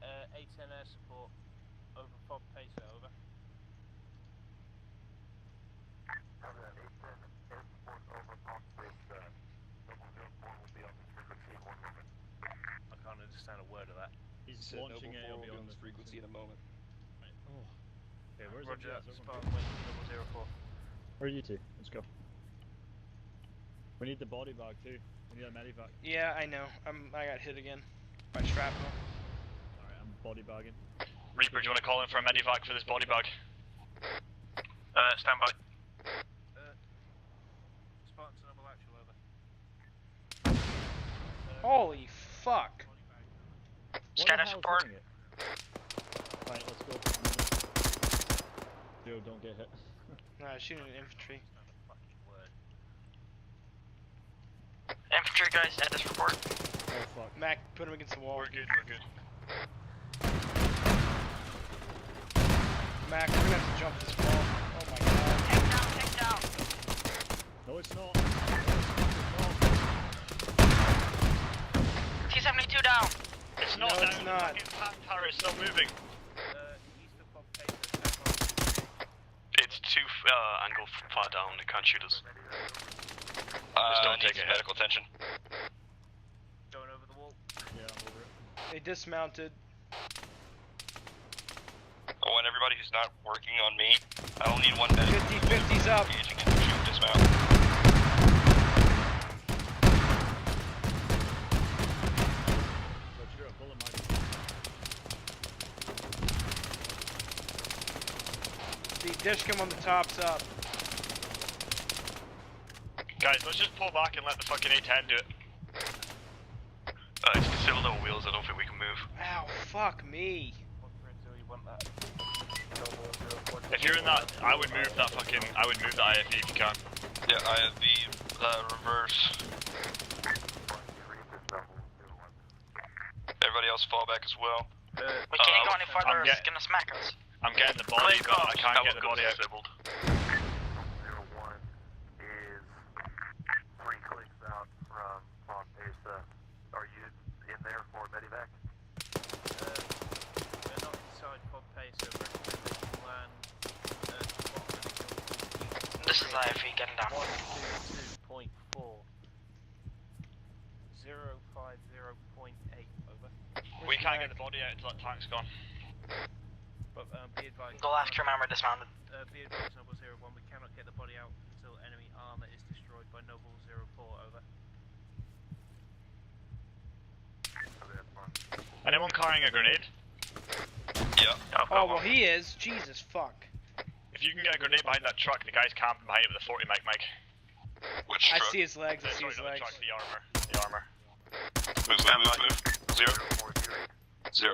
A10 air support over Fob Pacer, over. I can't understand a word of that. He's Said launching it, Noble it'll be 4 on on this frequency in a moment. Oh. Okay, where's Roger, the Spartan wing 004. Where are you two? Let's go. We need the body bag too. We need a medivac. Yeah, I know. I got hit again by shrapnel. Alright, I'm body bagging. Reaper, do you want to call in for a medivac for this body bag? Stand by. Spartans and actual, over. Holy fuck! Scanner support. Right, let's go. Joe, don't get hit. Nah, shooting at infantry. Infantry guys, status report. Oh fuck. Mac, put him against the wall. We're good, we're good. Mac, we're gonna have to jump this wall. Oh my god. Take down. No, it's not. T-72 down. It's not No, down. it's not. The fucking tower is still moving. East of Fob Pacer, stand It's too angle far down, they can't shoot us. Just don't take a hit. medical attention. by. Going over the wall. Yeah, I'm over it. They dismounted. I want everybody who's not working on me. I only need one medic. 50-50's up. Engaging infantry with dismount. But you're a bullet mag. The dishcam on the top's up. Guys, let's just pull back and let the fucking A10 do it. It's still no wheels, I don't think we can move. Ow, fuck me. If you're in that, I would move that IFE if you can. Yeah, IFV, reverse. Everybody else fall back as well. We can't go any further, it's gonna smack us. I'm getting the body, but I can't get the body out. 01 is 3 clicks out from Fob Pacer. Are you in there for medevac? We're not inside Fob Pacer, we're land. This is IFE getting down. 122.4. 050.8, over. We can't get the body out until that tank's gone. But be advised. The last crew member dismounted. Be advised, Noble 01, we cannot get the body out until enemy armor is destroyed by Noble 04, over. Anyone carrying a grenade? Yeah. Oh, well he is. Jesus fuck. If you can get a grenade behind that truck, the guy's camping behind it with a 40 mic mic. Which I truck? see his legs, I see Sorry, his not the legs. truck, the armor. The armor. Move. 0. 0.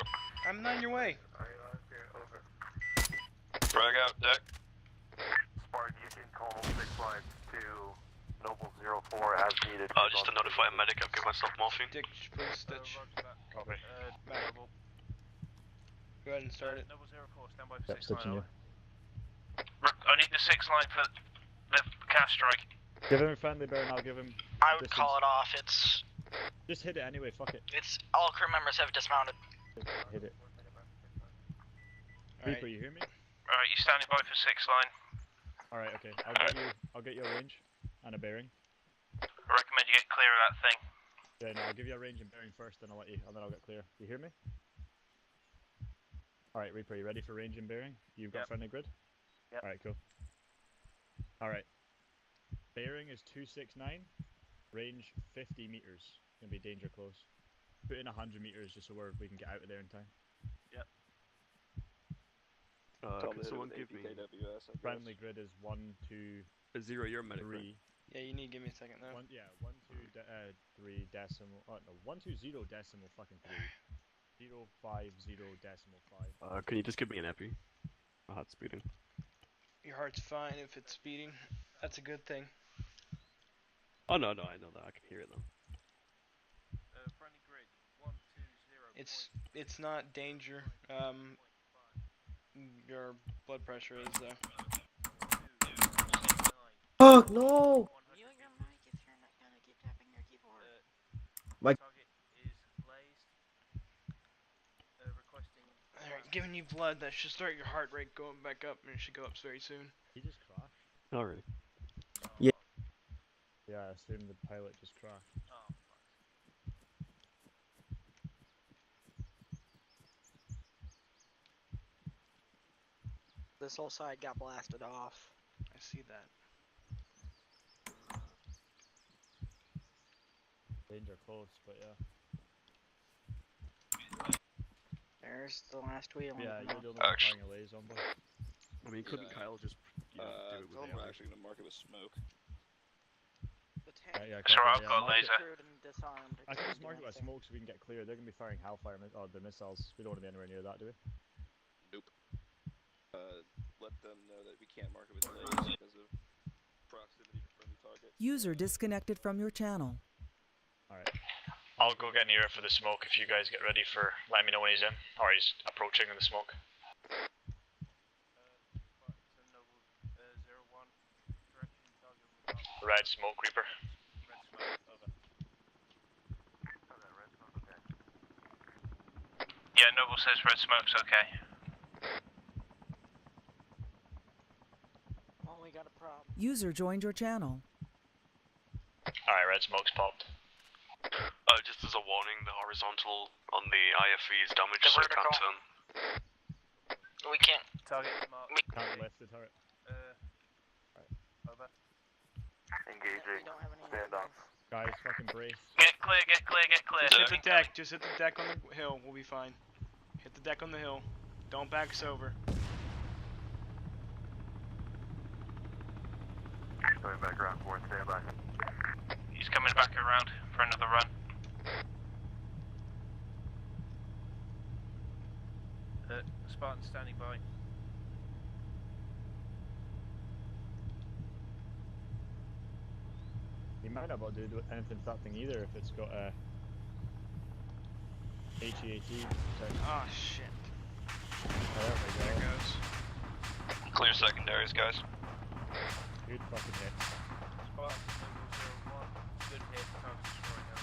I'm not in your way. Frag out, deck. Spartan, you can call 6 lines to Noble 04 as needed. Just to notify a medic, I've given myself morphine. Stitch, please stitch. Copy. Noble. Go ahead and start it. Noble 04, stand by for Yep, 6 stitching line, you. over. I need the 6 line for the cast strike. Give him a friendly burn, I'll give him I would distance. call it off. It's Just hit it anyway, fuck it. all crew members have dismounted. Hit it. Alright. Reaper, you hear me? Alright, you standing by for 6 line. Alright, okay. I'll get you a range and a bearing. I recommend you get clear of that thing. Yeah, no, I'll give you a range and bearing first, then I'll let you, and then I'll get clear. You hear me? Alright, Reaper, you ready for range and bearing? You've got friendly grid? Yep. Alright, cool. Alright. Bearing is 269, range 50 meters. Gonna be danger close. Put in 100 meters just so we can get out of there in time. Yep. Can someone give me Friendly grid is 1, 2, 0, you're a medic, 3. right? Yeah, you need to give me a second though. 1, 2, 3 decimal. Oh no, 1, 2, 0 decimal fucking 3. 0, 5, 0 decimal 5. Can you just give me an epi? Heart's beating. Your heart's fine if it's beating. That's a good thing. Oh no, I know that. I can hear it though. Friendly grid 120. It's not danger. Your blood pressure is though. Oh no! My Target is glazed. Requesting. Alright, giving you blood, that should start your heart rate going back up, and it should go up very soon. He just crashed. Alright. Yeah. Yeah, I assume the pilot just crashed. Oh, fuck. This whole side got blasted off. I see that. Danger close, but yeah. There's the last wheel. Yeah, on you're the the only one carrying a laser on board. I mean, couldn't Kyle just do it Tell with them we're AR? actually gonna mark it with smoke. Yeah, Sure, copy, I've got mark laser. Disarmed. I can just mark it with smoke so we can get clear. They're gonna be firing Hellfire or the missiles. We don't want to be anywhere near that, do we? Nope. Let them know that we can't mark it with laser because of proximity to friendly target. User disconnected from your channel. Alright. I'll go get nearer for the smoke if you guys get ready for letting me know when he's in, or he's approaching in the smoke. Red smoke, Reaper. Red smoke, over. Okay, red smoke, okay. Yeah, Noble says red smoke's okay. Oh, we got a problem. User joined your channel. Alright, red smoke's popped. Just as a warning, the horizontal on the IFV is damaged, so it can't turn. We can't. Target mark. Can't lift the turret. Over. Engaging. Stand off. Guys, fucking brace. Get clear, get clear, get clear. Just hit the deck. Just hit the deck on the hill. We'll be fine. Hit the deck on the hill. Don't back us over. Going back around for stand by. He's coming back around for another run. Spartan standing by. You might not be able to do anything to that thing either if it's got a HEAT. Oh shit. Oh, there we go. Goes. Clear secondaries, guys. Good fucking hit. Spartan 001. Good hit. Target destroying us.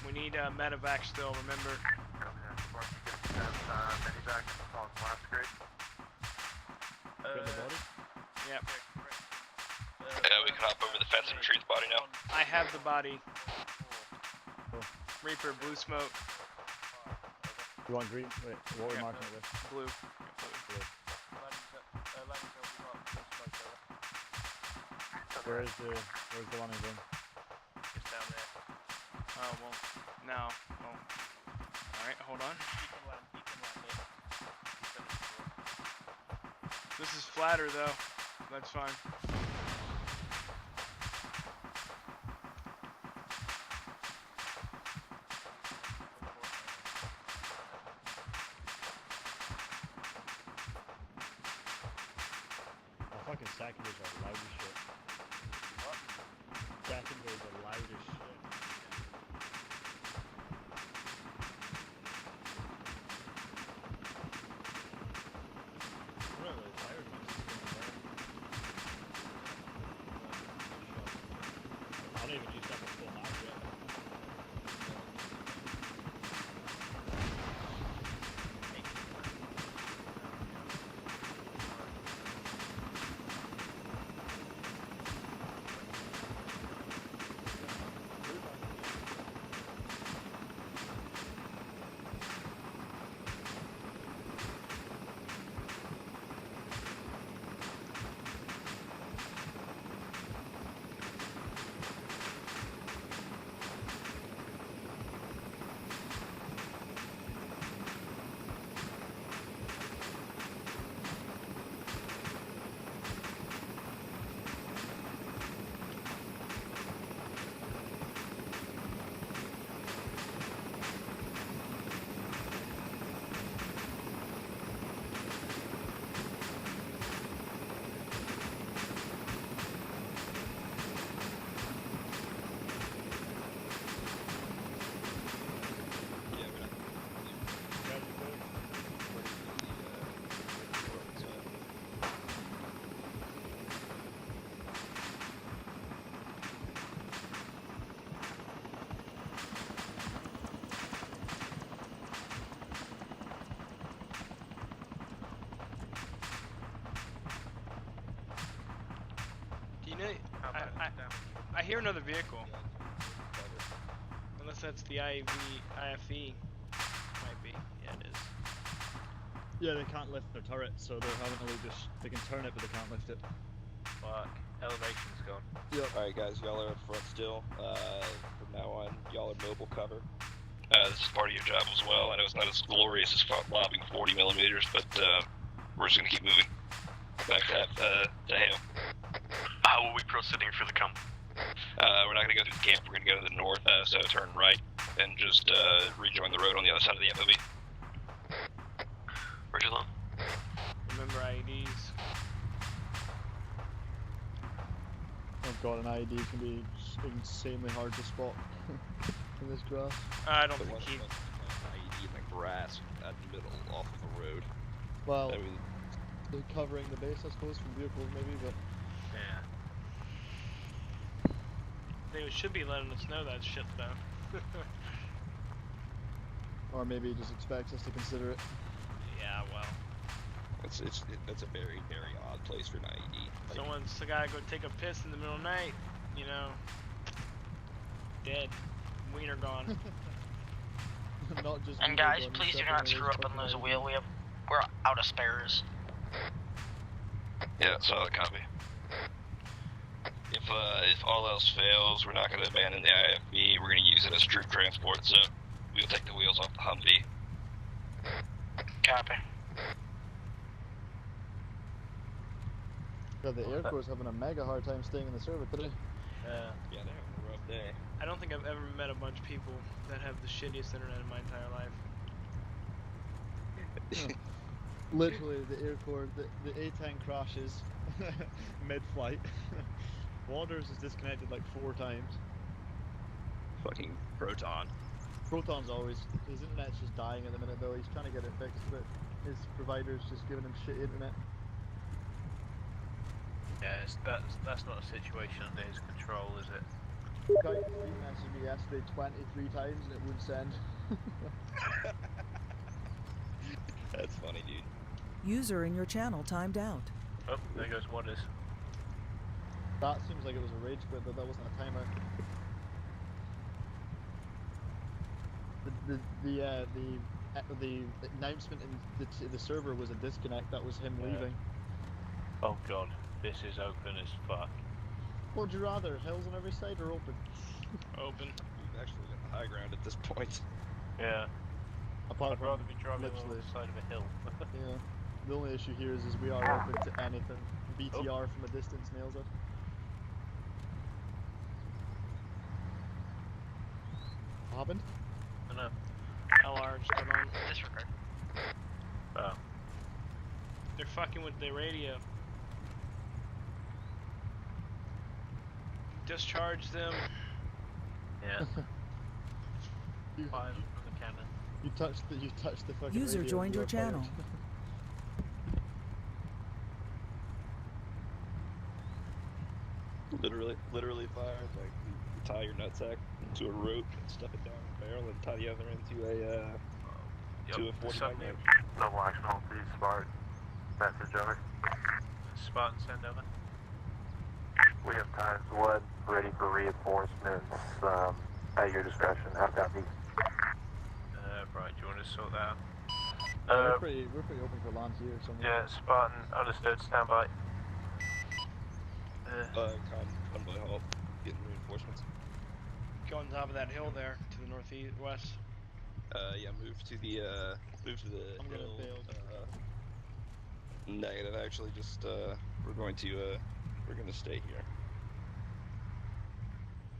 We need medevac still, remember. Medevac on last grade. Got the body? Yep. Yeah, we can hop over the fence and retrieve the body now. I have the body. Cool. Reaper, blue smoke. You want green? Wait, what are we marking it with? Blue. Blue. Where's the landing zone? Just down there. Oh, well, no. Oh. Alright, hold on. You can land here. This is flatter, though. That's fine. Oh, fucking secondaries are loud as shit. What? Secondaries are loud as shit. Really tired, man. I don't even use that for full map yet. I hear another vehicle. Unless that's the IFE. Might be. Yeah, it is. Yeah, they can't lift their turret, so they're having to just they can turn it, but they can't lift it. Fuck. Elevation's gone. Yep. Alright, guys, y'all are up front still. From now on, y'all are mobile cover. This is part of your job as well. I know it's not as glorious as lobbing 40 millimeters, but we're just gonna keep moving. Back to Hale. How are we proceeding for the camp? We're not gonna go through the camp. We're gonna go to the north, so turn right and just rejoin the road on the other side of the MOB. Roger that. Remember IEDs. Oh god, an IED can be insanely hard to spot in this grass. I don't think he... IED in the grass at the middle, off of the road. Well, I mean, they're covering the base, I suppose, from vehicles maybe, but... Yeah. They should be letting us know that shit though. Or maybe he just expects us to consider it. Yeah, well. That's a very, very odd place for an IED. Like, Someone's the guy go take a piss in the middle of the night, you know. Dead. Wiener gone. Not just and guys, please do not screw up and lose a wheel. We're out of spares. Yeah, solid copy. If all else fails, we're not going to abandon the IFB. We're going to use it as troop transport, so we'll take the wheels off the Humvee. Copy. God, the Air Corps is having a mega hard time staying in the server today. yeah, they're having a rough day. I don't think I've ever met a bunch of people that have the shittiest internet in my entire life. Literally, the Air Corps, the A-10 crashes mid-flight. Waters is disconnected like 4 times. Fucking Proton. Proton's always, his internet's just dying at the minute though, he's trying to get it fixed, but his provider's just giving him shit internet. Yeah, that's not a situation under his control, is it? Kite 3 messaged me yesterday 23 times and it wouldn't send. That's funny, dude. User in your channel timed out. Oh, there goes Waters. That seems like it was a rage quit, but that wasn't a timer. The announcement in the server was a disconnect. That was him leaving. Oh god, this is open as fuck. What would you rather, hills on every side or open? Open. We've actually got the high ground at this point. Yeah. Apart I'd rather be driving literally. on the side of a hill. Yeah. The only issue here is we are open to anything. BTR from a distance nails it. What happened? I know. LR just got on. Disregard. Oh. They're fucking with the radio. Discharge them. Yeah. You, Fire them from the cannon. you touched the fucking User radio, joined you your are fired. channel. Literally fired. Like, you tie your nutsack to a rope and stuff it down the barrel and tie the other end to a to a 45 mag. Double action hold, please, Spartan. Message over. Spartan, send over. We have times 1 ready for reinforcements at your discretion. How copy? Right, do you want to sort that out? We're pretty open for land here somewhere. Yeah, Spartan, understood, stand by. Convoy halt, getting reinforcements. Go on top of that hill there to the northeast west. Yeah, move to the I'm gonna hill. bail. Negative, actually, just we're going to stay here.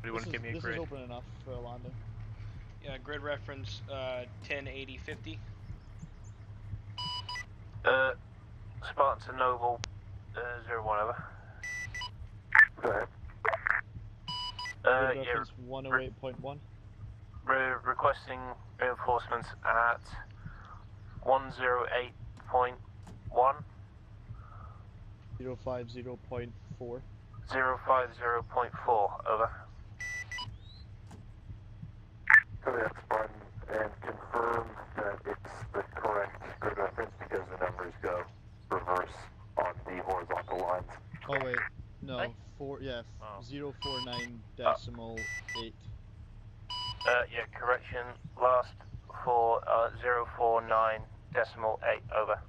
Do you want to give me a This grid? is open enough for a landing. Yeah, grid reference 108050. Spartan to Noble, 01 over. Go ahead. Grid Yeah, reference 108.1. we're requesting reinforcements at 108.1. 050.4. 050.4, over. Copy that, Spartan, and confirm that it's the correct grid reference because the numbers go reverse on the horizontal lines. Oh wait, no, Hey? 4. Yeah, Oh. 049.8. Yeah, correction. Last for 049.8. Over.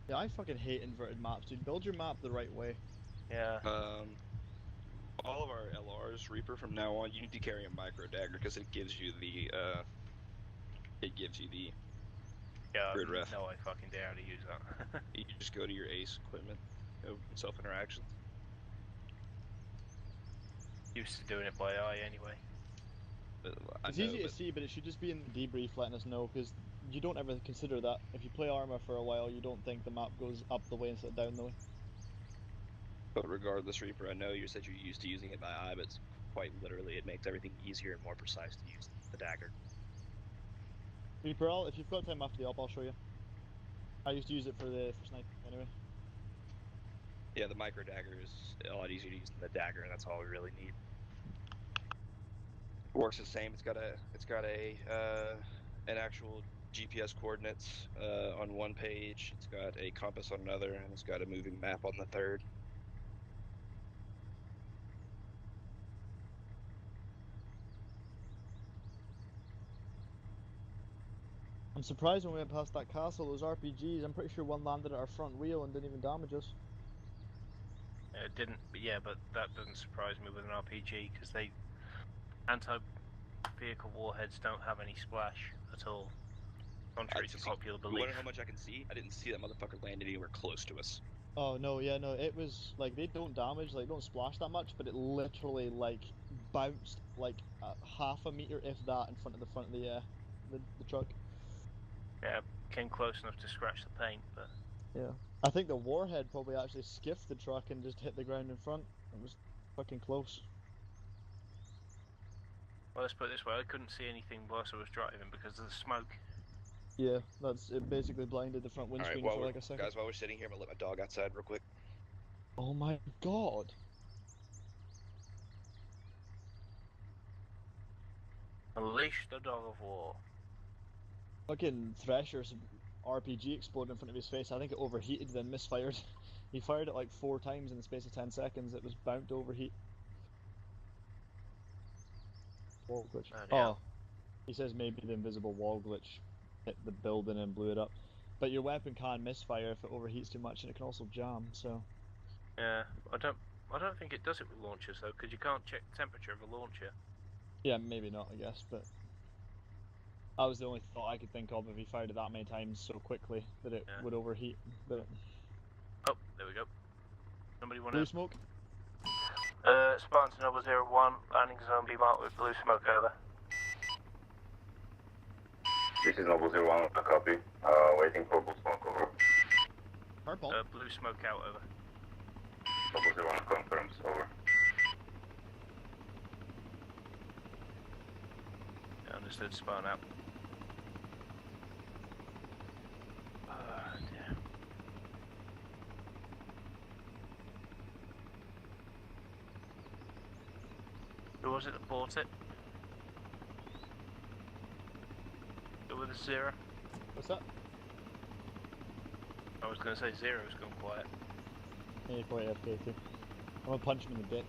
Yeah, I fucking hate inverted maps, dude. Build your map the right way. Yeah. All of our LRs, Reaper, from now on, you need to carry a micro dagger because it gives you the Yeah, grid ref. no, I fucking dare to use that. You just go to your ace equipment, go self interactions. Used to doing it by eye anyway. It's easy to see, but it should just be in the debrief letting us know, because you don't ever consider that. If you play armor for a while, you don't think the map goes up the way instead of down the way. But regardless, Reaper, I know you said you're used to using it by eye, but quite literally, it makes everything easier and more precise to use the dagger. Reaper, if you've got time after the op, I'll show you. I used to use it for sniping anyway. Yeah, the micro dagger is a lot easier to use than the dagger, and that's all we really need. Works the same. It's got an actual GPS coordinates on one page. It's got a compass on another, and it's got a moving map on the third. I'm surprised when we went past that castle, those RPGs, I'm pretty sure one landed at our front wheel and didn't even damage us. It didn't, but that doesn't surprise me with an RPG, because anti-vehicle warheads don't have any splash at all, contrary to popular You belief. wonder how much I can see? I didn't see that motherfucker land anywhere close to us. Oh no, yeah, no, it was like they don't damage, like don't splash that much, but it literally like bounced like half a meter, if that, in front of the the truck. Yeah, came close enough to scratch the paint, but yeah, I think the warhead probably actually skiffed the truck and just hit the ground in front. It was fucking close. Well, let's put it this way: I couldn't see anything whilst I was driving because of the smoke. Yeah, it basically blinded the front windscreen for like a second. Guys, while we're sitting here, I'm gonna let my dog outside real quick. Oh my god! Unleash the dog of war. Fucking Thresher's RPG exploded in front of his face. I think it overheated, then misfired. He fired it like 4 times in the space of 10 seconds. It was bound to overheat. Wall glitch. Oh, he says maybe the invisible wall glitch hit the building and blew it up. But your weapon can misfire if it overheats too much, and it can also jam. So. Yeah, I don't think it does it with launchers though, because you can't check the temperature of a launcher. Yeah, maybe not, I guess, but that was the only thought I could think of if he fired it that many times so quickly that it would overheat. But oh, there we go. Somebody want blue smoke? Spartan to Noble 01, landing zone be marked with blue smoke, over. This is Noble 01, a copy. Waiting for blue smoke, over. Purple? Blue smoke out, over. Noble 01 confirms, over. Understood, Spartan out. Dear. Who was it that bought it? Go with a Zero. What's that? I was going to say Zero's gone quiet. Yeah, quite FK too. I'm gonna punch him in the dick.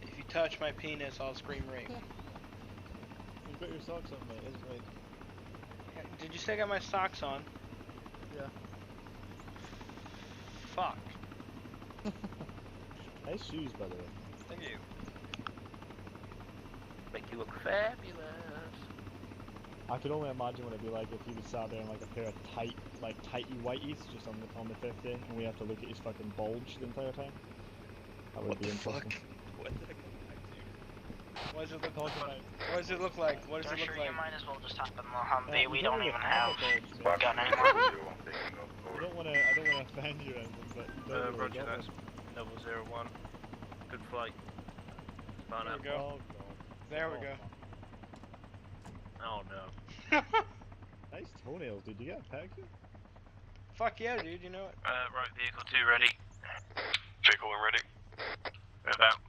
If you touch my penis, I'll scream rape. You put your socks on, mate, isn't right? Did you say I got my socks on? Yeah. Fuck. Nice shoes, by the way. Thank you. Make you look fabulous. I can only imagine what it'd be like if he was sat there in like a pair of tighty whiteys just on the 50, and we have to look at his fucking bulge the entire time. That would be interesting. What did I come back to? What does it look like? What does it look like? What does it look like? You might as well just have the Humvee. We don't even have have a gun anymore. I don't wanna offend you or anything, but you don't really Roger got that. one. 001. Good flight. There we go. Oh, God. There we go. Oh no. Nice toenails, dude. You got a pack? Fuck yeah, dude. You know it. Right, vehicle 2 ready. Vehicle 1 ready. About.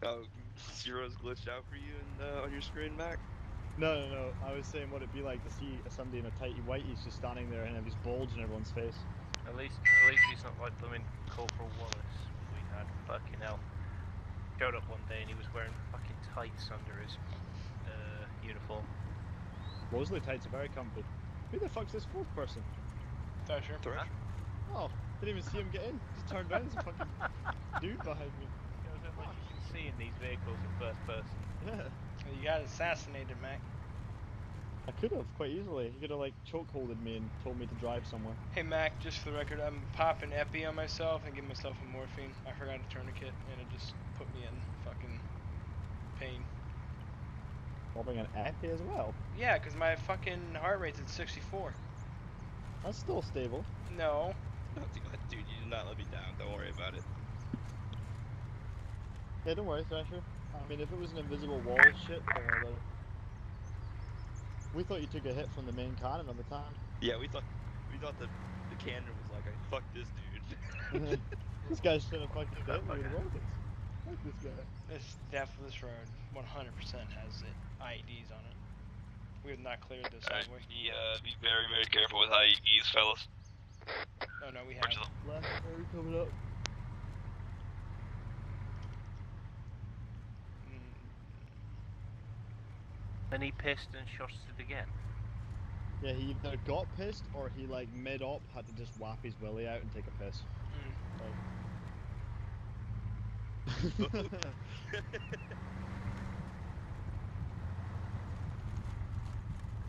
Oh, Zero's glitched out for you on your screen, Mac? No. I was saying what it'd be like to see somebody in a tighty whitey's just standing there and have his bulge in everyone's face. At least he's not like blooming Corporal Wallace we had. Fucking hell. Showed up one day and he was wearing fucking tights under his uniform. Mosley tights are very comfy. Who the fuck's this fourth person? Thresher. Oh, didn't even see him get in. Just turned around, there's a fucking dude behind me. You know, like you can see in these vehicles in first person. Yeah. You got assassinated, Mac. I could have, quite easily. He could have, like, chokeholded me and told me to drive somewhere. Hey Mac, just for the record, I'm popping epi on myself and giving myself a morphine. I forgot a tourniquet and it just put me in fucking pain. Popping an epi as well? Yeah, because my fucking heart rate's at 64. That's still stable. No. Dude, you did not let me down. Don't worry about it. Yeah, don't worry, Thrasher. I mean, if it was an invisible wall shit, don't worry about it. We thought you took a hit from the main cannon on the time. Yeah, we thought the cannon was like, fuck this dude. This guy should have fucking hit me with rockets. Fuck this guy. This road 100% has IEDs on it. We have not cleared this, have we? Be very, very careful with IEDs, fellas. Oh no, we have. Last road coming up. Then he pissed and shot it again. Yeah, he either got pissed or he, like, mid-op had to just whap his willy out and take a piss.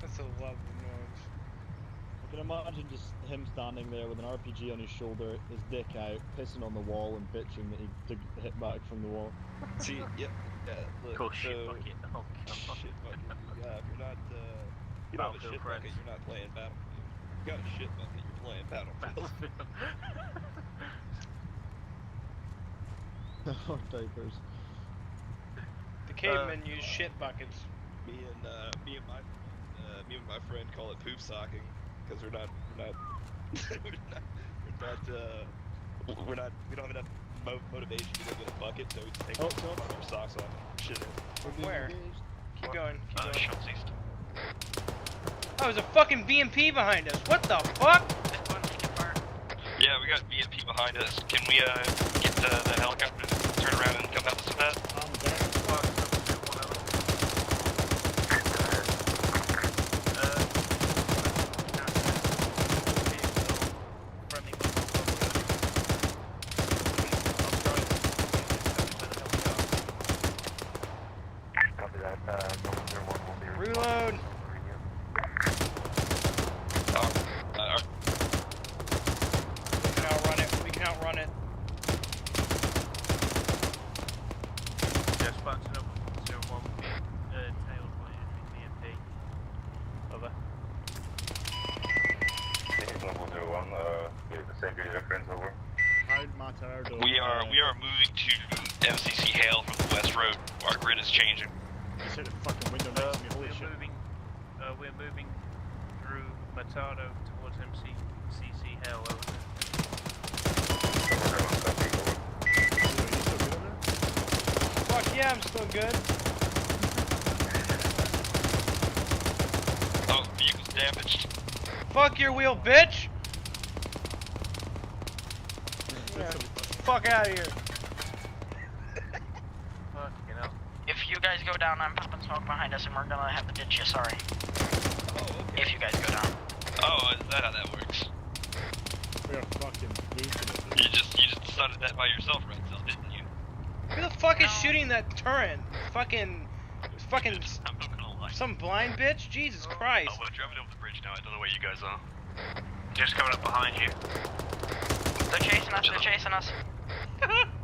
That's a lovely noise. I can imagine just him standing there with an RPG on his shoulder, his dick out, pissing on the wall and bitching that he took the hit back from the wall. See, yep, yeah, look, Cool shit bucket. Oh, God. Shit bucket. Yeah, if you're not, you don't have a shit bucket, you're not playing Battlefield. If you got a shit bucket, you're playing Battlefield. Oh, diapers. The cavemen use shit buckets. Me and my friend call it poop socking because we don't have enough motivation to go get a bucket, so we just take our socks off and shit in. Where? Keep going. Keep going. Shots east. Oh, there's a fucking BMP behind us. What the fuck? Yeah, we got VMP behind us. Can we get the helicopter to turn around and come help us with that? Reload. We can outrun it. Yeah, sponsored up 01 tail BMP. Over. We are moving to MCC Hale from the west road. Our grid is changing. You said a fucking window next to me, holy shit. We're moving through Matado towards MCC Hale. Over. Fuck yeah, I'm still good. Oh, vehicle's damaged. Fuck your wheel, bitch! Yeah. Fuck out of here. Fucking hell. If you guys go down, I'm popping smoke behind us and we're gonna have to ditch you, sorry. Oh, okay. If you guys go down. Oh, is that how that works? We are fucking losing it. You just decided that by yourself, right, Zel, didn't you? Who the fuck is shooting that turret? Fucking some blind bitch? Jesus Christ. Oh, we're driving over the bridge now. I don't know where you guys are. Just coming up behind you. They're chasing us, they're chasing us.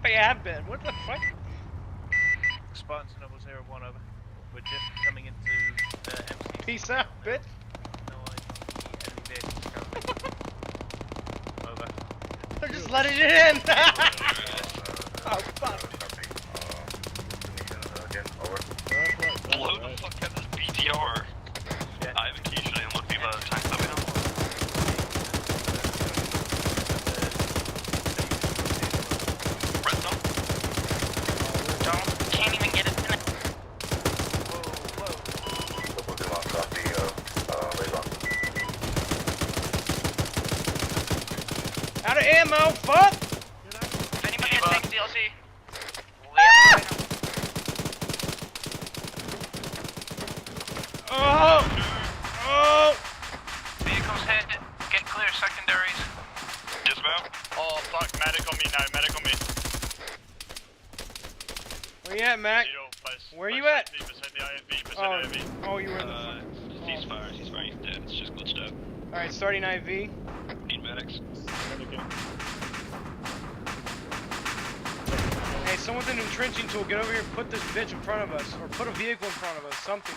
They have been. What the fuck? Spartans Noble 01 over. We're just coming into MCC. Peace out, bitch. No enemy vehicles currently. Over. They're just letting it in. Oh fuck. Blow the fuck out of this BTR. I have a key, should I unlock the tank that we have? Redstone? Can't even get it in it. fuck? If anybody has tank DLC, we have it right now. Oh! Vehicles hit. Get clear secondaries. Dismount. Oh fuck, medic on me now, medic on me. Where you at, Mac? Where you at? Beside the IFV, beside Oh, the IFV. oh, you were in the He's fine, he's dead. It's just glitched out. Alright, starting IV. Need medics. Hey, someone with an entrenching tool, get over here and put this bitch in front of us. Or put a vehicle in front of us, something.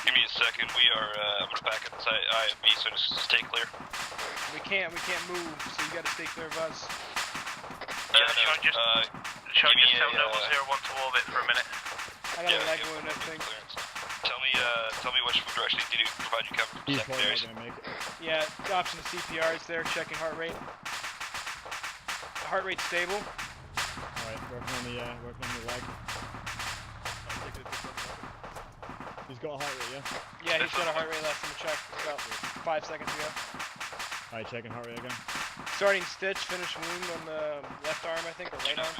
Give me a second. We are I'm gonna back up inside IFV, so just stay clear. We can't move, so you gotta stay clear of us. Shall I just tell Noble 01 to orbit for a minute? I got a leg wound, I think. Tell me which direction you need to provide you cover for secondaries. Yeah, the option of CPR is there, checking heart rate. Heart rate stable. Alright, working on the leg. He's got a heart rate, yeah? Yeah, he showed a heart rate last time I checked, about 5 seconds ago. Alright, checking heart rate again. Starting stitch, finish wound on the left arm, I think, or right arm.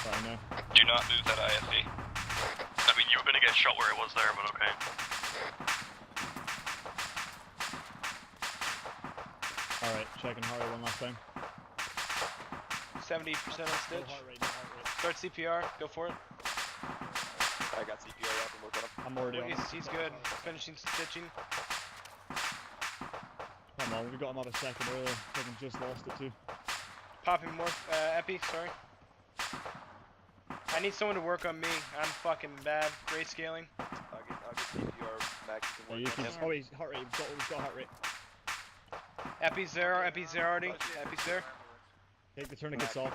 Sorry, no. Do not move that IFV. I mean, you were gonna get shot where it was there, but okay. Alright, checking heart rate one last time. 70% on stitch. No heart rate, no heart rate. Start CPR, go for it. I got CPR up and work on him. I'm already on. He's good. Finishing stitching. Come on, we got him out a second earlier. Fucking just lost it too. Popping more epi, sorry. I need someone to work on me. I'm fucking bad. Grayscaling. I'll get CPR back. Yeah, you can. Oh, he's heart rate. He's got heart rate. Epi's there. Epi's there already. Epi's there. Take the tourniquets off.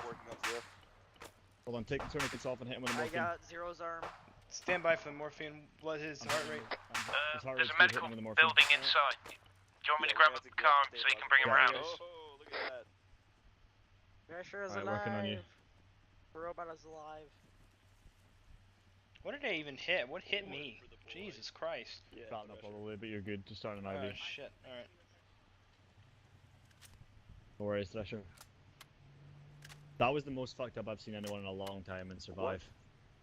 Hold on, take the tourniquets off and hit him with a morphine. I got Zero's arm. Stand by for the morphine. What is his heart rate? There's a medical building inside. Do you want me to grab up the car so you can bring him around? Oh, look at that. Pressure is Alright, working on you. alive. The robot is alive. What did I even hit? What hit me? Jesus Christ. Starting up all the way, but you're good. Just starting an Oh IV. shit. Alright. No worries, Thresher. That was the most fucked up I've seen anyone in a long time and survive.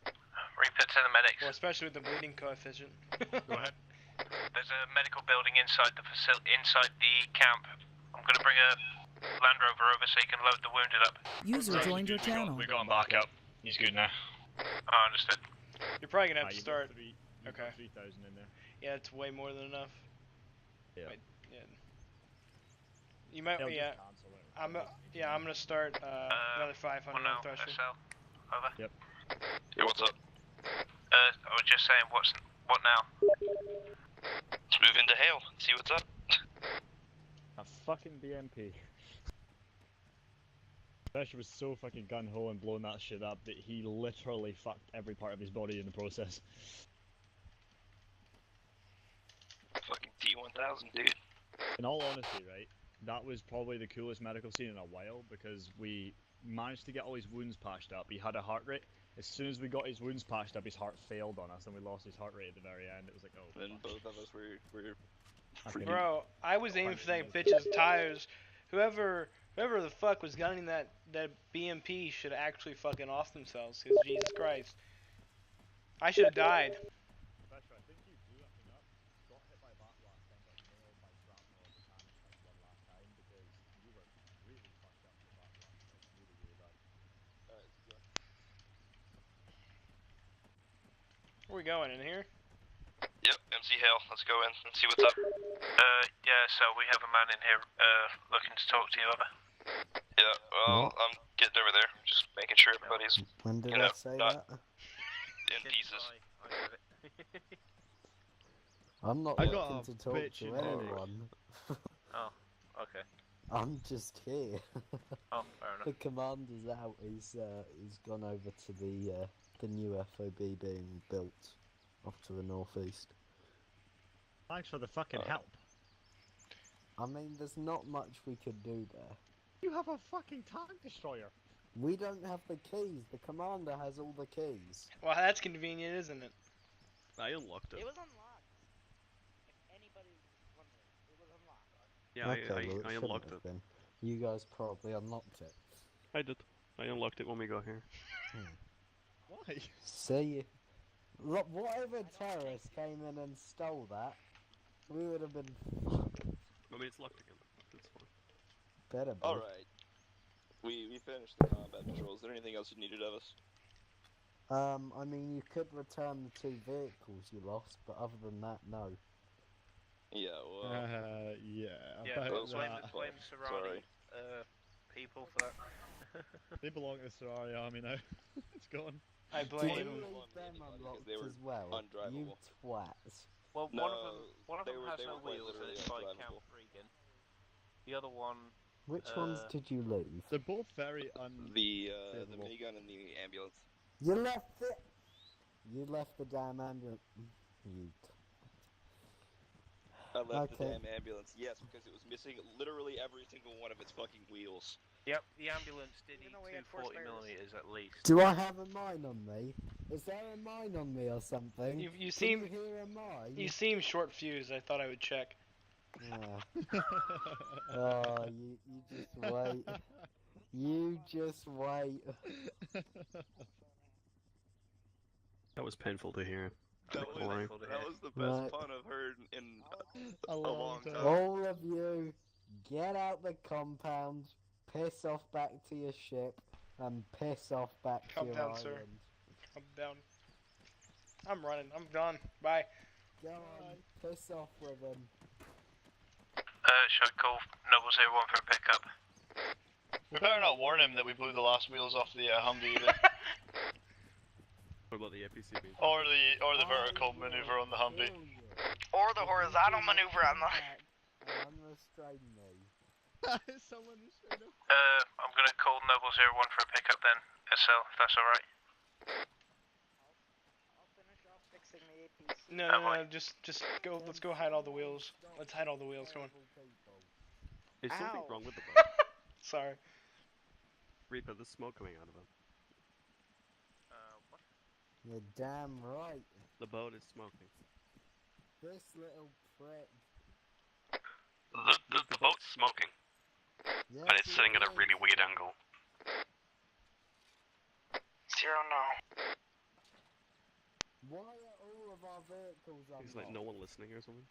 Repeat to the medics. Well, especially with the bleeding coefficient. Go ahead. There's a medical building inside the inside the camp. I'm gonna bring a Land Rover over so you can load the wounded up. User joined your channel. We got him back up. He's good now. Oh, understood. You're probably gonna have to You've start. got Okay. 3,000 in there. Yeah, it's way more than enough. Yeah. Yeah. You might. They'll just Yeah. cancel it. I'm gonna start another 500 on Thresher. SL. Over. Yep. Yeah, what's up? I was just saying, what now? Let's move into Hale. See what's up. A fucking BMP. Thresher was so fucking gun-ho and blowing that shit up that he literally fucked every part of his body in the process. Fucking T1000, dude. In all honesty, right, that was probably the coolest medical scene in a while because we managed to get all his wounds patched up. He had a heart rate. As soon as we got his wounds patched up, his heart failed on us and we lost his heart rate at the very end. It was like, oh. And both of us were Bro, I was aiming for that bitch's tires. Whoever the fuck was gunning that BMP should actually fucking off themselves. Cause Jesus Christ, I should have died. Thresher, I think you blew everything up. Got hit by bat last time, got nailed by shrapnel at the cannon like one last time because you were really fucked up with that one. Like really, really bad. Where we going, in here? Yep, MC Hale. Let's go in and see what's up. Yeah, so we have a man in here, looking to talk to you, over. Yeah, well, I'm getting over there. Just making sure everybody's, When did you know, I say not that? in pieces. I'm not I got looking a to talk bitch to in headache. anyone. Oh, okay. I'm just here. Oh, fair enough. The commander's out. He's gone over to the new FOB being built off to the northeast. Thanks for the fucking help. I mean, there's not much we could do there. You have a fucking tank destroyer. We don't have the keys. The commander has all the keys. Well, that's convenient, isn't it? I unlocked it. It was unlocked. If anybody's wondering, it was unlocked. Yeah, Okay, well, I shouldn't unlocked have it. been. You guys probably unlocked it. I did. I unlocked it when we got here. Why? See, look, whatever terrorist came in and stole that, we would have been fucked. I mean, it's locked again. It's fine. Better be. Alright. We finished the combat patrol. Is there anything else you needed of us? I mean, you could return the 2 vehicles you lost, but other than that, no. Yeah, well... Yeah, Yeah, about blame that. Serrani people for that. They belong to the Ferrari army now. It's gone. I Did blame. you leave them unlocked they were as well? You undrivable. twats. Well, No, one of them has they no were quite wheels and literally it's by undrivable. Count Regan. The other one. Which ones did you leave? They're both very The minigun and the ambulance. You left it! You left the damn ambulance. You... I left the Okay. damn ambulance, yes, because it was missing literally every single one of its fucking wheels. Yep, the ambulance did eat 240mm at least. Do I have a mine on me? Is there a mine on me or something? You Can seem you hear a mine? you seem short fused. I thought I would check. Oh, you just wait. You just wait. That was painful to hear. That was the best Right. pun I've heard in A long time. All of you, get out the compound, piss off back to your ship, and piss off back Calm to your down, island. sir. I'm down. I'm running. I'm done. Bye. Go on, piss off with him. Should I call Zer0Cool0TV for a pickup? We better not warn him that we blew the last wheels off the Humvee either. What about the APCB? Or the vertical maneuver on the Humvee. Or the horizontal maneuver on the. Unrestrain me. Someone restrain him. I'm gonna call Zer0Cool0TV for a pickup then, SL, if that's alright. No, just go. Let's go hide all the wheels. Let's hide all the wheels. Come on. Is something Ow. wrong with the boat? Sorry. Reaper, there's smoke coming out of it. What? You're damn right. The boat is smoking. This little prick. The boat's smoking. Yes, And it's sitting at a really weird angle. Zero, no. Why are all of our vehicles unlocked? He's like, no one listening or something.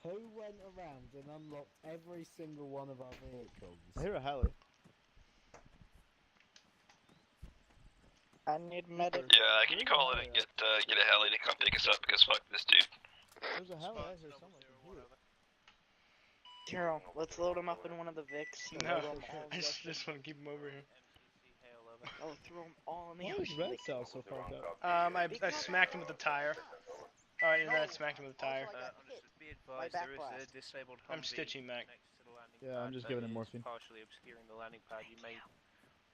Who went around and unlocked every single one of our vehicles? I hear a heli. I need medic. Yeah, can you call it and get a heli to come pick us up because fuck this dude. There's a heli out here somewhere. Zero, let's load him up in one of the Vics. And No, load 'em all I just want to keep him over here. Oh, throw them all in the Why is Red Cell so fucked up? I smacked him with a tire. Alright, and then I smacked him with a tire. Be advised, there is a disabled Humvee I'm stitching Mac. next to the landing Yeah, I'm pad just that giving him is morphine. partially obscuring the landing pad. You may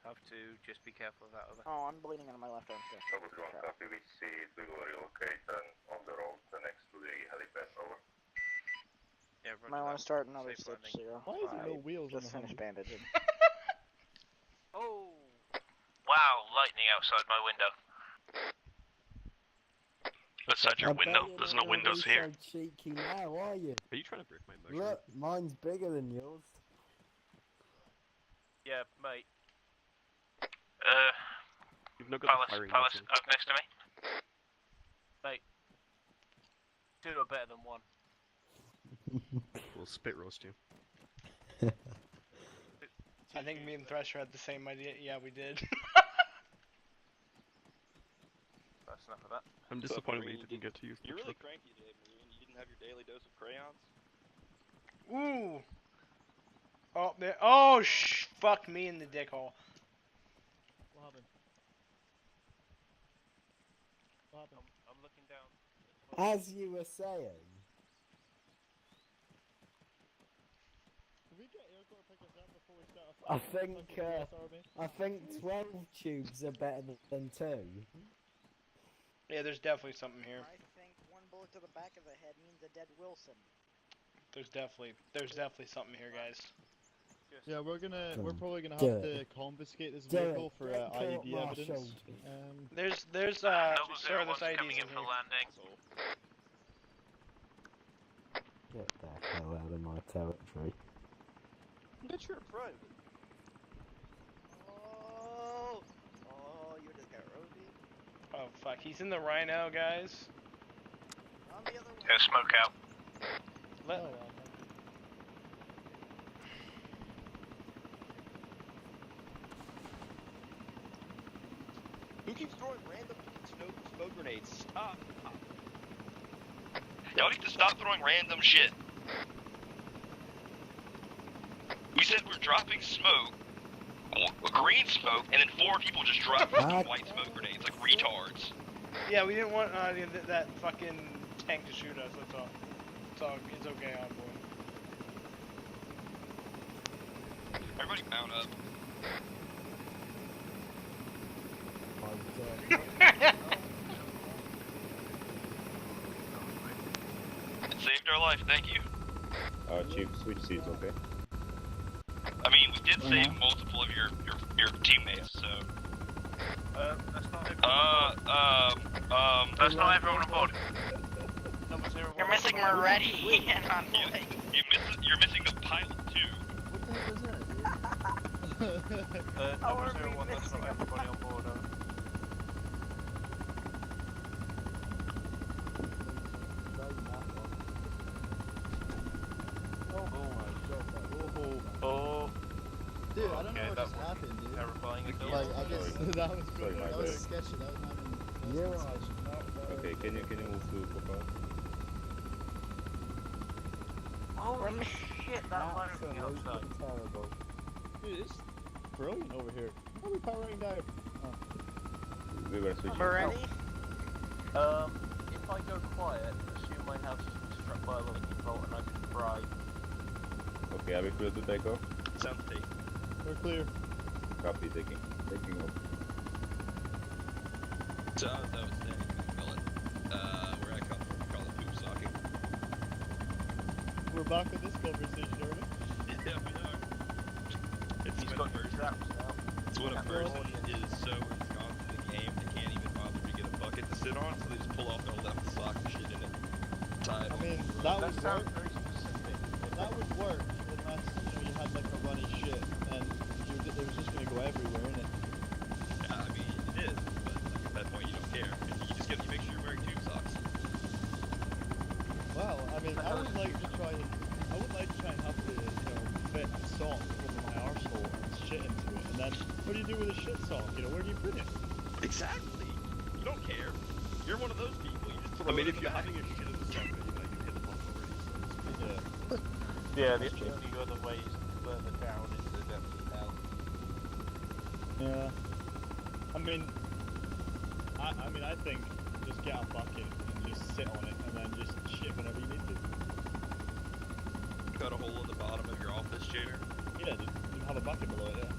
have to just be careful of that other. Oh, I'm bleeding on my left arm. Zer0Cool0TV, we see it. We will relocate and on the road next to the helipad. Over. Yeah, Might want to start another stitch, Zero. Why is there no wheels on Just the finished Humvee? bandaging. Oh! Wow, lightning outside my window. Outside your I bet window? you're There's not no windows gonna be here. So cheeky now, are you? Are you trying to break my motion? Look, mine's bigger than yours. Yeah, mate. You've not got the firing Palace motion. up next to me. Mate. Two are better than one. We'll spit roast you. I think me and Thresher had the same idea. Yeah, we did. That's enough of that. I'm So, disappointed we Marine, didn't get to use the You're really truck. cranky today, Marine. You didn't have your daily dose of crayons? Ooh. Oh, there. Oh, fuck me in the dick hole. What happened? What happened? I'm looking down. As you were saying. Did we get Aircore to pick us up before we start I a think, I think 12 tubes are better than 2. Yeah, there's definitely something here. I think one bullet to the back of the head means a dead Wilson. There's definitely something here, guys. Yeah, we're probably gonna Do have it. to confiscate this Do it. vehicle for Get IED court-martialed. evidence. There's Noble sir, there's 01's IDs coming in in for here. landing. Get the hell out of my territory. But you're a private. Oh, you just got roasted. Oh fuck, he's in the Rhino, guys. On the other way. Yeah, smoke out. Let. Who keeps throwing random smoke grenades? Stop. Y'all need to stop throwing random shit. We said we're dropping smoke, green smoke, and then 4 people just drop fucking white smoke grenades like retards. Yeah, we didn't want that fucking tank to shoot us. That's all. It's okay, Envoy. Everybody mount up. It saved our life, thank you. Chief, switch seats, okay? I mean, we did save multiple of your teammates, so. That's not everyone. That's not everyone on board. You're missing Moretti and You're missing the pilot too. Number 01, that's not everybody on board. Oh. Dude, I don't know Okay, what just happened, dude. Terrifying. Like, I just, that was Sorry, my that was bad. sketchy. That was not sketchy. Okay, can you move to Papa? Holy shit, that alarm's me outside. Terrible. Dude, it's brilliant over here. How are we powering down? Oh. We were switching. Moretti? If I go quiet, assume my house has been struck by a lightning bolt and I can fry. Okay, are we clear to take off? Sounds safe. We're clear. Copy, taking off. So, as I was saying, Macmillan, where I come from, we call it poop socking. We're back with this conversation, are we? Yeah, we are. It's He's when got a person, traps now. it's when a person is so ensconced in the game they can't even bother to get a bucket to sit on, so they just pull off their left sock and shit in it. Tie it I on. mean, that would sounds work. very specific. That would work unless you had like a runny shit and it was just gonna go everywhere, innit? Yeah, I mean, it is, but like, at that point you don't care. You make sure you're wearing tube socks. Well, I mean, I would like to try and have the fit a sock over my arsehole and shit into it, and then what do you do with a shit sock? Where do you put it? Exactly. You don't care. You're one of those people. You just throw it in the bag. Having a shit in the sock, you hit the bump already. Yeah, the only other way is further down into the depths of hell. Yeah. I think just get a bucket and just sit on it and then just shit whenever you need to. Cut a hole in the bottom of your office chair. Yeah, just have a bucket below it, yeah.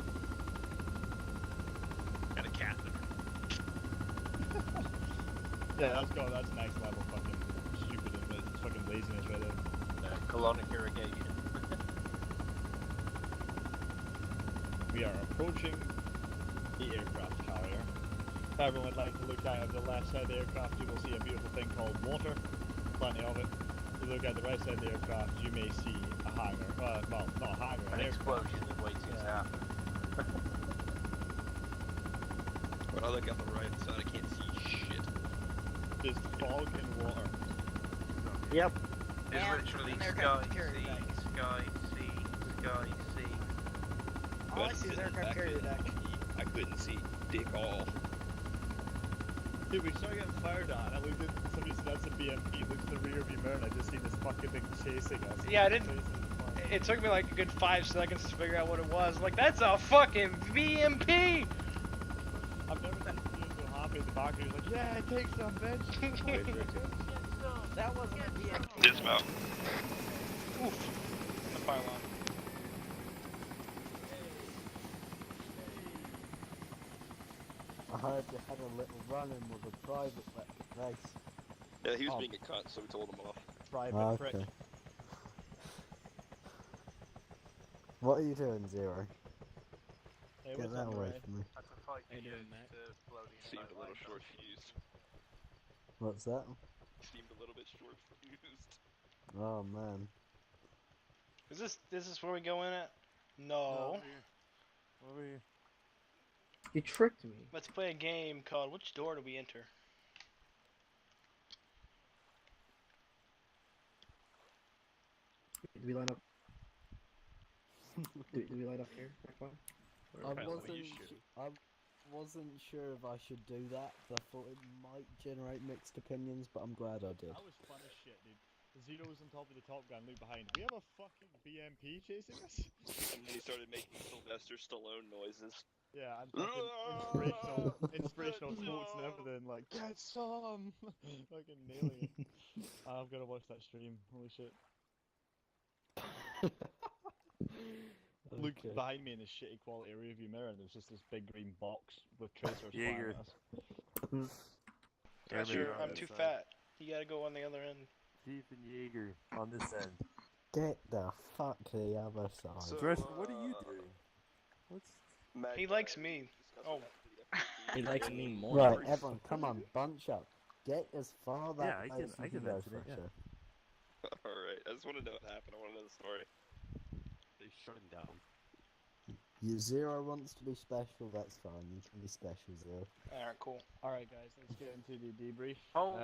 And a catheter. Yeah, that's next level fucking stupid, it's fucking laziness right there. Colonic irrigation. We are approaching the aircraft carrier. If everyone would like to look out of the left side of the aircraft, you will see a beautiful thing called water. Plenty of it. If you look at the right side of the aircraft, you may see a hangar. Well, not a hangar, An aircraft. explosion is waiting to happen. When I look at the right side, I can't see shit. Just fog and water. Yep. It's And literally an sky, aircraft carrier deck. sky, sea, sky, sea. All I see is aircraft carrier deck. I couldn't see dick all. Dude, we started getting fired at, and I looked at somebody said that's a BMP, looked at the rear view mirror, and I just seen this fucking thing chasing us. Yeah, I didn't. It took me like a good 5 seconds to figure out what it was. I'm like, that's a fucking VMP! I've never seen you so happy at the back, he was like, yeah, take some, bitch! That wasn't a VMP. Dismount. Oof. The pylon. I heard you had a little run-in with a private race. Yeah, he was being a cunt, so we told him off. Private prick. What are you doing, Zero? Hey, Get what's that up, away Ray? from me. That's a fight How you doing, to mate? blow the Seemed entire a little line short up. fused. What's that? Seemed a little bit short fused. Oh man. Is this where we go in at? No. Over here. You tricked me. Let's play a game called Which Door Do We Enter? Do we line up? do we line up here? I wasn't sure if I should do that. 'Cause I thought it might generate mixed opinions, but I'm glad I did. That was fun as shit, dude. Zero's on top of the Top Gun, look behind. We have a fucking BMP chasing us? And then he started making Sylvester Stallone noises. Yeah, and fucking inspirational quotes and everything, like, get some! Fucking nailing it. I've gotta watch that stream, holy shit. Look behind me in this shitty quality rearview mirror, and there's just this big green box with tracers firing at us. I'm too fat. You gotta go on the other end. Stephen Yeager on this end. Get the fuck to the other side. So, what are you doing? What's... He likes me. Oh. He likes me more. Right, everyone, come on, bunch up. Get as far that Yeah, way as I you can go, mention it, yeah. Fletcher. Alright, I just want to know what happened. I want to know the story. They shut him down. You Zero wants to be special, that's fine. You can be special, Zero. Alright, cool. Alright guys, let's get into the debrief. Holy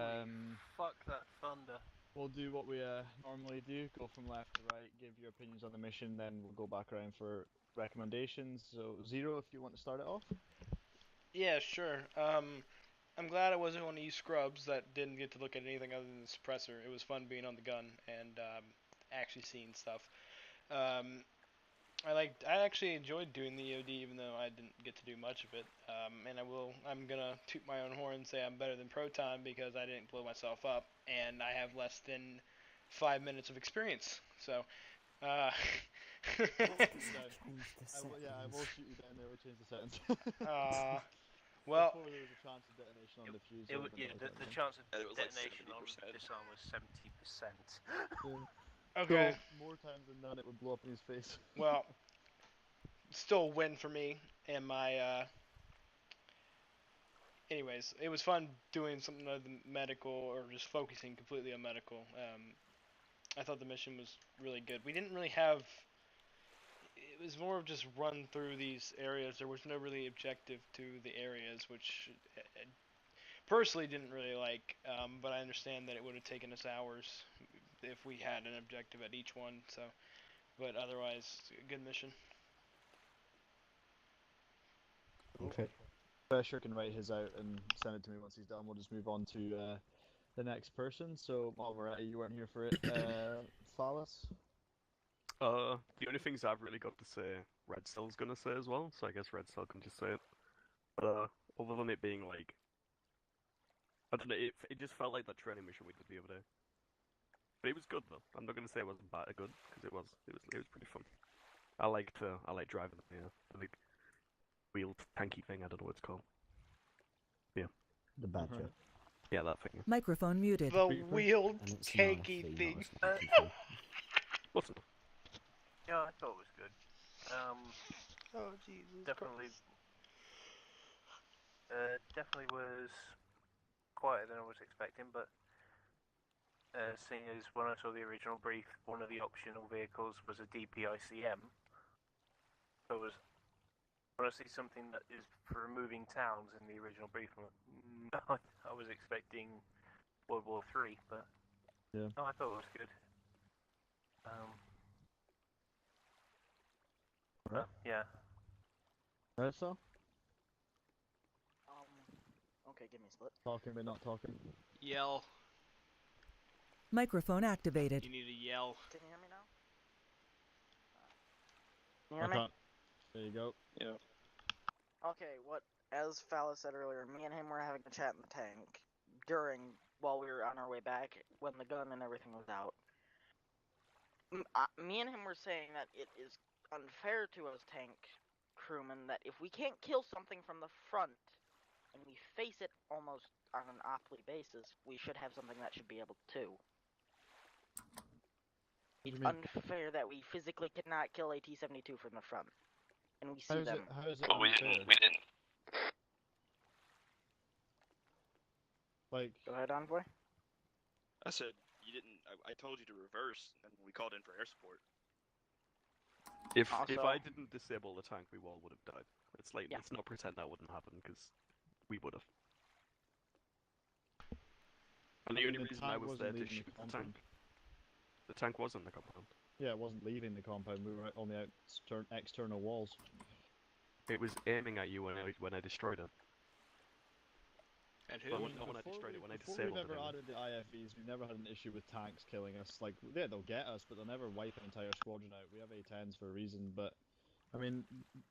fuck that thunder. We'll do what we normally do, go from left to right, give your opinions on the mission, then we'll go back around for recommendations. So, Zero, if you want to start it off? Yeah, sure. I'm glad I wasn't one of you scrubs that didn't get to look at anything other than the suppressor. It was fun being on the gun and actually seeing stuff. I actually enjoyed doing the EOD, even though I didn't get to do much of it. And I'm gonna toot my own horn and say I'm better than Proton because I didn't blow myself up, and I have less than 5 minutes of experience. So, I will shoot you down there. We'll change the sentence. Well, before there was a chance of detonation on the fuse. The chance of detonation on disarm was 70%. Okay. So, more times than none, it would blow up in his face. Well, still a win for me and my. Anyways, it was fun doing something other than medical or just focusing completely on medical. I thought the mission was really good. We didn't really have. It was more of just run through these areas. There was no really objective to the areas, which I personally didn't really like. But I understand that it would have taken us hours if we had an objective at each one. So, but otherwise, good mission. Okay. Sure can write his out and send it to me once he's done. We'll just move on to the next person. So, Alvarez, you weren't here for it. Phallus? The only things I've really got to say, Red Cell's gonna say as well, so I guess Red Cell can just say it. But, other than it being like, I don't know, it just felt like that training mission we did the other day. But it was good though. I'm not gonna say it wasn't bad good, because it was pretty fun. I like driving the big wheeled tanky thing, I don't know what it's called. Yeah. The Badger. Yeah, that thing. Microphone muted. The wheeled tanky thing. Wasn't it? Yeah, I thought it was good. Oh Jesus. Definitely was quieter than I was expecting, but seeing as when I saw the original brief, one of the optional vehicles was a DPICM. So when I see something that is for removing towns in the original brief, I was expecting World War III, but yeah. No, I thought it was good. Right. Yeah. Right, so? Okay, give me a split. Talking but not talking. Yell. Microphone activated. You need to yell. Can you hear me now? Can you hear me? There you go. Yeah. Okay, as Phallus said earlier, me and him were having a chat in the tank while we were on our way back, when the gun and everything was out. Me and him were saying that it is unfair to us tank crewmen that if we can't kill something from the front, and we face it almost on an off-ly basis, we should have something that should be able to. It's unfair that we physically cannot kill a T-72 from the front. And we see them. How is it But we didn't. Like... Go ahead, Envoy. I said, you didn't... I told you to reverse, and we called in for air support. If Also, I didn't disable the tank, we all would have died. It's like Yeah. let's not pretend that wouldn't happen because we would have. And the only reason I was there to shoot the tank was in the compound. Yeah, it wasn't leaving the compound. We were on the external walls. It was aiming at you when I destroyed it. At who? But not when I destroyed it, when I Before disabled we've ever it. added the IFEs, we've never had an issue with tanks killing us. Like, yeah, they'll get us, but they'll never wipe an entire squadron out. We have A10s for a reason, but I mean,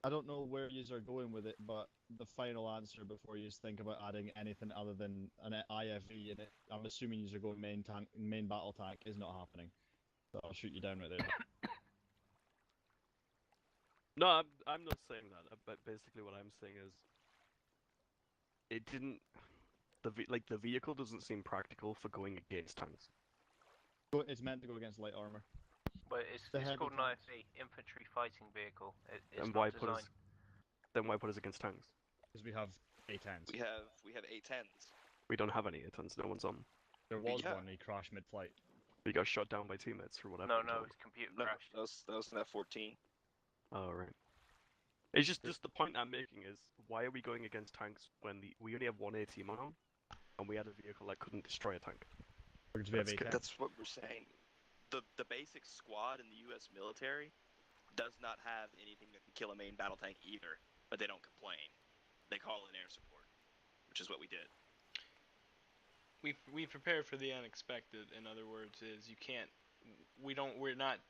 I don't know where you are going with it, but the final answer before you think about adding anything other than an IFE in it, I'm assuming you are going main battle tank is not happening. So I'll shoot you down right there. No, I'm not saying that. But basically, what I'm saying is, it didn't. The vehicle doesn't seem practical for going against tanks. It's meant to go against light armor. But it's called an IFV, infantry fighting vehicle. It's And not why designed. why put us against tanks? Because we have A10s. We have A10s. We don't have any A10s. No one's on. There was one. He crashed mid-flight. He got shot down by teammates or whatever. No, his computer crashed. That was an F-14. Oh right. It's just the point I'm making is why are we going against tanks when we only have one A team on, and we had a vehicle that couldn't destroy a tank. That's what we're saying. The basic squad in the U.S. military does not have anything that can kill a main battle tank either, but they don't complain. They call in air support, which is what we did. We prepare for the unexpected. In other words, is you can't. We're not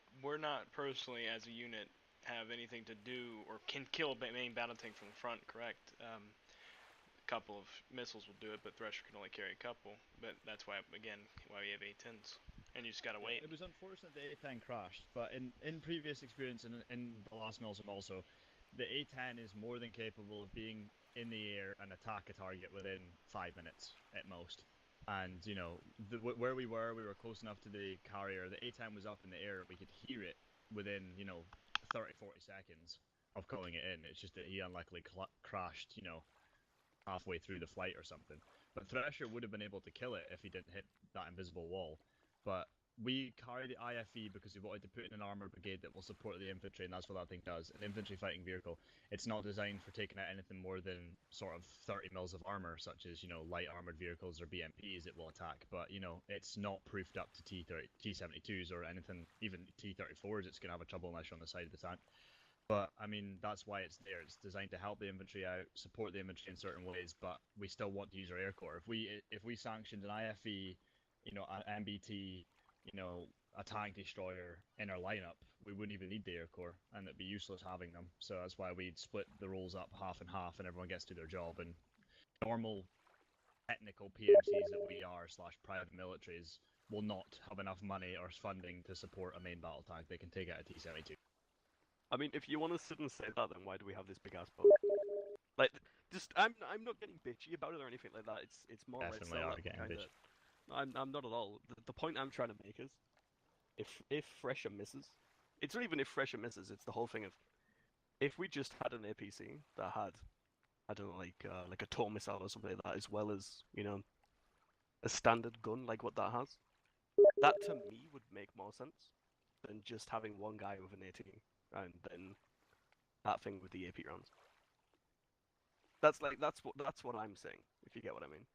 personally as a unit have anything to do or can kill a main battle tank from the front. Correct. A couple of missiles will do it, but Thresher can only carry a couple. But that's why we have A10s. And you just gotta wait. It was unfortunate the A10 crashed, but in previous experience in the last Milsim also, the A10 is more than capable of being in the air and attack a target within 5 minutes at most. And, you know, where we were close enough to the carrier. The A10 was up in the air, we could hear it within, 30-40 seconds of calling it in. It's just that he unluckily crashed, halfway through the flight or something. But Thresher would have been able to kill it if he didn't hit that invisible wall. But we carry the IFE because we wanted to put in an armoured brigade that will support the infantry, and that's what that thing does. An infantry fighting vehicle. It's not designed for taking out anything more than sort of 30 mils of armour, such as, light armoured vehicles or BMPs it will attack. But, it's not proofed up to T-72s or anything, even T-34s. It's going to have a trouble unless you're on the side of the tank. But, I mean, that's why it's there. It's designed to help the infantry out, support the infantry in certain ways, but we still want to use our air corps. If we sanctioned an IFE, an MBT, a tank destroyer in our lineup, we wouldn't even need the air corps, and it'd be useless having them. So that's why we'd split the roles up half and half, and everyone gets to their job. And normal technical PMCs that we are / private militaries will not have enough money or funding to support a main battle tank. They can take out a T-72. I mean, if you want to sit and say that, then why do we have this big ass boat? Like, I'm not getting bitchy about it or anything like that. It's more Definitely Red Cell are getting bitchy. I'm not at all. The point I'm trying to make is, if Thresher misses, it's not even if Thresher misses. It's the whole thing of, if we just had an APC that had, I don't know, like a tow missile or something like that, as well as a standard gun like what that has, that to me would make more sense than just having one guy with an AT and then that thing with the AP rounds. That's what I'm saying, if you get what I mean.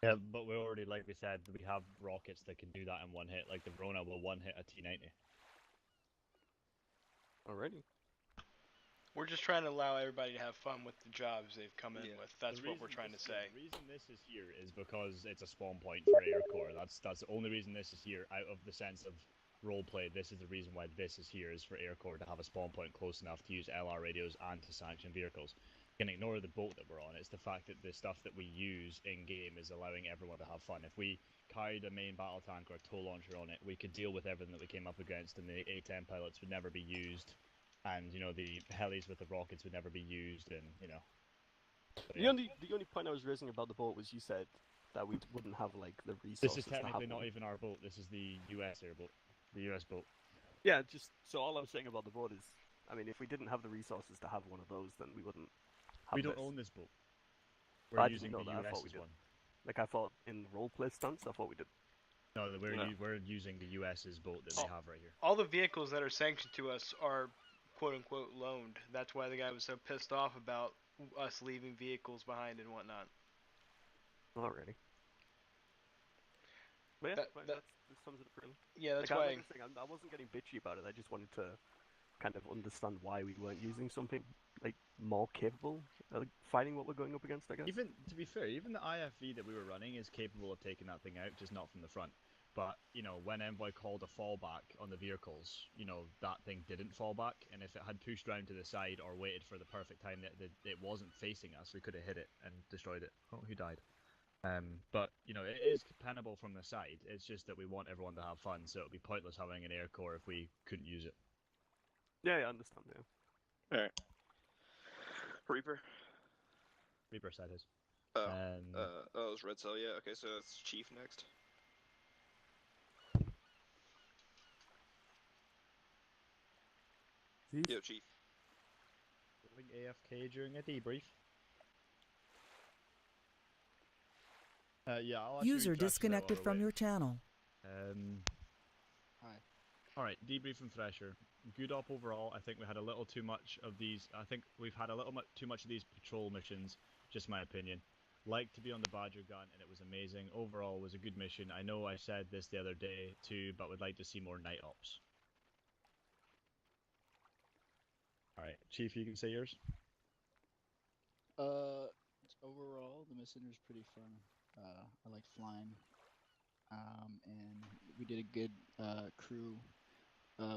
Yeah, but we already, like we said, we have rockets that can do that in one hit. Like the Rona will one hit a T-90. Alrighty. We're just trying to allow everybody to have fun with the jobs they've come in with. That's what we're trying to say. The reason this is here is because it's a spawn point for Air Corps. That's the only reason this is here, out of the sense of roleplay. This is the reason why this is here, is for Air Corps to have a spawn point close enough to use LR radios and to sanction vehicles. You can ignore the boat that we're on. It's the fact that the stuff that we use in-game is allowing everyone to have fun. If we carried a main battle tank or a tow launcher on it, we could deal with everything that we came up against, and the A-10 pilots would never be used, and, the helis with the rockets would never be used, and, The only point I was raising about the boat was you said that we wouldn't have, like, the resources. This is technically not even our boat. This is the US airboat. The US boat. Yeah, just, so all I'm saying about the boat is, I mean, if we didn't have the resources to have one of those, then we wouldn't have We don't this. own this boat. We're I using didn't know the that. I thought we US's did. one. Like, I thought in roleplay stance, I thought we did. No, we're No. we're using the US's boat that they have right here. All the vehicles that are sanctioned to us are quote-unquote loaned. That's why the guy was so pissed off about us leaving vehicles behind and whatnot. Not really. But yeah, that sums it up really. Yeah, that's like, why. Like I was saying, I wasn't getting bitchy about it. I just wanted to kind of understand why we weren't using something like more capable of fighting what we're going up against. I guess. Even to be fair, even the IFV that we were running is capable of taking that thing out, just not from the front. But when Envoy called a fallback on the vehicles, that thing didn't fall back, and if it had pushed round to the side or waited for the perfect time that it wasn't facing us, we could have hit it and destroyed it. Oh, who died? But it is penable from the side. It's just that we want everyone to have fun, so it would be pointless having an air core if we couldn't use it. Yeah, I understand. Yeah. All right. Reaper. Reaper said his. Oh, it was Red Cell. Yeah. Okay, so it's Chief next. Chief? Yo, Chief. Going AFK during a debrief. Yeah, I'll User disconnected from your channel. Hi. Alright, debrief and Thresher. Good op overall. I think we had a little too much of these. I think we've had a little too much of these patrol missions, just my opinion. Liked to be on the Badger gun, and it was amazing. Overall, was a good mission. I know I said this the other day too, but would like to see more night ops. Alright, Chief, you can say yours. Overall, the mission was pretty fun. I like flying. And we did a good crew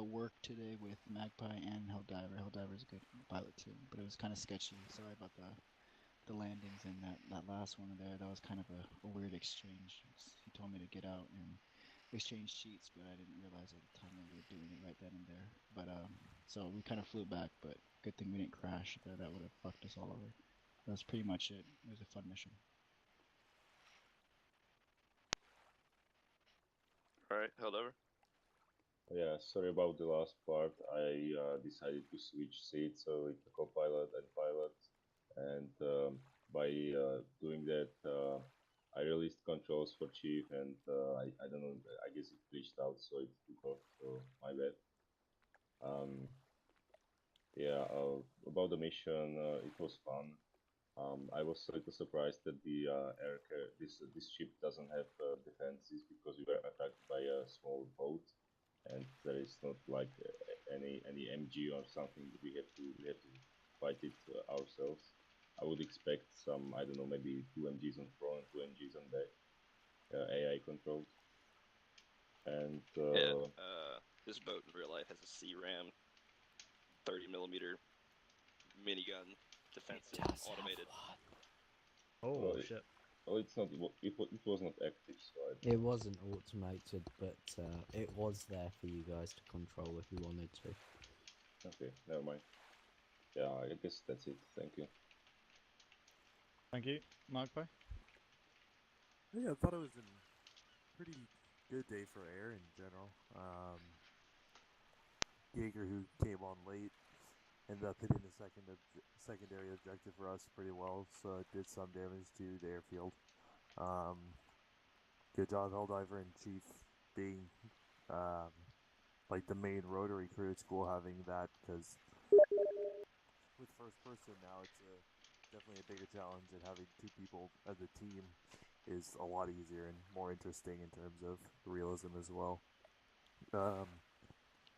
work today with Magpie and Helldiver. Helldiver's a good pilot too, but it was kind of sketchy. Sorry about the landings and that last one there. That was kind of a weird exchange. He told me to get out and exchange sheets, but I didn't realize at the time that we were doing it right then and there. But so we kind of flew back, but good thing we didn't crash. That would have fucked us all over. That's pretty much it. It was a fun mission. Alright, held over. Yeah, sorry about the last part. I decided to switch seats, so it's a co-pilot and pilot, and by doing that, I released controls for Chief, and I don't know, I guess it glitched out, so it took off, so my bad. Yeah, about the mission, it was fun. I was a little surprised that the this ship doesn't have defenses, because we were attacked by a small boat, and there is not like any MG or something. We have to fight it ourselves. I would expect some, I don't know, maybe 2 MGs on front, 2 MGs on back, AI controlled. And this boat in real life has a C-RAM 30mm minigun, defensive, automated. Oh shit! Well, it's not. It was not active, so It wasn't automated, but it was there for you guys to control if you wanted to. Okay, never mind. Yeah, I guess that's it. Thank you. Thank you, Magpie. Yeah, I thought it was a pretty good day for air in general. Jaeger, who came on late, ended up hitting the secondary objective for us pretty well, so it did some damage to the airfield. Good job, Helldiver and Chief, being like the main rotary crew. It's cool having that, because with first person now, it's definitely a bigger challenge, and having 2 people as a team is a lot easier and more interesting in terms of realism as well.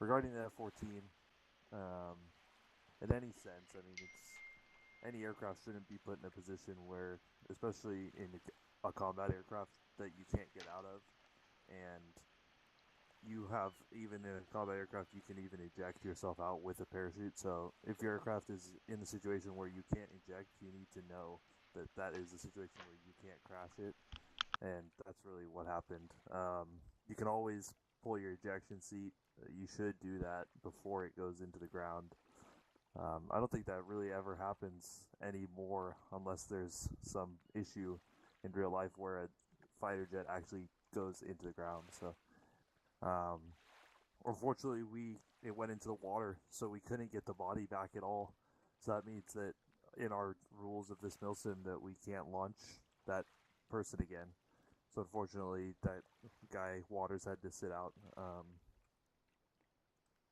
Regarding the F-14, in any sense, I mean, any aircraft shouldn't be put in a position where, especially in a combat aircraft, that you can't get out of, and you have, even in a combat aircraft, you can even eject yourself out with a parachute. So if your aircraft is in the situation where you can't eject, you need to know that that is a situation where you can't crash it, and that's really what happened. You can always pull your ejection seat. You should do that before it goes into the ground. I don't think that really ever happens anymore, unless there's some issue in real life where a fighter jet actually goes into the ground. So, unfortunately, it went into the water, so we couldn't get the body back at all. So that means that in our rules of this milsim that we can't launch that person again. So unfortunately, that guy Waters had to sit out.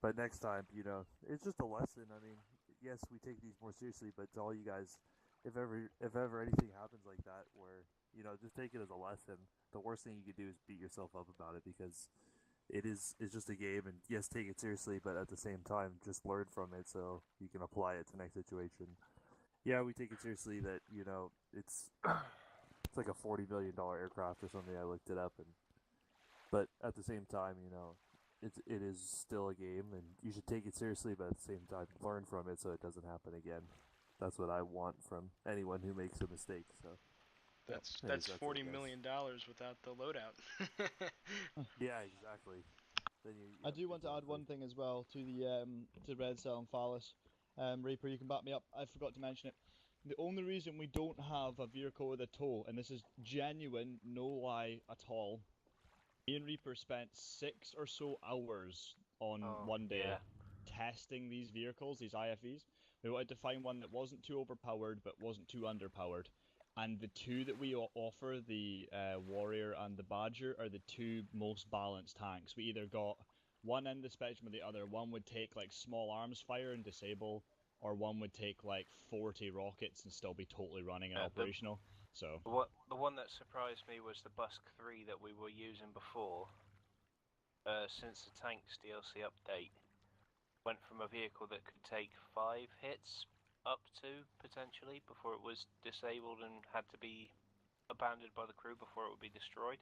But next time, you know, it's just a lesson. I mean, yes, we take these more seriously, but to all you guys, if ever anything happens like that, where you know, just take it as a lesson. The worst thing you could do is beat yourself up about it because it's just a game, and yes, take it seriously, but at the same time, just learn from it so you can apply it to next situation. Yeah, we take it seriously that, you know, it's like a $40 million aircraft or something. I looked it up, but at the same time, you know, it is still a game, and you should take it seriously, but at the same time, learn from it so it doesn't happen again. That's what I want from anyone who makes a mistake. So That's $40 million without the loadout. Yeah, exactly. Then I do want to add one thing as well to the to Red Cell and Phallus. Reaper, you can back me up. I forgot to mention it. The only reason we don't have a vehicle with a tow, and this is genuine, no lie at all. Me and Reaper spent 6 or so hours on one day testing these vehicles, these IFVs. We wanted to find one that wasn't too overpowered but wasn't too underpowered. And the two that we offer, the Warrior and the Badger, are the two most balanced tanks. We either got one end of the spectrum or the other. One would take like small arms fire and disable, or one would take like 40 rockets and still be totally running and operational. So the one that surprised me was the Busk 3 that we were using before. Since the Tanks DLC update, went from a vehicle that could take 5 hits up to potentially before it was disabled and had to be abandoned by the crew before it would be destroyed,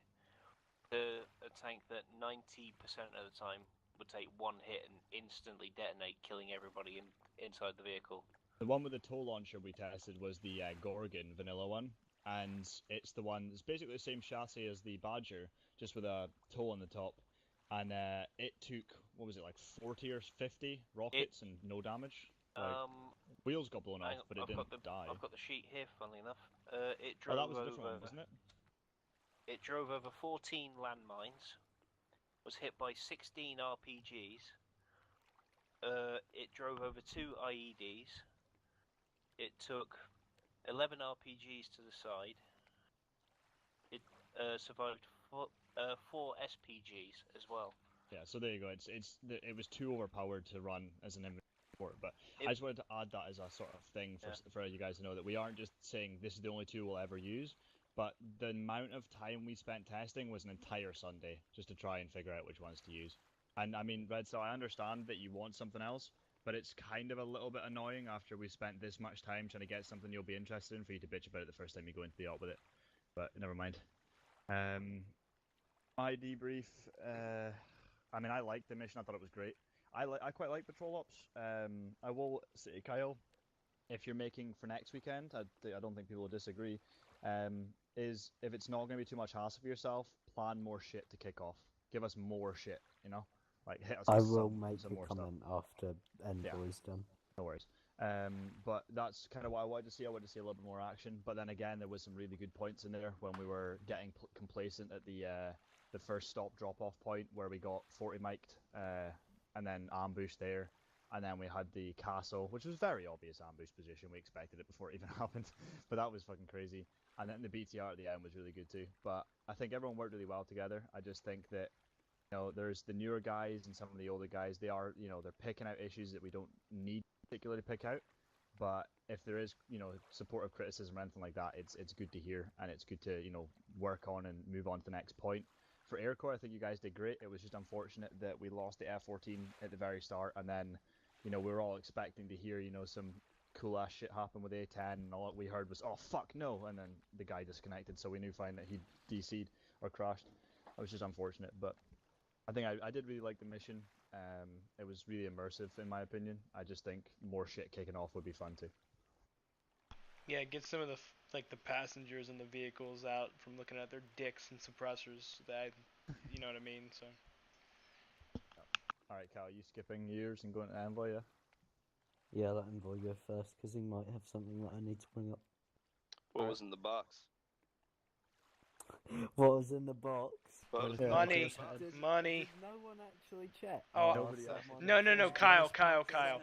to a tank that 90% of the time would take 1 hit and instantly detonate, killing everybody inside the vehicle. The one with the tow launcher we tested was the Gorgon vanilla one, and it's the one that's basically the same chassis as the Badger, just with a tow on the top. And it took, what was it, like 40 or 50 rockets and no damage? Like, wheels got blown off, but it didn't die. I've got the sheet here, funnily enough. It Oh, drove that was a over, different one, wasn't it? It drove over 14 landmines, was hit by 16 RPGs, it drove over 2 IEDs, it took 11 RPGs to the side, it survived 4 SPGs as well. Yeah, so there you go. It was too overpowered to run as an inventory port, but I just wanted to add that as a sort of thing for you guys to know that we aren't just saying this is the only tool we'll ever use, but the amount of time we spent testing was an entire Sunday just to try and figure out which ones to use. And I mean, Red Star, I understand that you want something else, but it's kind of a little bit annoying after we spent this much time trying to get something you'll be interested in for you to bitch about it the first time you go into the op with it. But never mind. My debrief, I mean, I liked the mission. I thought it was great. I quite like patrol ops. I will say, Kyle, if you're making for next weekend, I don't think people will disagree, is if it's not going to be too much hassle for yourself, plan more shit to kick off. Give us more shit, you know? Like, hit us I with will some make more a comment stuff. after Envoy's done. No worries. But that's kind of what I wanted to see. I wanted to see a little bit more action. But then again, there was some really good points in there when we were getting complacent at the first stop drop-off point where we got 40 mic'd and then ambushed there. And then we had the castle, which was very obvious ambush position. We expected it before it even happened. But that was fucking crazy. And then the BTR at the end was really good too. But I think everyone worked really well together. I just think that, you know, there's the newer guys and some of the older guys. They are, you know, they're picking out issues that we don't need particularly to pick out. But if there is, you know, supportive criticism or anything like that, it's good to hear, and it's good to, you know, work on and move on to the next point. For Aircore, I think you guys did great. It was just unfortunate that we lost the F-14 at the very start, and then, you know, we were all expecting to hear, you know, some cool ass shit happen with A10, and all that we heard was, oh fuck no, and then the guy disconnected, so we knew fine that he DC'd or crashed. It was just unfortunate, but I think I did really like the mission. It was really immersive in my opinion. I just think more shit kicking off would be fun too. Yeah, get some of the the passengers in the vehicles out from looking at their dicks and suppressors. You know what I mean. So. All right, Cal, you skipping yours and going to Envoy, yeah? Yeah, let Envoy go first because he might have something that I need to bring up. What was in the box? What was in the box? Well, Money. Did Money. no one actually check? Oh, no, Kyle, Kyle.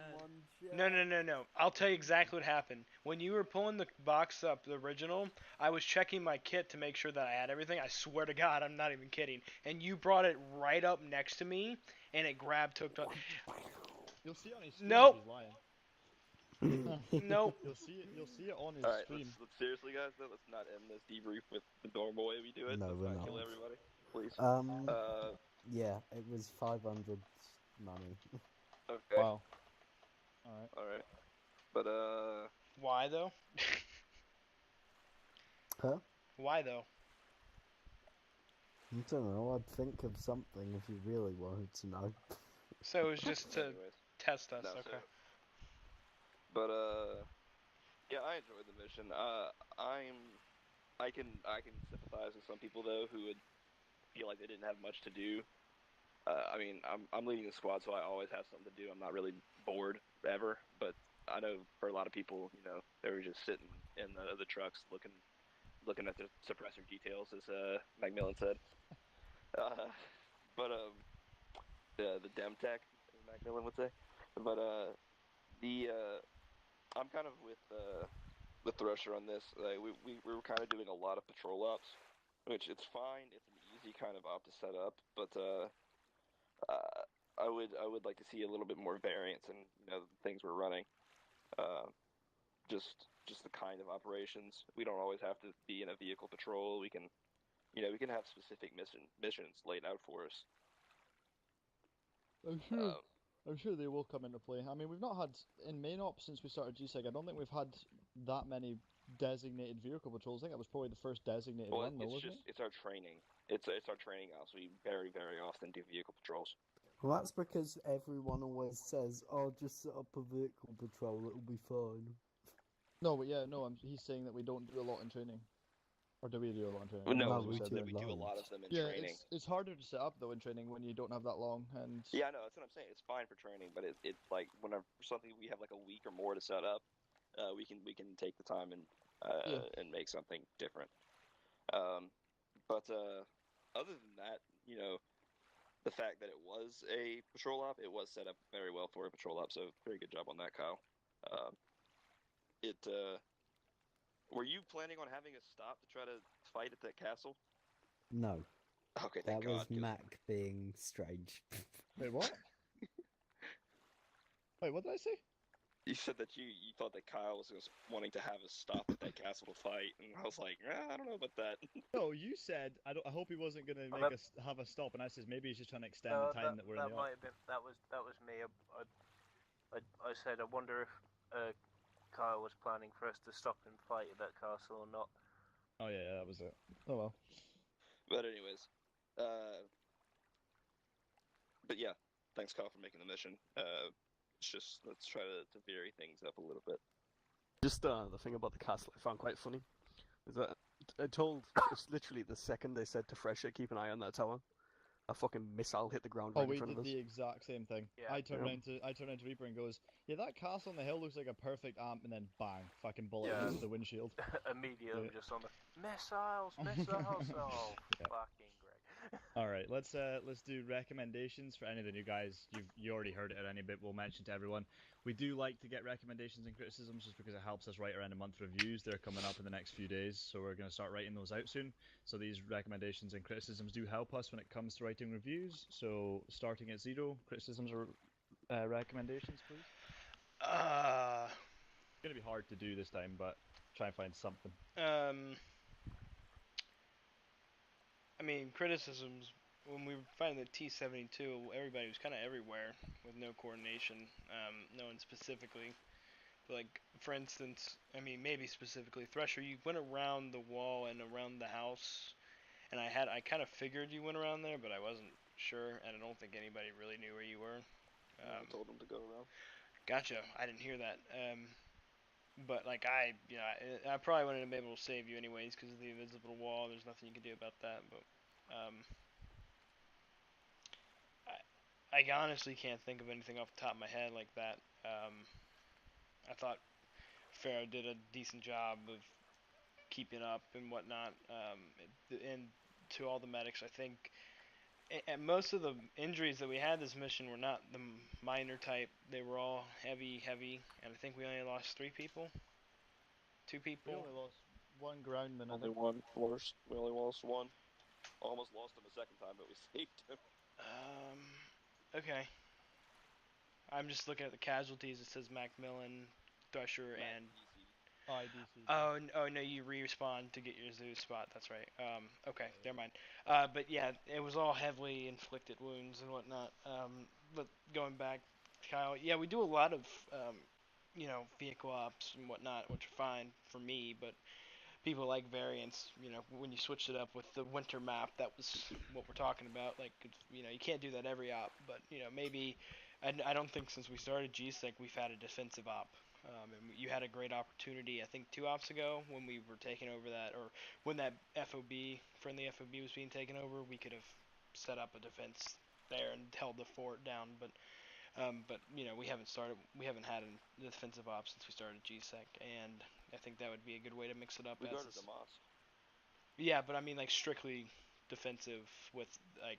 No. I'll tell you exactly what happened. When you were pulling the box up, the original, I was checking my kit to make sure that I had everything. I swear to God, I'm not even kidding. And you brought it right up next to me, and it took. You'll see it on his stream Nope. if he's lying. Nope. You'll see it on his Alright, stream. let's seriously, guys, though, let's not end this debrief with the normal way we do it. No, let's we're not not. kill everybody, please. Yeah, it was 500 money. Okay. Wow. Alright. But, Why, though? Huh? Why, though? I don't know, I'd think of something if you really wanted to know. So it was just to test us, No, okay. But yeah, I enjoyed the mission. I can sympathize with some people though who would feel like they didn't have much to do. I mean, I'm leading the squad, so I always have something to do. I'm not really bored ever, but I know for a lot of people, you know, they were just sitting in the trucks looking at the suppressor details, as Macmillan said. But the Demtech, as Macmillan would say. But I'm kind of with Thresher on this. We were kind of doing a lot of patrol ops, which it's fine. It's an easy kind of op to set up, but I would like to see a little bit more variance in, you know, the things we're running. Just the kind of operations. We don't always have to be in a vehicle patrol. We can, you know, we can have specific missions laid out for us. I'm sure they will come into play. I mean, we've not had, in main ops since we started GSEG, I don't think we've had that many designated vehicle patrols. I think that was probably the first designated one, though, wasn't it? It's our training. It's our training ops. We very, very often do vehicle patrols. Well, that's because everyone always says, "Oh, just set up a vehicle patrol, it'll be fine." No, but yeah, no, he's saying that we don't do a lot in training. Or do we do a lot in training? No, we do a lot of them in training. It's harder to set up, though, in training when you don't have that long, and... Yeah, no, that's what I'm saying. It's fine for training, but it's like whenever something we have like a week or more to set up, we can take the time and make something different. But other than that, you know, the fact that it was a patrol op, it was set up very well for a patrol op, so very good job on that, Kyle. Were you planning on having a stop to try to fight at that castle? No. Okay, that thank was God, 'cause- Mac being strange. Wait, what? Wait, what did I say? You said that you thought that Kyle was wanting to have a stop at that castle to fight, and I was like, I don't know about that. No, you said, I hope he wasn't going to make us have a stop, and I said maybe he's just trying to extend the time that we're in the op. Might have been, that was me. I said I wonder if Kyle was planning for us to stop and fight at that castle or not. Oh yeah, that was it. Oh well. But anyways, but yeah, thanks Kyle for making the mission. Let's try to vary things up a little bit. Just the thing about the castle I found quite funny is that it's literally the second they said to Fresher, keep an eye on that tower, a fucking missile hit the ground right in we front did of us. the exact same thing. Yeah. I turned around to Reaper and goes, yeah, that castle on the hill looks like a perfect amp, and then bang, fucking bullet hits the windshield. Immediately just on the missiles. Oh, fucking great. All right, let's do recommendations for any of the new guys. You already heard it at any bit. We'll mention to everyone. We do like to get recommendations and criticisms just because it helps us write around a month reviews. They're coming up in the next few days, so we're going to start writing those out soon. So these recommendations and criticisms do help us when it comes to writing reviews. So starting at 0, criticisms or recommendations, please. It's going to be hard to do this time, but try and find something. I mean, criticisms, when we were fighting the T-72, everybody was kind of everywhere with no coordination. No one specifically. But like, for instance, I mean, maybe specifically, Thresher, you went around the wall and around the house, and I kind of figured you went around there, but I wasn't sure, and I don't think anybody really knew where you were. I told them to go around. Gotcha, I didn't hear that. But like I probably wouldn't have been able to save you anyways because of the invisible wall. There's nothing you can do about that. But I honestly can't think of anything off the top of my head like that. I thought Pharaoh did a decent job of keeping up and whatnot. And to all the medics, I think. And most of the injuries that we had this mission were not the minor type. They were all heavy, and I think we only lost 3 people. 2 people. We only lost 1 groundman. I Only think. one. Worst. We only lost 1. Almost lost him a second time, but we saved him. Okay. I'm just looking at the casualties. It says Macmillan, Thresher, and IDC. Oh no, you respawn to get your Zeus spot. That's right. Okay, never mind. But yeah, it was all heavily inflicted wounds and whatnot. But going back, Kyle, yeah, we do a lot of vehicle ops and whatnot, which are fine for me. But people like variants. When you switched it up with the winter map, that was what we're talking about. Like, you can't do that every op, but maybe. I don't think since we started GSEC we've had a defensive op. And you had a great opportunity, I think, 2 ops ago when we were taking over that, or when that friendly FOB was being taken over, we could have set up a defense there and held the fort down. But we haven't had a defensive op since we started GSEC, and I think that would be a good way to mix it up. We guarded the mosque. Yeah, but I mean, like, strictly defensive with, like,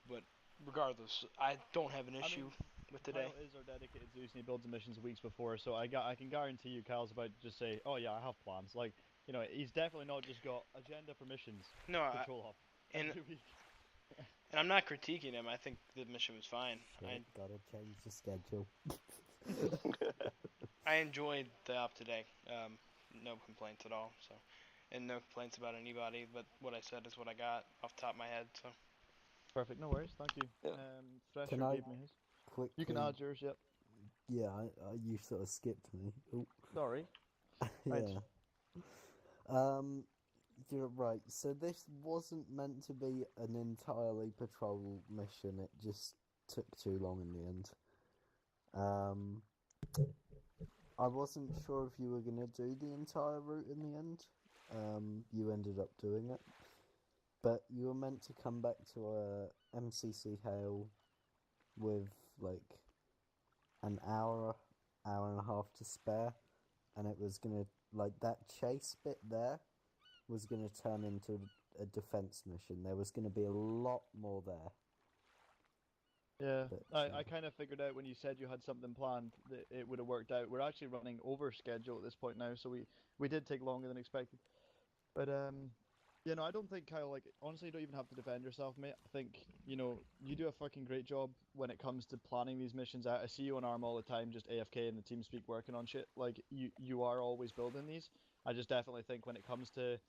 but regardless, I don't have an issue with today. Kyle is our dedicated Zeus, and he builds the missions weeks before, so I can guarantee you Kyle's about to just say, oh yeah, I have plans. Like, he's definitely not just got agenda for missions. No, patrol hop every week. And I'm not critiquing him. I think the mission was fine. Shit, gotta change the schedule. I enjoyed the op today. No complaints at all. So, and no complaints about anybody. But what I said is what I got off the top of my head. So. Perfect. No worries. Thank you. Thresher Can I gave me his. quickly? You can add yours. Yep. Yeah, you sort of skipped me. Ooh. Sorry. Yeah. You're right. So this wasn't meant to be an entirely patrol mission. It just took too long in the end. I wasn't sure if you were gonna do the entire route in the end. You ended up doing it, but you were meant to come back to a MCC Hale with like an hour and a half to spare, and it was gonna, like, that chase bit there was gonna turn into a defense mission. There was gonna be a lot more there. Yeah, But, I kind of figured out when you said you had something planned that it would have worked out. We're actually running over schedule at this point now, so we did take longer than expected. But I don't think, Kyle, like, honestly, you don't even have to defend yourself, mate. I think, you do a fucking great job when it comes to planning these missions out. I see you on ARM all the time, just AFK in the TeamSpeak working on shit. Like, you are always building these. I just definitely think when it comes to,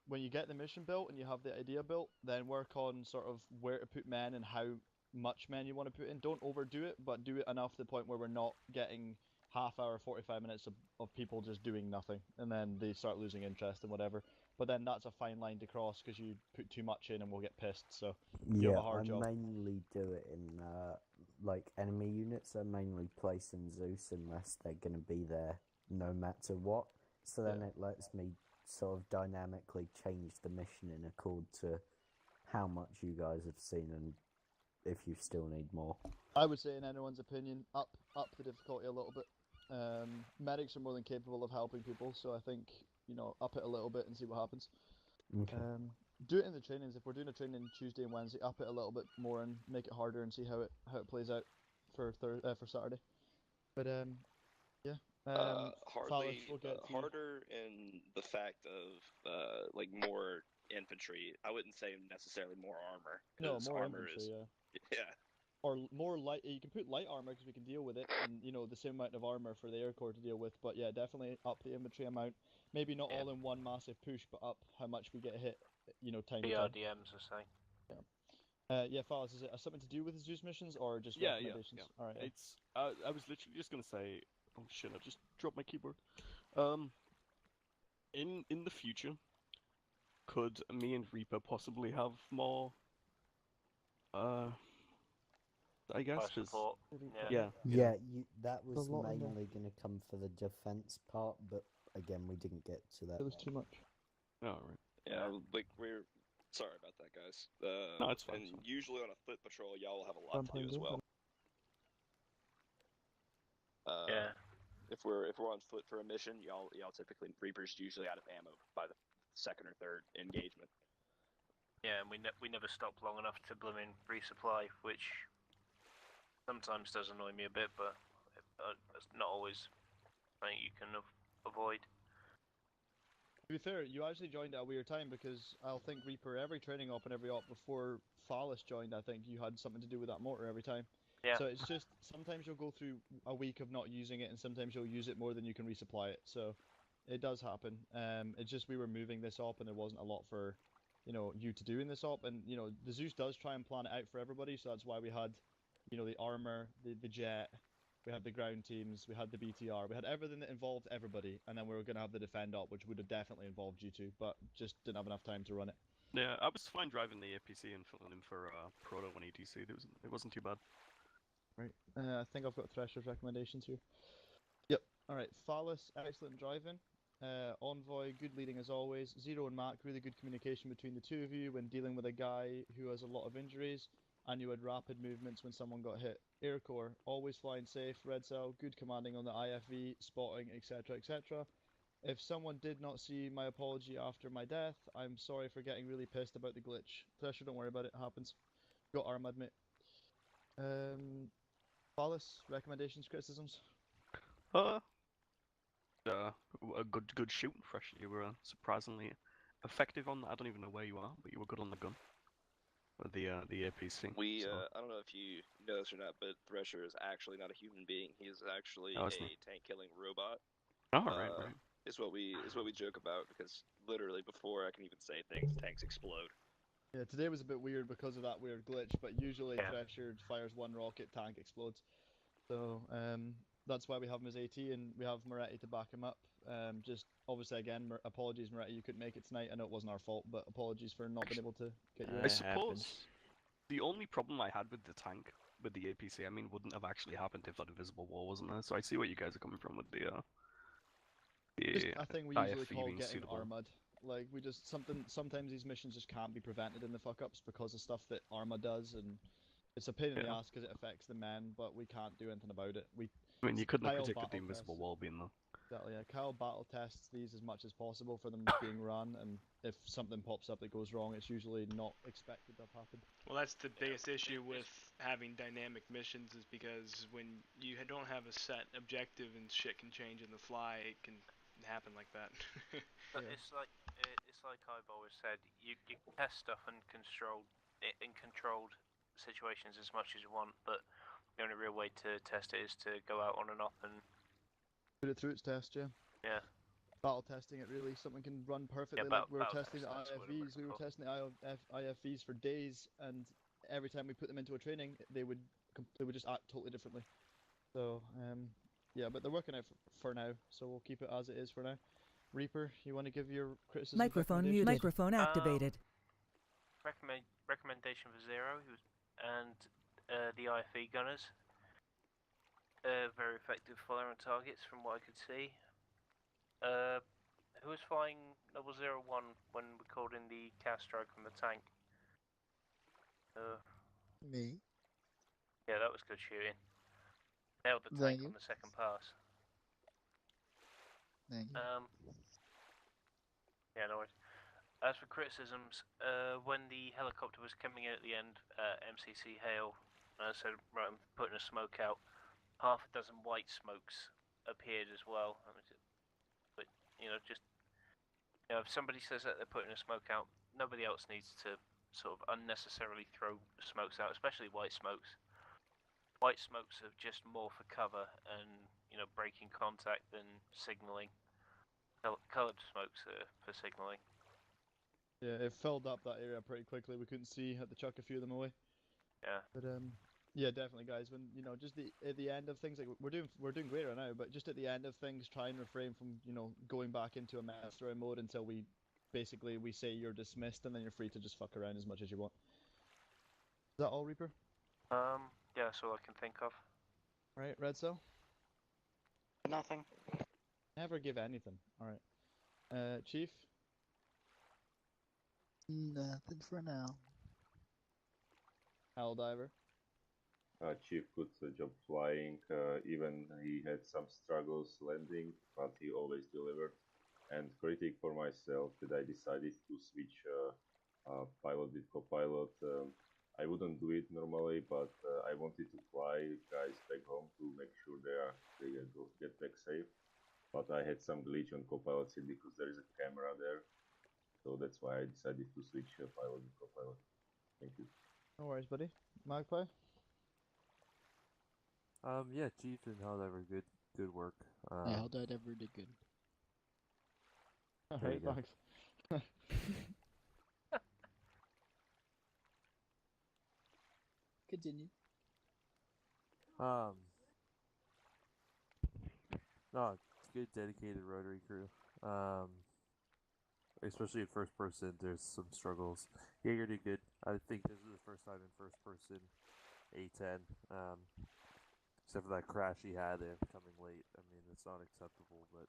when you get the mission built and you have the idea built, then work on sort of where to put men and how much men you want to put in. Don't overdo it, but do it enough to the point where we're not getting half hour, 45 minutes of people just doing nothing, and then they start losing interest and whatever. But then that's a fine line to cross because you put too much in and we'll get pissed. So you have a hard job. I mainly do it in like enemy units. I mainly place in Zeus unless they're gonna be there no matter what. So then it lets me sort of dynamically change the mission in accord to how much you guys have seen and if you still need more. I would say, in anyone's opinion, up the difficulty a little bit. Medics are more than capable of helping people, so I think, up it a little bit and see what happens. Okay. Do it in the trainings. If we're doing a training Tuesday and Wednesday, up it a little bit more and make it harder and see how it plays out for Saturday. But Hardly we'll get harder in the fact of like more infantry. I wouldn't say necessarily more armor. No, more armor infantry, is, yeah. Or more light. You can put light armor because we can deal with it, and the same amount of armor for the Air Corps to deal with. But yeah, definitely up the infantry amount. Maybe not all in one massive push, but up how much we get hit. Time to time. BRDMs, I say. Yeah, Falas, is it something to do with the Zeus missions or just Yeah. recommendations? All right. It's. I was literally just gonna say. Oh shit! I just dropped my keyboard. In the future, could me and Reaper possibly have more? I guess. More support. Yeah. That was mainly going to come for the defense part, but again, we didn't get to that. It was too much. Oh, right. Yeah, like we're sorry about that, guys. No, it's fine. And usually on a foot patrol, y'all will have a lot to do as well. Yeah. if we're on foot for a mission, y'all typically Reaper's usually out of ammo by the second or third engagement. Yeah, and we never stop long enough to blooming resupply, which sometimes does annoy me a bit, but it's not always something you can avoid. To be fair, you actually joined at a weird time because I'll think Reaper every training op and every op before Phallus joined, I think you had something to do with that mortar every time. Yeah. So it's just sometimes you'll go through a week of not using it, and sometimes you'll use it more than you can resupply it. So it does happen. It's just we were moving this op, and there wasn't a lot for, you to do in this op. And the Zeus does try and plan it out for everybody, so that's why we had, the armor, the jet, we had the ground teams, we had the BTR, we had everything that involved everybody, and then we were gonna have the defend op, which would have definitely involved you two, but just didn't have enough time to run it. Yeah, I was fine driving the APC and filling in for Proto when ETC. It wasn't too bad. Right. I think I've got Thresher's recommendations here. Yep. Alright, Phallus, excellent driving. Envoy, good leading as always. Zero and Mac, really good communication between the two of you when dealing with a guy who has a lot of injuries, and you had rapid movements when someone got hit. Aircore, always flying safe. Red Cell, good commanding on the IFV, spotting, etc, etc. If someone did not see my apology after my death, I'm sorry for getting really pissed about the glitch. Thresher, don't worry about it, it happens. Got arm admit. Phallus, recommendations, criticisms? A good shoot, Fresh. You were surprisingly effective on that. I don't even know where you are, but you were good on the gun. With the APC. I don't know if you know this or not, but Thresher is actually not a human being. He is actually a tank-killing robot. Oh, right. Is what we joke about, because literally before I can even say things, tanks explode. Yeah, today was a bit weird because of that weird glitch, but usually Thresher fires one rocket, tank explodes. So that's why we have him as AT, and we have Moretti to back him up. Just obviously again, apologies Moretti, you couldn't make it tonight. I know it wasn't our fault, but apologies for not being able to get you in. I suppose the only problem I had with the tank, with the APC, I mean, wouldn't have actually happened if that invisible wall wasn't there. So I see where you guys are coming from with the just a thing we usually IFV call being getting suitable. armad. Like we just sometimes these missions just can't be prevented in the fuck ups because of stuff that Arma does, and it's a pain in the ass because it affects the men, but we can't do anything about it. I mean, you couldn't have Kyle predicted the battle invisible tests- wall being there. Exactly, yeah. Kyle battle tests these as much as possible for them being run, and if something pops up that goes wrong, it's usually not expected to have happened. Well, that's the biggest issue with having dynamic missions, is because when you don't have a set objective and shit can change in the fly, it can happen like that. But it's like I've always said, you can test stuff in controlled situations as much as you want, but the only real way to test it is to go out on and off and Put it through its test, yeah. yeah. Battle testing it really, something can run perfectly. Yeah, like we were battle testing the test, that's what I'm IFVs, we were testing the IFVs for days, and every time we put them into a training, they would just act totally differently. So yeah, but they're working out for now, so we'll keep it as it is for now. Reaper, you want to give your criticism? Microphone muted. Microphone activated. Recommendation for Zero, and the IFE gunners. Very effective firing targets from what I could see. Who was flying Noble 01 when we called in the cast strike from the tank? Me. Yeah, that was good shooting. Nailed the Thank tank you. on the second pass. Thank you. Yeah, no worries. As for criticisms, when the helicopter was coming in at the end, MCC hail, and I said, right, I'm putting a smoke out. Half a dozen white smokes appeared as well. But if somebody says that they're putting a smoke out, nobody else needs to sort of unnecessarily throw smokes out, especially white smokes. White smokes are just more for cover and breaking contact than signalling. Coloured smokes are for signalling. Yeah, it filled up that area pretty quickly. We couldn't see, had to chuck a few of them away. Yeah. But yeah, definitely, guys. When just at the end of things, like we're doing great right now, but just at the end of things, try and refrain from going back into a mess throwing mode until we say you're dismissed, and then you're free to just fuck around as much as you want. Is that all, Reaper? Yeah, that's all I can think of. Right, Red Cell? Nothing. Never give anything. Alright. Chief? Nothing for now. Helldiver? Chief could job flying. Even he had some struggles landing, but he always delivered. And critic for myself that I decided to switch pilot with co-pilot. I wouldn't do it normally, but I wanted to fly guys back home to make sure they get back safe. But I had some glitch on co-pilot seat because there is a camera there, so that's why I decided to switch pilot with co-pilot. Thank you. No worries, buddy. Magpie? Yeah, Chief and Helldiver, good work. Yeah, Helldiver did good. There you Alright, go. thanks. Continue. No, it's good, dedicated rotary crew. Especially in first person, there's some struggles. Jaeger did good. I think this is the first time in first person A10. Except for that crash he had and coming late. I mean, it's not acceptable, but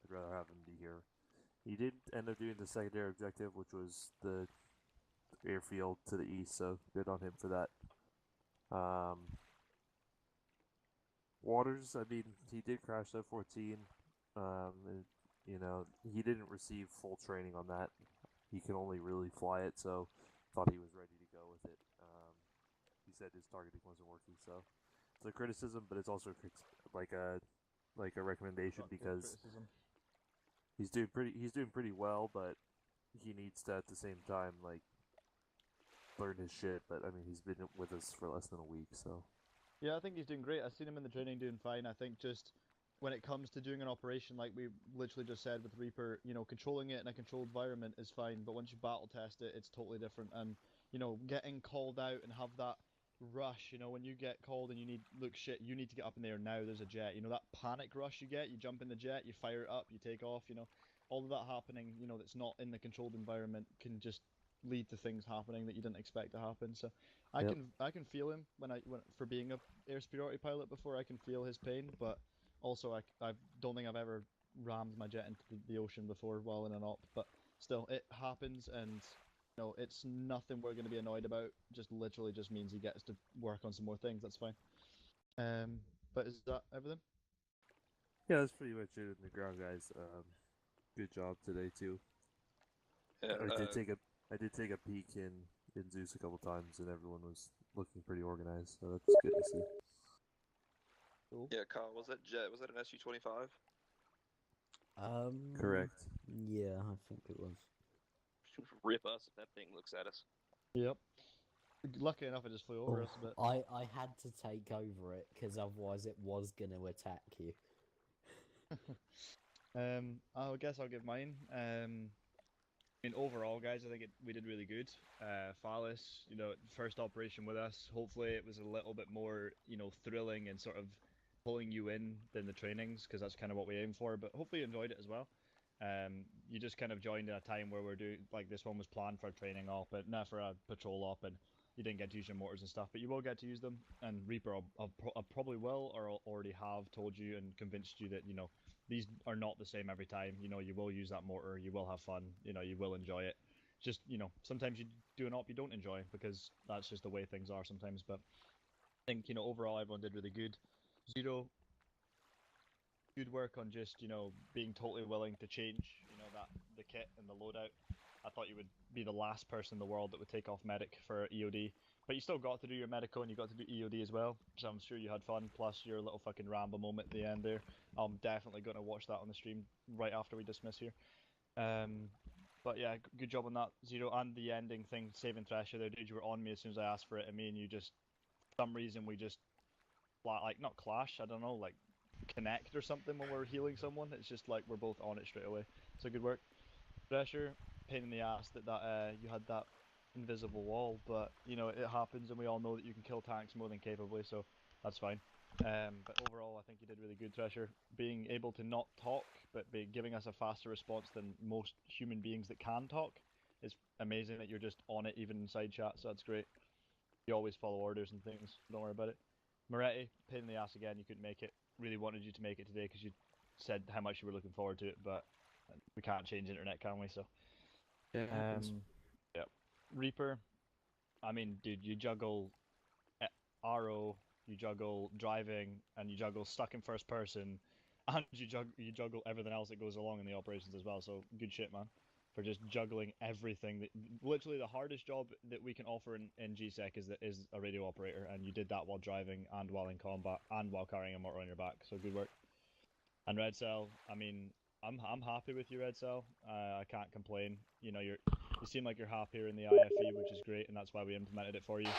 I'd rather have him be here. He did end up doing the secondary objective, which was the airfield to the east, so good on him for that. Waters, I mean, he did crash that 14. And, you know, he didn't receive full training on that. He can only really fly it, so thought he was ready to go with it. He said his targeting wasn't working, so it's a criticism, but it's also like a recommendation because he's doing pretty well, but he needs to at the same time like learn his shit. But I mean, he's been with us for less than a week, so. Yeah, I think he's doing great. I've seen him in the training doing fine. I think just when it comes to doing an operation, like we literally just said with Reaper, you know, controlling it in a controlled environment is fine, but once you battle test it, it's totally different. And, you know, getting called out and have that rush, you know, when you get called and you need, look, shit, you need to get up in there now, there's a jet. You know, that panic rush you get, you jump in the jet, you fire it up, you take off, you know, all of that happening, you know, that's not in the controlled environment can just lead to things happening that you didn't expect to happen. So I can feel him when for being a air superiority pilot before. I can feel his pain, but also I don't think I've ever rammed my jet into the ocean before while in an op. But still, it happens, and you know it's nothing we're going to be annoyed about. Just literally just means he gets to work on some more things. That's fine. But is that everything? Yeah, that's pretty much it in the ground, guys. Good job today too. Yeah, I did take a peek in Zeus a couple times, and everyone was looking pretty organized, so that's good to see. Cool. Yeah, Kyle, was that an SU-25? Correct. Yeah, I think it was. Rip us if that thing looks at us. Yep. Lucky enough, it just flew over us a bit. I had to take over it because otherwise it was going to attack you. I guess I'll give mine. I mean, overall, guys, I think we did really good. Phallus, you know, first operation with us. Hopefully, it was a little bit more, you know, thrilling and sort of pulling you in than the trainings, because that's kind of what we aim for. But hopefully, you enjoyed it as well. You just kind of joined at a time where we're doing, like, this one was planned for a training op, but not for a patrol op, and you didn't get to use your mortars and stuff, but you will get to use them. And Reaper, I probably will, or I'll already have told you and convinced you that, you know, these are not the same every time. You know, you will use that mortar, you will have fun, you know, you will enjoy it. Just, you know, sometimes you do an op you don't enjoy because that's just the way things are sometimes. But I think, you know, overall everyone did really good. Zero, good work on just, you know, being totally willing to change, you know, the kit and the loadout. I thought you would be the last person in the world that would take off medic for EOD, but you still got to do your medico and you got to do EOD as well, so I'm sure you had fun, plus your little fucking Rambo moment at the end there. I'm definitely going to watch that on the stream right after we dismiss here. But yeah, good job on that, Zero, and the ending thing, saving Thresher there, dude. You were on me as soon as I asked for it, and me and you just, for some reason, we just, like, not clash, I don't know, like, connect or something when we're healing someone. It's just like we're both on it straight away, so good work. Thresher, pain in the ass that you had that invisible wall, but you know it happens, and we all know that you can kill tanks more than capably, so that's fine. But overall, I think you did really good, Thresher. Being able to not talk, but giving us a faster response than most human beings that can talk is amazing. That you're just on it even inside chat, so that's great. You always follow orders and things, don't worry about it. Moretti, pain in the ass again. You couldn't make it. Really wanted you to make it today because you said how much you were looking forward to it, but we can't change internet, can we? So yeah. Reaper, I mean, dude, you juggle RO, you juggle driving, and you juggle stuck in first person, and you juggle everything else that goes along in the operations as well. So good shit, man, for just juggling everything. Literally the hardest job that we can offer in GSEC is a radio operator, and you did that while driving and while in combat and while carrying a mortar on your back. So good work. And Red Cell, I mean, I'm happy with you, Red Cell. I can't complain. You know, you seem like you're happier in the IFE, which is great, and that's why we implemented it for you.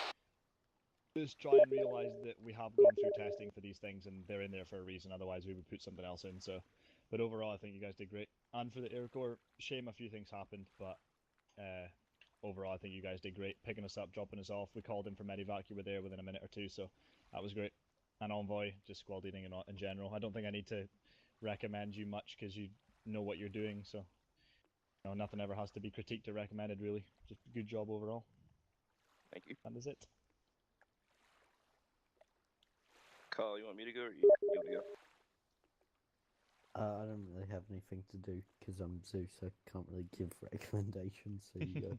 Just try and realize that we have gone through testing for these things, and they're in there for a reason. Otherwise, we would put something else in. So, but overall, I think you guys did great. And for the Air Corps, shame a few things happened, but overall, I think you guys did great. Picking us up, dropping us off. We called in for medevac. You were there within a minute or two, so that was great. And Envoy, just squad leading in general. I don't think I need to recommend you much because you know what you're doing. So, you know, nothing ever has to be critiqued or recommended, really. Just good job overall. Thank you. That is it. Carl, you want me to go or you want to go? I don't really have anything to do because I'm Zeus. I can't really give recommendations, so you go.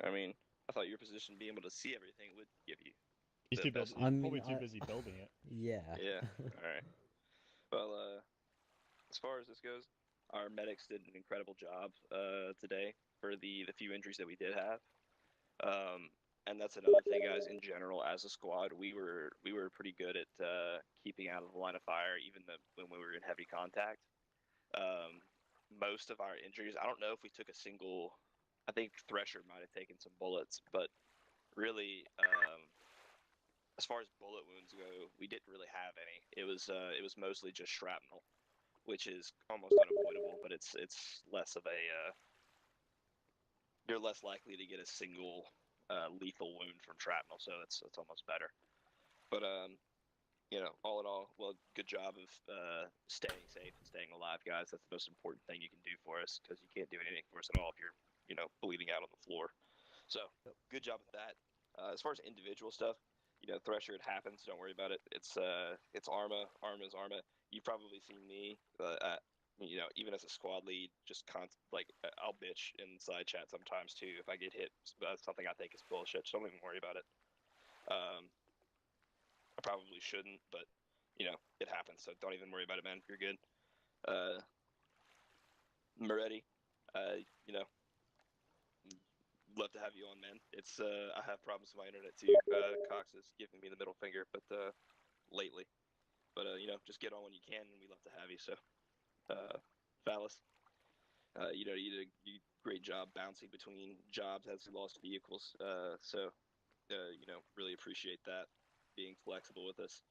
I mean, I thought your position being able to see everything would give you. He's the too busy. best- He's probably too busy building it. Yeah. Yeah. All right. Well, as far as this goes, our medics did an incredible job today for the few injuries that we did have. And that's another thing, guys. In general, as a squad, we were pretty good at keeping out of the line of fire, even when we were in heavy contact. Most of our injuries, I don't know if we took a single. I think Thresher might have taken some bullets, but really, as far as bullet wounds go, we didn't really have any. It was mostly just shrapnel, which is almost unavoidable, but it's less of a you're less likely to get a single lethal wound from shrapnel, so it's almost better. But you know, all in all, well, good job of staying safe and staying alive, guys. That's the most important thing you can do for us, because you can't do anything for us at all if you're, you know, bleeding out on the floor. So good job with that. As far as individual stuff, you know, Thresher, it happens. Don't worry about it. It's Arma. Arma's Arma. You've probably seen me you know, even as a squad lead, just I'll bitch inside chat sometimes too if I get hit. That's something I think is bullshit. So don't even worry about it. I probably shouldn't, but you know, it happens. So don't even worry about it, man. You're good. Moretti, you know, love to have you on, man. It's I have problems with my internet too. Cox is giving me the middle finger, but lately. But you know, just get on when you can, and we love to have you. So, Phallus, you know, you did a great job bouncing between jobs as we lost vehicles. So, you know, really appreciate that, being flexible with us,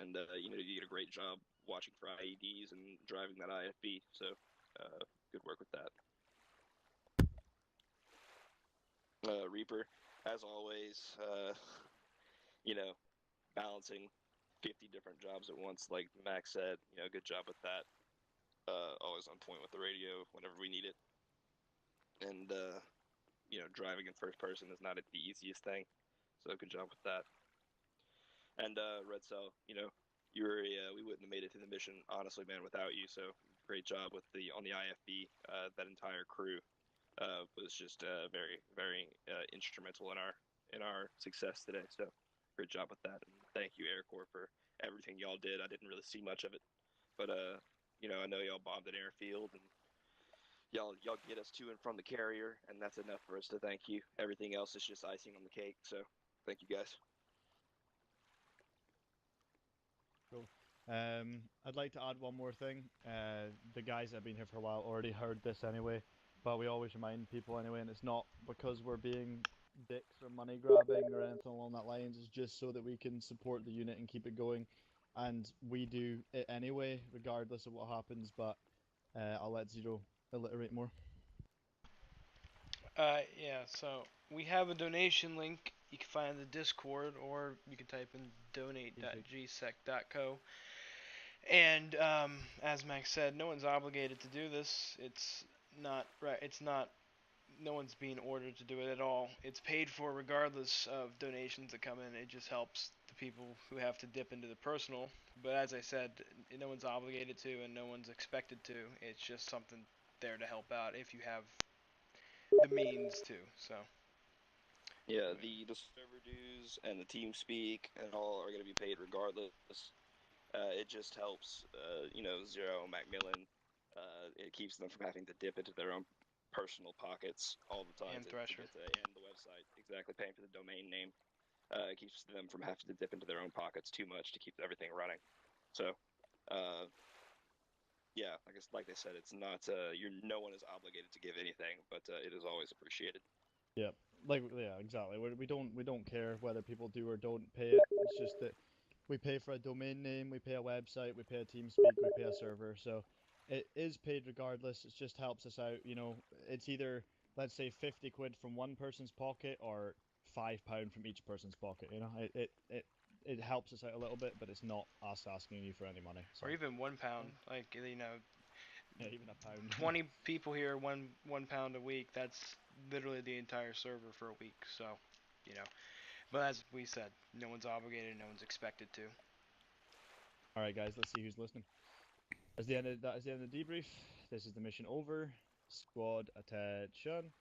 and you know, you did a great job watching for IEDs and driving that IFB. So, good work with that. Reaper, as always, you know, balancing 50 different jobs at once, like Max said. You know, good job with that. Always on point with the radio whenever we need it. And you know, driving in first person is not the easiest thing, so good job with that. And Red Cell, you know, we wouldn't have made it to the mission, honestly, man, without you. So great job with on the IFB. That entire crew was just very, very instrumental in our success today. So great job with that, and thank you, Air Corps, for everything y'all did. I didn't really see much of it, but you know, I know y'all bombed an airfield, and y'all get us to and from the carrier, and that's enough for us to thank you. Everything else is just icing on the cake. So thank you, guys. Cool. I'd like to add one more thing. The guys that have been here for a while already heard this anyway, but we always remind people anyway, and it's not because we're being dicks or money grabbing or anything along that lines. It's just so that we can support the unit and keep it going, and we do it anyway, regardless of what happens. But I'll let Zero alliterate more. Yeah, so we have a donation link. You can find in the Discord, or you can type in donate.gsec.co. And as Max said, no one's obligated to do this. It's not right. It's not. No one's being ordered to do it at all. It's paid for regardless of donations that come in. It just helps the people who have to dip into the personal. But as I said, no one's obligated to, and no one's expected to. It's just something there to help out if you have the means to. So Yeah, the server dues and the team speak and all are going to be paid regardless. It just helps, Zero, Macmillan. It keeps them from having to dip into their own personal pockets all the time And to Thresher. get to and the website. Exactly, paying for the domain name. It keeps them from having to dip into their own pockets too much to keep everything running. So, yeah, like they said, it's not no one is obligated to give anything, but it is always appreciated. Yeah, exactly. We don't care whether people do or don't pay it. It's just that we pay for a domain name, we pay a website, we pay a TeamSpeak, we pay a server. So it is paid regardless. It just helps us out. It's either, let's say, 50 quid from one person's pocket or £5 from each person's pocket. It helps us out a little bit, but it's not us asking you for any money. So. Or even £1, like Yeah, even a pound. 20 people here, £1 a week. That's literally the entire server for a week. So, but as we said, no one's obligated, no one's expected to. All right, guys, let's see who's listening. That is the end of the debrief. This is the mission over. Squad attention.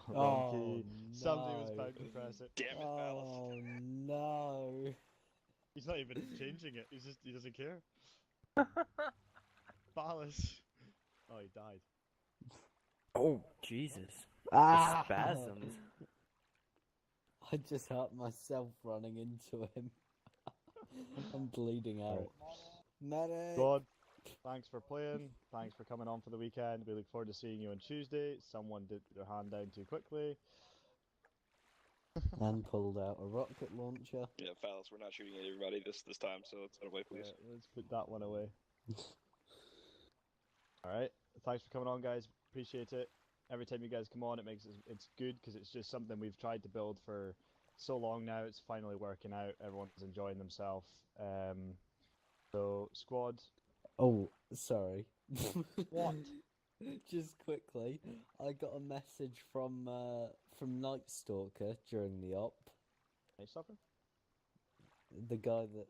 Wrong key. no. Somebody was about to press it. Damn it, Palace. Oh no. He's not even changing it. He doesn't care. Palace. Oh, he died. Oh, Jesus. Ah! The spasms. I just hurt myself running into him. I'm bleeding out. Medic! Squad, thanks for playing. Thanks for coming on for the weekend. We look forward to seeing you on Tuesday. Someone did put their hand down too quickly. And pulled out a rocket launcher. Yeah, Palace, we're not shooting at everybody this time, so let's put it away, please. Let's put that one away. Alright, thanks for coming on, guys. Appreciate it. Every time you guys come on, it's good because it's just something we've tried to build for so long now. It's finally working out. Everyone's enjoying themselves. So, squad. Oh, sorry. What? Just quickly, I got a message from Night Stalker during the op. Night Stalker? The guy that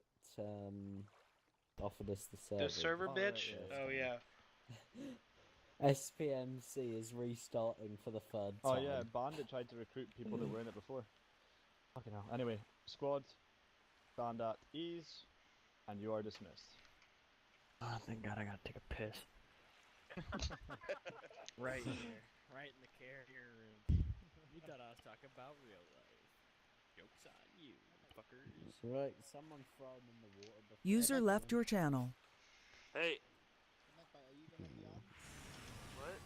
offered us the server. The server bitch? Right, Oh, yeah. SPMC is restarting for the third time. Oh yeah, Bandit tried to recruit people that were in it before. Fucking hell. Anyway, squad, stand at ease, and you are dismissed. Oh, thank God I gotta take a piss. Right here. Right in the carrier room. You thought I was talking about real life. Joke's on you, fuckers. Right, someone throw him in the water before. User left your channel. Hey. What?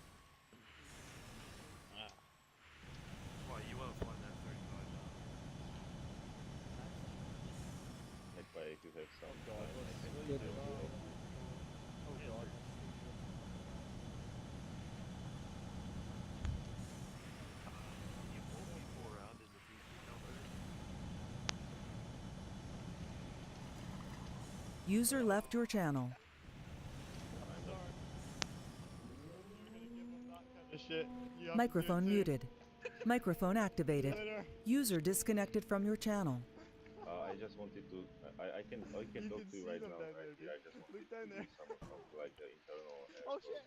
Well, you won't find that 35. If you have some. Good. Oh god. User left your channel. Microphone muted. Microphone activated. User disconnected from your channel. I just wanted to. I can talk to you right now. Right here. I just wanted to do some like internal. Oh shit.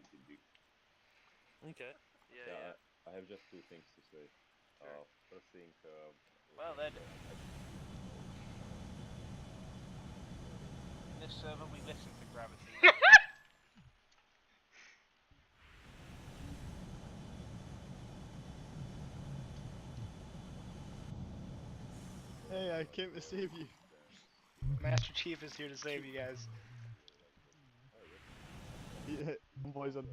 Okay. Yeah. I have just two things to say. First thing. Well then. In this server we listen to gravity. Hey, I came to save you. Master Chief is here to save you guys. Yeah, boys on.